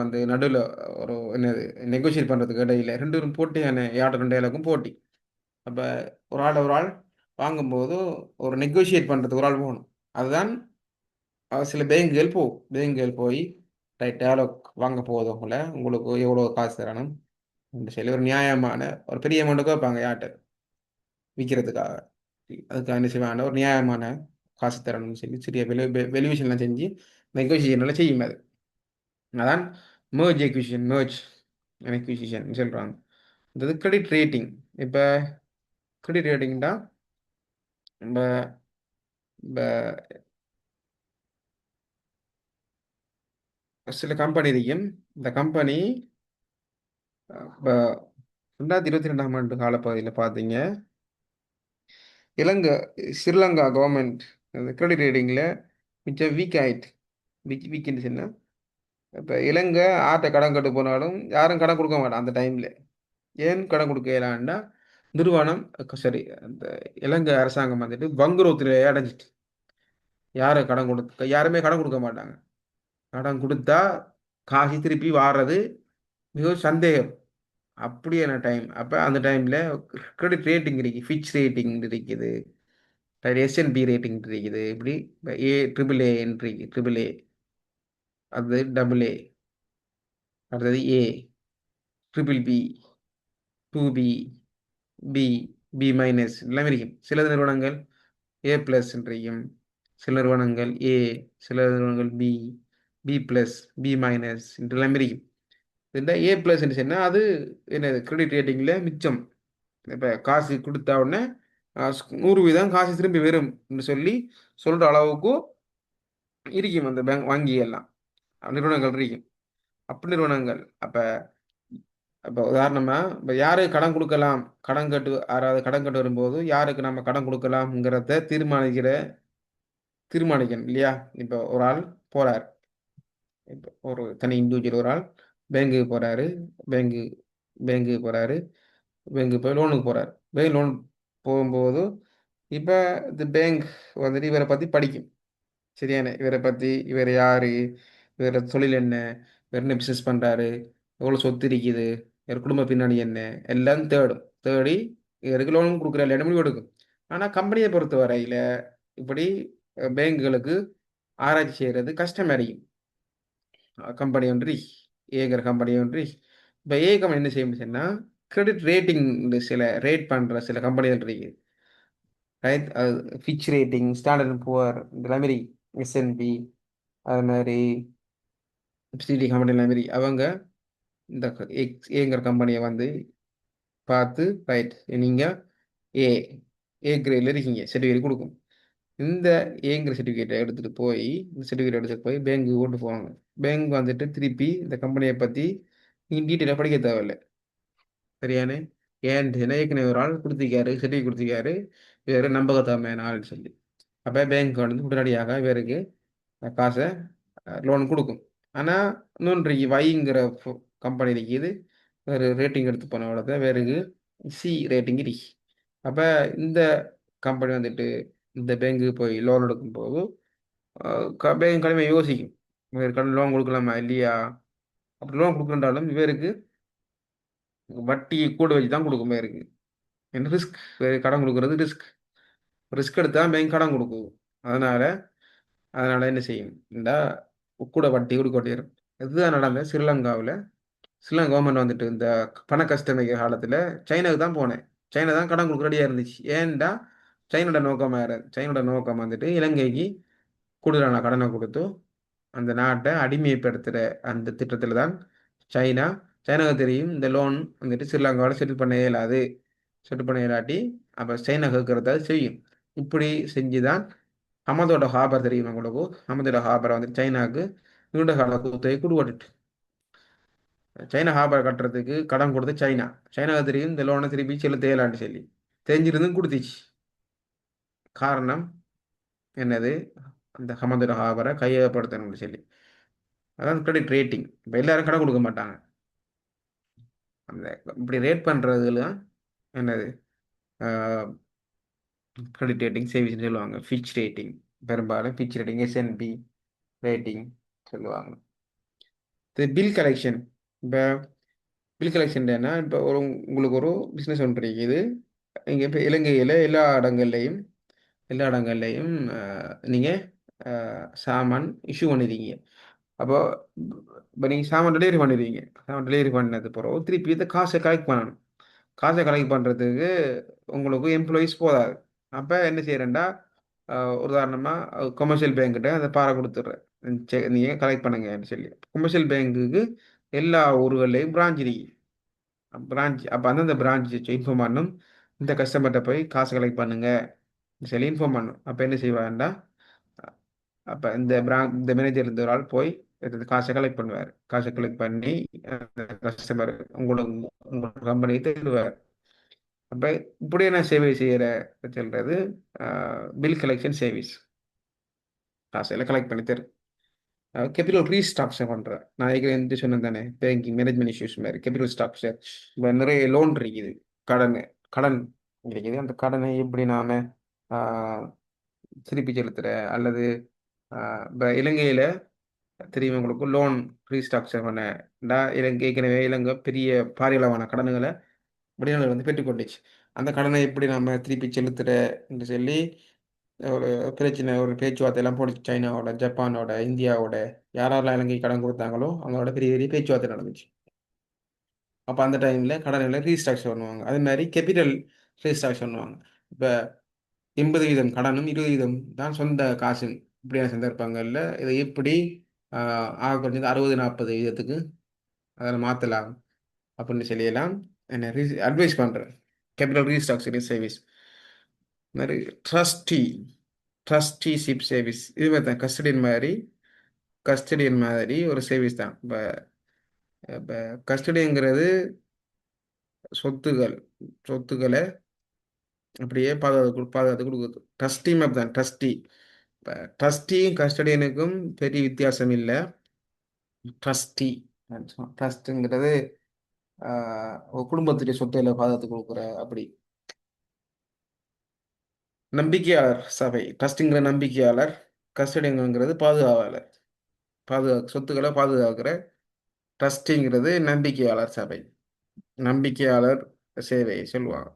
வந்து நடுவில் ஒரு என்னது நெகோசியேட் பண்ணுறதுக்கு இடையில ரெண்டு பேரும் போட்டியான யார்ட ரெண்டு டயலாக்கும் போட்டி. அப்போ ஒரு ஆள் வாங்கும்போது ஒரு நெகோசியேட் பண்ணுறதுக்கு ஒரு ஆள் போகணும். அதுதான் சில பேங்குகள் போய் ரைட் டயலாக் வாங்க போவதவங்கள உங்களுக்கு எவ்வளோ காசு தரணும் சொல்லி ஒரு நியாயமான ஒரு பெரிய அமௌண்ட்டுக்கு வைப்பாங்க யார்கிட்ட விற்கிறதுக்காக. அதுக்காக என்ன செய்வாங்க, ஒரு நியாயமான காசு தரணும்னு சொல்லி சிறிய வெலுவேஷன்லாம் செஞ்சு நெகோசியேஷன்லாம் செய்யும். அதான் merge and acquisition சொல்கிறாங்க. இது கிரெடிட் ரேட்டிங். இப்போ கிரெடிட் ரேட்டிங்னா நம்ம சில கம்பெனி இருக்கும். இந்த கம்பெனி இப்போ 2022ஆம் ஆண்டு காலப்பகுதியில் பார்த்தீங்க, ஸ்ரீலங்கா கவர்மெண்ட் அந்த கிரெடிட் ரேட்டிங்கில் மிச்சம் வீக் ஆகிட்டு வீக்குன்னு சொன்னால் இப்போ இலங்கை ஆட்டை கடன் கட்டு போனாலும் யாரும் கடன் கொடுக்க மாட்டான் அந்த டைமில். ஏன் கடன் கொடுக்க இயலாண்டா நிறுவனம் சரி அந்த இலங்கை அரசாங்கம் வந்துட்டு வங்குரோத்திலே அடைஞ்சிட்டு யாருமே கடன் கொடுக்க மாட்டாங்க. கடன் கொடுத்தா காசு திருப்பி வாரது மிகவும் சந்தேகம். அப்படியான டைம் அப்போ அந்த டைமில் கிரெடிட் ரேட்டிங் இருக்குது, ஃபிட்ச் ரேட்டிங் இருக்குது, எஸ்என்பி ரேட்டிங் இருக்குது, இப்படி triple A entry triple A, அது டபுள் ஏ, அடுத்தது A, triple B, 2B, B, B minus எல்லாம் இருக்கும். சில நிறுவனங்கள் ஏ ப்ளஸ் இருக்கும், சில நிறுவனங்கள் ஏ, சில நிறுவனங்கள் B, B plus, B minus எல்லாம் இருக்கும். இந்த ஏ ப்ளஸ் சொன்னால் அது என்னது கிரெடிட் ரேட்டிங்கில் மிச்சம். இப்போ காசு கொடுத்தா உடனே 100% காசு திரும்பி வரும் என்று சொல்லி சொல்கிற அளவுக்கு இருக்கும் அந்த பேங்க் வங்கி எல்லாம் நிறுவனங்கள் இருக்கும். அப்படி நிறுவனங்கள் அப்போ இப்போ உதாரணமாக இப்போ யாருக்கு கடன் கொடுக்கலாம், கடன் கட்டு யாராவது கடன் கட்டு வரும்போது யாருக்கு நம்ம கடன் கொடுக்கலாம்ங்கிறத தீர்மானிக்கணும் இல்லையா? இப்போ ஒரு ஆள் போகிறார், இப்போ ஒரு தனி இண்டிவிஜுவல் ஒரு ஆள் பேங்குக்கு போகிறாரு, பேங்கு பேங்குக்கு போகிறாரு, பேங்கு போய் லோனுக்கு போகிறார். பேங்க் லோன் போகும்போது இப்போ இந்த பேங்க் வந்துட்டு இவரை பற்றி படிக்கும். சரியான இவரை பற்றி, இவர் யார், இவர தொழில் என்ன, இவர் என்ன பிஸ்னஸ் பண்ணுறாரு, எவ்வளோ சொத்து இருக்குது, இவர் குடும்ப பின்னணி என்ன, எல்லாம் தேடும். தேடி இவருக்கு லோன் கொடுக்குற இல்லைன்னு முடிவு எடுக்கும். ஆனால் கம்பெனியை பொறுத்த வரையில் இப்படி பேங்குகளுக்கு ஆராய்ச்சி செய்கிறது கஷ்டமாக இருக்கும். கம்பெனி ஒன்றி ஏங்கிற கம்பெனி ஒன்றி இப்போ ஏ கம்பெனி என்ன செய்ய முடியும்னா கிரெடிட் ரேட்டிங் சில ரேட் பண்ணுற சில கம்பெனிகள் இருக்குது. ரைட், அது Fitch rating, standard and poor, இந்த மாதிரி எஸ்என்பி, அது மாதிரி சிடி கம்பெனி மாதிரி அவங்க இந்த ஏங்கிற கம்பெனியை வந்து பார்த்து ரைட் நீங்கள் ஏ ஏ கிரேடில் இருக்கீங்க சர்டிஃபிகேட் கொடுக்கும். இந்த ஏங்கிற சர்டிஃபிகேட்டை எடுத்துகிட்டு போய் இந்த சர்டிஃபிகேட் எடுத்துகிட்டு போய் பேங்க்கு கொண்டு போவாங்க. பேங்க் வந்துட்டு திருப்பி இந்த கம்பெனியை பற்றி நீங்கள் டீட்டெயிலாக படிக்க தேவையில்லை. சரியானே? ஏன்னு ஏற்கனவே ஒரு ஆள் கொடுத்திருக்காரு, சர்டிஃபிகேட் கொடுத்திருக்காரு, இவர் நம்பகத்தன்மையான ஆள்னு சொல்லி. அப்போ பேங்க் வந்து உடனடியாக இவருக்கு காசை லோன் கொடுக்கும். ஆனால் இன்னொன்று வைங்கிற கம்பெனி இருக்குது, வேறு ரேட்டிங் எடுத்து போனோட வேறுக்கு சி ரேட்டிங் இருக்கு. அப்போ இந்த கம்பெனி வந்துட்டு இந்த பேங்க்குக்கு போய் லோன் எடுக்கும்போது பேங்க் கடுமையாக யோசிக்கும், இவர் கடன் லோன் கொடுக்கலாமா இல்லையா. அப்படி லோன் கொடுக்குறாலும் இவருக்கு வட்டி கூட வச்சு தான் கொடுக்குமே இருக்கு. என்ன ரிஸ்க், கடன் கொடுக்குறது ரிஸ்க். ரிஸ்க் எடுத்தால் பேங்க் கடன் கொடுக்கும். அதனால் அதனால் என்ன செய்யும் இந்த கூட வட்டி கொடுக்க வேண்டியிருக்கும். இதுதான் நடந்தது ஸ்ரீலங்காவில். ஸ்ரீலங்கா கவர்மெண்ட் வந்துட்டு இந்த பண கஷ்டம் வைக்கிற காலத்தில் சைனாவுக்கு தான் போனேன். சைனா தான் கடன் கொடுக்க ரெடியாக இருந்துச்சு. ஏன்டா சைனோட நோக்கம் வந்துட்டு இலங்கைக்கு கூடுதலான கடனை கொடுத்து அந்த நாட்டை அடிமைப்படுத்துகிற அந்த திட்டத்தில் தான் சைனா. சைனாவுக்கு தெரியும் இந்த லோன் வந்துட்டு ஸ்ரீலங்காவோட செட்டில் பண்ண இயலாது, செட்டில் பண்ண இயலாட்டி அப்போ சைனா கேட்கறத செய்யும். இப்படி செஞ்சு தான் ஹமதோட ஹாபர் தெரியும் உங்களுக்கு. ஹமதோட ஹாபரை வந்துட்டு சைனாவுக்கு நீண்ட கால குத்தகை கொடுக்கட்டு. சைனா ஹாபர் கட்டுறதுக்கு கடன் கொடுத்து சைனாவுக்கு தெரியும் இந்த லோனை திருப்பி செலுத்த இயலான்னு சொல்லி தெரிஞ்சிருந்தும் கொடுத்துச்சு. காரணம் என்னது, அந்த ஹமதோட ஹாபரை கையகப்படுத்தணும்னு சொல்லி. அதான் கிரெடிட் ரேட்டிங். இப்போ எல்லாரும் கடன் கொடுக்க மாட்டாங்க. அந்த இப்படி ரேட் பண்ணுறதுல என்னது கிரெடிட் ரேட்டிங் சேவிங்ஸ்னு சொல்லுவாங்க. ஃபிட்ச் ரேட்டிங், பெரும்பாலும் ஃபிட்ச் ரேட்டிங், எஸ்என்பி ரேட்டிங் சொல்லுவாங்க. இது பில் கலெக்ஷன். இப்போ பில் கலெக்ஷன் என்ன, இப்போ உங்களுக்கு ஒரு பிஸ்னஸ் ஒன்று இருக்குது. இங்கே இப்போ இலங்கையில் எல்லா இடங்கள்லையும் நீங்கள் சாமான் இஷ்யூ பண்ணிருக்கீங்க. அப்போ இப்போ நீங்கள் சாமான் டெலிவரி பண்ணிடுவீங்க. சாமான் டெலிவரி பண்ணது பிறகு திருப்பி இந்த காசை கலெக்ட் பண்ணணும். காசை கலெக்ட் பண்ணுறதுக்கு உங்களுக்கு எம்ப்ளாயீஸ் போதாது. அப்போ என்ன செய்கிறேன்டா, உதாரணமாக கமர்ஷியல் பேங்க்கிட்ட அந்த பாரை கொடுத்துட்றேன், நீங்கள் கலெக்ட் பண்ணுங்கன்னு சொல்லி. கமர்ஷியல் பேங்க்குக்கு எல்லா ஊர்கள்லையும் பிரான்ச் இருக்கு. அப்போ அந்தந்த பிரான்ச் இன்ஃபார்ம் பண்ணணும், இந்த கஸ்டமர்கிட்ட போய் காசு கலெக்ட் பண்ணுங்க சொல்லி இன்ஃபார்ம் பண்ணணும். அப்போ என்ன செய்வாண்டா, அப்போ இந்த மேனேஜர் இருந்த ஒரு ஆள் போய் காசை கலெக்ட் பண்ணுவார். காசை கலெக்ட் பண்ணி அந்த கஸ்டமர் உங்களோட கம்பெனிக்கு தருவார். அப்போ இப்படியான சேவை செய்கிற சொல்கிறது பில் கலெக்ஷன் சர்வீஸ். காசையில் கலெக்ட் பண்ணி தரும். கேபிட்டல் ரீஸ்ட்ரக்சர் பண்ணுறேன். நான் ஏற்கனவே சொன்னேன் தானே, பேங்கிங் மேனேஜ்மெண்ட் இஷ்யூஸ் மாதிரி கேபிட்டல் ஸ்ட்ரக்சர். இப்போ நிறைய லோன் இருக்குது, கடன் கடன் இருக்குது. அந்த கடனை எப்படி நாம திருப்பி செலுத்துற அல்லது இப்போ இலங்கையில் தெரியும் உங்களுக்கு, லோன் ரீஸ்ட்ரக்சர் பண்ணா இலங்கை ஏற்கனவே இலங்கை பெரிய பாரியளவான கடன்களை வெளிநாடு வந்து பெற்றுக்கொண்டுச்சு. அந்த கடனை எப்படி நம்ம திருப்பி செலுத்துற என்று சொல்லி ஒரு பிரச்சனை, ஒரு பேச்சுவார்த்தை எல்லாம் போட்டுச்சு. சைனாவோட, ஜப்பானோட, இந்தியாவோட, யாரெல்லாம் இலங்கை கடன் கொடுத்தாங்களோ அவங்களோட பெரிய பெரிய பேச்சுவார்த்தை நடந்துச்சு. அப்போ அந்த டைமில் கடன்களை ரீஸ்ட்ரக்சர் பண்ணுவாங்க. அதே மாதிரி கேபிட்டல் ரீஸ்ட்ரக்சர் பண்ணுவாங்க. இப்போ 80% கடனும் 20% தான் சொந்த காசு, இப்படியான சந்தர்ப்பங்களில் இதை எப்படி ஆக குறைஞ்சது 60-40 வீதத்துக்கு அதில் மாற்றலாம் அப்படின்னு சொல்லியெல்லாம் என்ன அட்வைஸ் பண்ணுறேன். கேபிட்டல் ரீஸ்ட்ரக்சரிங் சர்வீஸ் மாதிரி ட்ரஸ்டிஷிப் சர்வீஸ் இது மாதிரி தான். கஸ்டடியன் மாதிரி ஒரு சர்வீஸ் தான். இப்போ கஸ்டடிங்கிறது சொத்துகள் சொத்துக்களை அப்படியே பாதுகாத்து கொடுக்குது. ட்ரஸ்டி மாதிரி தான். இப்போ ட்ரஸ்டியும் கஸ்டடியனுக்கும் பெரிய வித்தியாசம் இல்லை. ட்ரஸ்டி ட்ரஸ்ட்டுங்கிறது ஒரு குடும்பத்துடைய சொத்தையில பாதுகாத்து கொடுக்குற அப்படி. நம்பிக்கையாளர் சபை ட்ரஸ்டிங்கிற நம்பிக்கையாளர், கஸ்டடிங்கிறது பாதுகாவலர், சொத்துக்களை பாதுகாக்கிற. ட்ரஸ்டிங்கிறது நம்பிக்கையாளர் சபை, நம்பிக்கையாளர் சேவை சொல்லுவாங்க.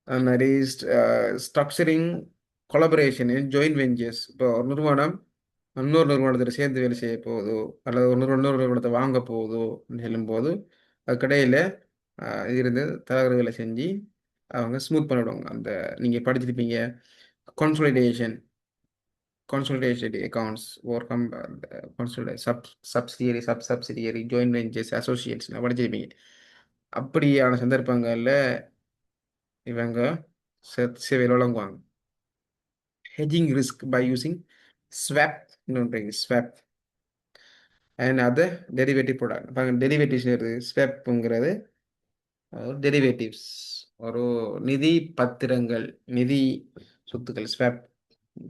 அது மாதிரி ஸ்ட்ரக்சரிங் கொலபரேஷன் இன் ஜாயின்ட் வெஞ்சர்ஸ். இப்போ ஒரு நிறுவனம் இன்னொரு நிறுவனத்தில் சேர்ந்து வேலை செய்ய போகுதோ அல்லது இன்னொரு நிறுவனத்தை வாங்க போகுதோ சொல்லும்போது அதுக்கிடையில் இருந்து தகவல்களை செஞ்சு அவங்க ஸ்மூத் பண்ணிவிடுவாங்க. அந்த நீங்கள் படிச்சிருப்பீங்க, கன்சாலிடேஷன் அக்கௌண்ட்ஸ் ஒரு சப்சிடியரி ஜாயின்ட் வெஞ்சர்ஸ் அசோசியேட்ஸ் படிச்சிருப்பீங்க. அப்படியான சந்தர்ப்பங்களில் இவங்க சேவையில் வழங்குவாங்க. Hedging risk by using swap swap and other derivative product. Derivatives ஸ்வாப்புங்கிறது டெரிவேட்டிவ்ஸ், ஒரு நிதி பத்திரங்கள், நிதி சொத்துக்கள் ஸ்வாப்.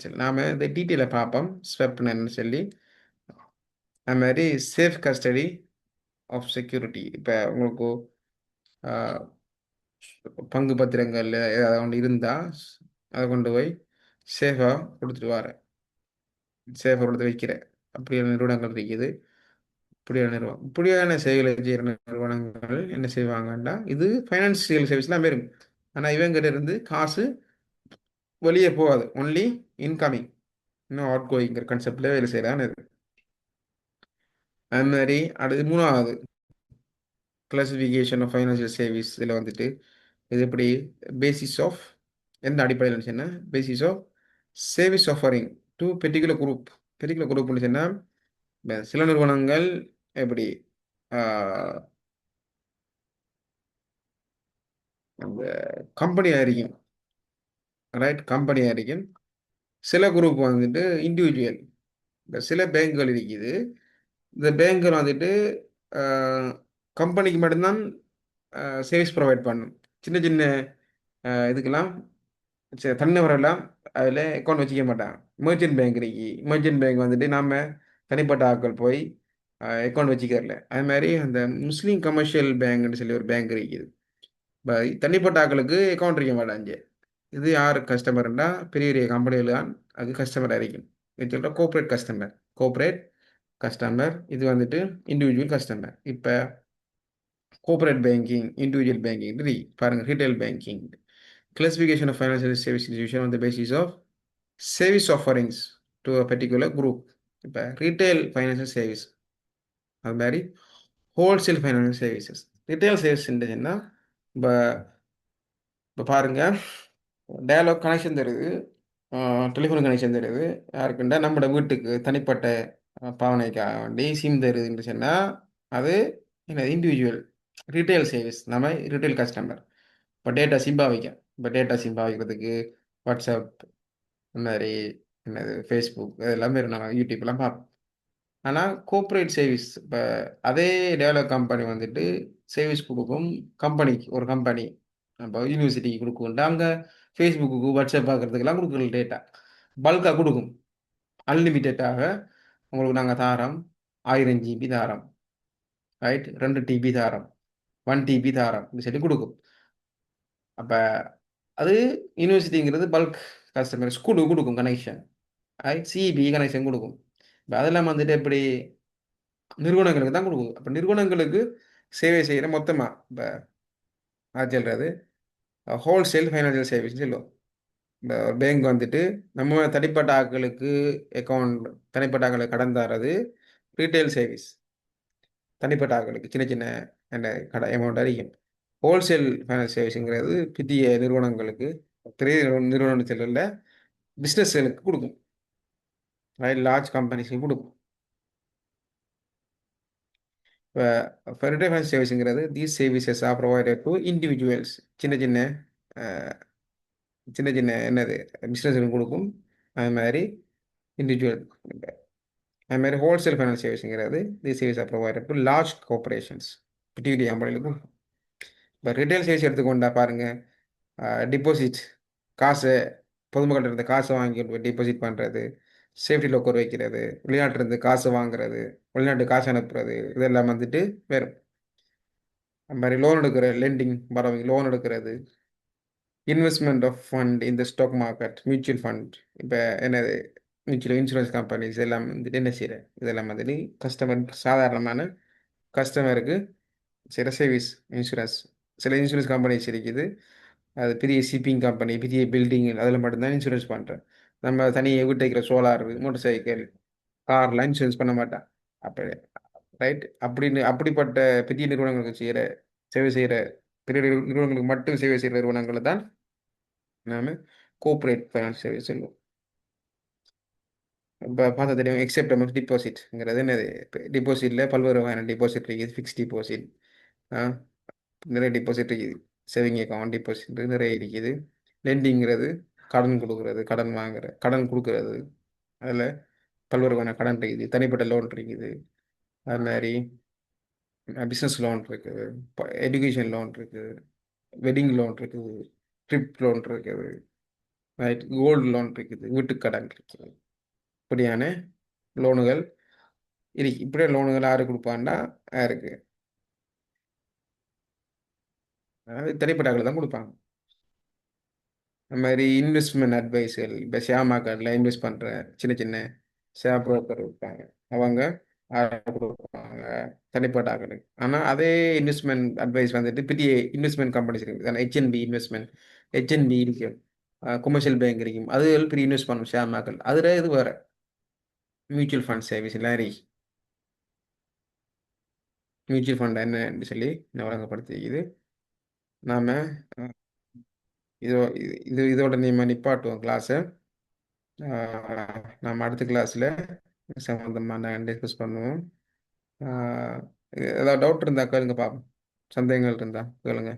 சரி, நாம் இந்த டீட்டெயிலை பார்ப்போம் ஸ்வாப்னு என்ன சொல்லி. அது மாதிரி சேஃப் கஸ்டடி ஆஃப் செக்யூரிட்டி. இப்போ உங்களுக்கு பங்கு பத்திரங்கள் ஏதாவது ஒன்று இருந்தால் அதை கொண்டு போய் சேஃபாக கொடுத்துட்டு வரேன், சேஃபாக கொடுத்து வைக்கிறேன். அப்படியான நிறுவனங்கள் இருக்குது. இப்படியான சேவைகளை செய்கிற நிறுவனங்கள் என்ன செய்வாங்கன்னா, இது ஃபைனான்சியல் சர்வீஸ்லாம் வரும். ஆனால் இவங்கிட்ட இருந்து காசு வெளியே போகாது, ஒன்லி இன்கமிங், இன்னும் அவுட் கோயிங்கிற கான்செப்டில் வேலை செய்கிறான்னு இது. அது மாதிரி அடுத்து 3வது கிளாசிஃபிகேஷன் ஆஃப் ஃபைனான்சியல் சர்வீஸ். இதில் வந்துட்டு இது எப்படி பேசிஸ் ஆஃப் எந்த அடிப்படையில் சொன்னால் basis of service offering to particular குரூப்னு சொன்னால் சில நிறுவனங்கள் எப்படி அந்த கம்பெனியாக இருக்கும், ரைட், கம்பெனியாக இருக்கும். சில குரூப் வந்துட்டு இண்டிவிஜுவல். இந்த சில பேங்குகள் இருக்குது, இந்த பேங்குகள் வந்துட்டு கம்பெனிக்கு மட்டும்தான் சர்வீஸ் ப்ரொவைட் பண்ணும். சின்ன சின்ன இதுக்கெல்லாம் தனிநபரெல்லாம் அதில் அக்கௌண்ட் வச்சுக்க மாட்டாங்க. மெர்ச்சன்ட் பேங்க் இருக்கு. மெர்ச்சன்ட் பேங்க் வந்துட்டு நாம் தனிப்பட்ட ஆட்கள் போய் அக்கௌண்ட் வச்சுக்கிறல. அது மாதிரி அந்த முஸ்லீம் கமர்ஷியல் பேங்க்னு சொல்லி ஒரு பேங்க் இருக்குது. தனிப்பட்ட ஆட்களுக்கு அக்கௌண்ட் இருக்க மாட்டாங்க. இது யார் கஸ்டமர்னா பெரிய பெரிய கம்பெனிகள் தான் அது கஸ்டமராக இருக்கும். இது சொல்கிற கோஆப்ரேட் கஸ்டமர். இது வந்துட்டு இண்டிவிஜுவல் கஸ்டமர். இப்போ கோஆப்ரேட் பேங்கிங், இண்டிவிஜுவல் பேங்கிங் பாருங்கள். Retail banking classification of financial service institution on the basis of service offerings to a particular group. இப்போ ரீட்டைல் ஃபைனான்சியல் சர்வீஸ், அது மாதிரி wholesale financial services. Retail service என்ன, இப்போ இப்போ பாருங்கள், Dialog connection தருது, telephone connection தருது. யாருக்குண்டா நம்மளோட வீட்டுக்கு தனிப்பட்ட பாவனைக்காக வேண்டி சிம் தருதுன்னு சொன்னால் அது என்ன இண்டிவிஜுவல் ரீட்டைல் சர்வீஸ். நம்ம ரீட்டைல் கஸ்டமர். இப்போ டேட்டா சிம் பாவிக்கும். இப்போ டேட்டா சிம் பாவிக்கிறதுக்கு வாட்ஸ்அப், இந்த மாதிரி என்னது ஃபேஸ்புக், எல்லாமே நம்ம யூடியூப்லாம் பார்ப்போம். ஆனால் கோஆப்ரேட் சர்வீஸ், இப்போ அதே டெவலப் கம்பெனி வந்துட்டு சர்வீஸ் கொடுக்கும் கம்பெனிக்கு, ஒரு கம்பெனி இப்போ யூனிவர்சிட்டிக்கு கொடுக்கும், அங்கே ஃபேஸ்புக்கு வாட்ஸ்அப் பார்க்குறதுக்கெல்லாம் கொடுக்குற டேட்டா பல்காக கொடுக்கும். அன்லிமிட்டடாக உங்களுக்கு நாங்கள் தாரோம். 1000 ஜிபி தாரோம், ரைட். 2 டிபி தாரோம், 1 டிபி தாரோம் சொல்லி கொடுக்கும். அப்போ அது யூனிவர்சிட்டிங்கிறது பல்க் கஸ்டமர் ஸ்கூலுக்கு கொடுக்கும் கனெக்ஷன், ரைட். சிபி கனெக்ஷன் கொடுக்கும். இப்போ அதெல்லாம் வந்துட்டு எப்படி நிறுவனங்களுக்கு தான் கொடுக்கும். அப்போ நிறுவனங்களுக்கு சேவை செய்கிற மொத்தமாக இப்போ அது சொல்கிறது ஹோல்சேல் ஃபைனான்சியல் சர்வீஸ் சொல்லுவோம். இந்த பேங்க் வந்துட்டு நம்ம தனிப்பட்ட ஆட்களுக்கு அக்கௌண்ட், தனிப்பட்ட ஆட்களுக்கு கடன் தரது ரீட்டைல் சர்வீஸ். தனிப்பட்ட ஆட்களுக்கு சின்ன சின்ன அந்த கடை அமௌண்ட் அதிகம். ஹோல்சேல் ஃபைனான்ஸ் சர்வீஸுங்கிறது பெரிய நிறுவனங்களுக்கு, பெரிய நிறுவனத்தில் உள்ள பிஸ்னஸ்களுக்கு கொடுக்கும், ரைட். லார்ஜ் கம்பெனிஸ்க்கு கொடுக்கும். இப்போ ரீட்டைல் ஃபைனான்ஸ் சர்வீஸுங்கிறது these services are provided to individuals. சின்ன சின்ன சின்ன சின்ன என்னது பிஸ்னஸ்களுக்கு கொடுக்கும். அது மாதிரி இண்டிவிஜுவல், அது மாதிரி wholesale finance சர்வீஸுங்கிறது the service R provided to large corporations, PTT கம்பெனிகளுக்கும். இப்போ ரிட்டைல் சர்வீஸ் எடுத்துக்கொண்டா பாருங்க, டிபாசிட் காசை பொதுமக்கள்கிட்ட இருந்து காசை வாங்கி டிபாசிட் பண்ணுறது, சேஃப்டி லோக்கர் வைக்கிறது, வெளிநாட்டிலிருந்து காசு வாங்குறது, வெளிநாட்டு காசு அனுப்புறது, இதெல்லாம் வந்துட்டு வரும். அது மாதிரி லோன் எடுக்கிற லெண்டிங், பரவங்க லோன் எடுக்கிறது, இன்வெஸ்ட்மெண்ட் ஆஃப் ஃபண்ட் இந்த ஸ்டாக் மார்க்கெட், மியூச்சுவல் ஃபண்ட். இப்போ என்னது மியூச்சுவல் இன்சூரன்ஸ் கம்பெனிஸ் எல்லாம் வந்துட்டு என்ன செய்கிற இதெல்லாம் வந்துட்டு கஸ்டமர், சாதாரணமான கஸ்டமருக்கு சில சர்வீஸ். இன்சூரன்ஸ், சில இன்சூரன்ஸ் கம்பெனிஸ் இருக்குது, அது பெரிய ஷிப்பிங் கம்பெனி, பெரிய பில்டிங், அதில் மட்டும்தான் இன்சூரன்ஸ் பண்ணுறேன். நம்ம தனியாக வீட்டு வைக்கிற சோலார், மோட்டர் சைக்கிள், கார்லாம் இன்சூரன்ஸ் பண்ண மாட்டேன். அப்போ ரைட். அப்படின்னு அப்படிப்பட்ட பெரிய நிறுவனங்களுக்கு செய்கிற, சேவை செய்கிற பெரிய நிறுவனங்களுக்கு மட்டும் சேவை செய்கிற நிறுவனங்களை தான் நாம் கோஆப்ரேட் ஃபைனான்ஸ் சர்வீஸ் சொல்லுவோம். இப்போ பார்த்தா தெரியும் எக்ஸெப்ட் ஆஃப் டிபாசிட்ங்கிறது என்னது. டிபாசிட்டில் பல்வேறு வகையான டிபாசிட் இருக்குது. ஃபிக்ஸ் டிபாசிட், நிறைய டிபாசிட் இருக்குது. சேவிங் அக்கௌண்ட் டிபாசிட் நிறைய இருக்குது. லெண்டிங்கிறது கடன் கொடுக்குறது, கடன் வாங்குற, கடன் கொடுக்குறது. அதில் பல்வேறு வகையான கடன் இருக்குது. தனிப்பட்ட லோன் இருக்குது, அது மாதிரி பிஸ்னஸ் லோன் இருக்குது, எஜுகேஷன் லோன் இருக்குது, வெட்டிங் லோன் இருக்குது, ட்ரிப் லோன் இருக்குது, ரைட். கோல்டு லோன் இருக்குது, வீட்டுக்கு கடன் இருக்குது. இப்படியான லோனுகள் இருக்கு. இப்படியே லோனுகள் யாரு கொடுப்பான்னா யாருக்கு, அதாவது தனிப்பட்டவர்கள் தான் கொடுப்பாங்க. அது மாதிரி இன்வெஸ்ட்மெண்ட் அட்வைஸுகள், இப்போ ஷேர் மார்க்கெட்டில் இன்வெஸ்ட் பண்ணுற சின்ன சின்ன ஷேர் புரோக்கர் இருப்பாங்க, அவங்க கொடுப்பாங்க தனிப்பட்ட ஆட்களுக்கு. ஆனால் அதே இன்வெஸ்ட்மெண்ட் அட்வைஸ் வந்துட்டு பெரிய இன்வெஸ்ட்மெண்ட் கம்பெனிஸ் இருக்குது. ஹெச்என்பி இன்வெஸ்ட்மெண்ட், ஹெச்என்பி இருக்கும், கொமர்ஷியல் பேங்க் இருக்கும், அது பெரிய இன்வெஸ்ட் பண்ணும் ஷேர் மார்க்கெட். அதில் இது வேறு மியூச்சுவல் ஃபண்ட் சர்வீஸ் எல்லாம் இருக்கு. மியூச்சுவல் ஃபண்ட் என்னன்னு சொல்லி நான் வழங்கப்படுத்திக்குது. நாம் இதோ இதோட நம்ம நிப்பாட்டுவோம் கிளாஸை. நம்ம அடுத்த கிளாஸில் சம்மந்தமாக டிஸ்கஸ் பண்ணுவோம். ஏதாவது டவுட் இருந்தால் கேளுங்க பார்ப்போம். சந்தேகங்கள் இருந்தால் கேளுங்க.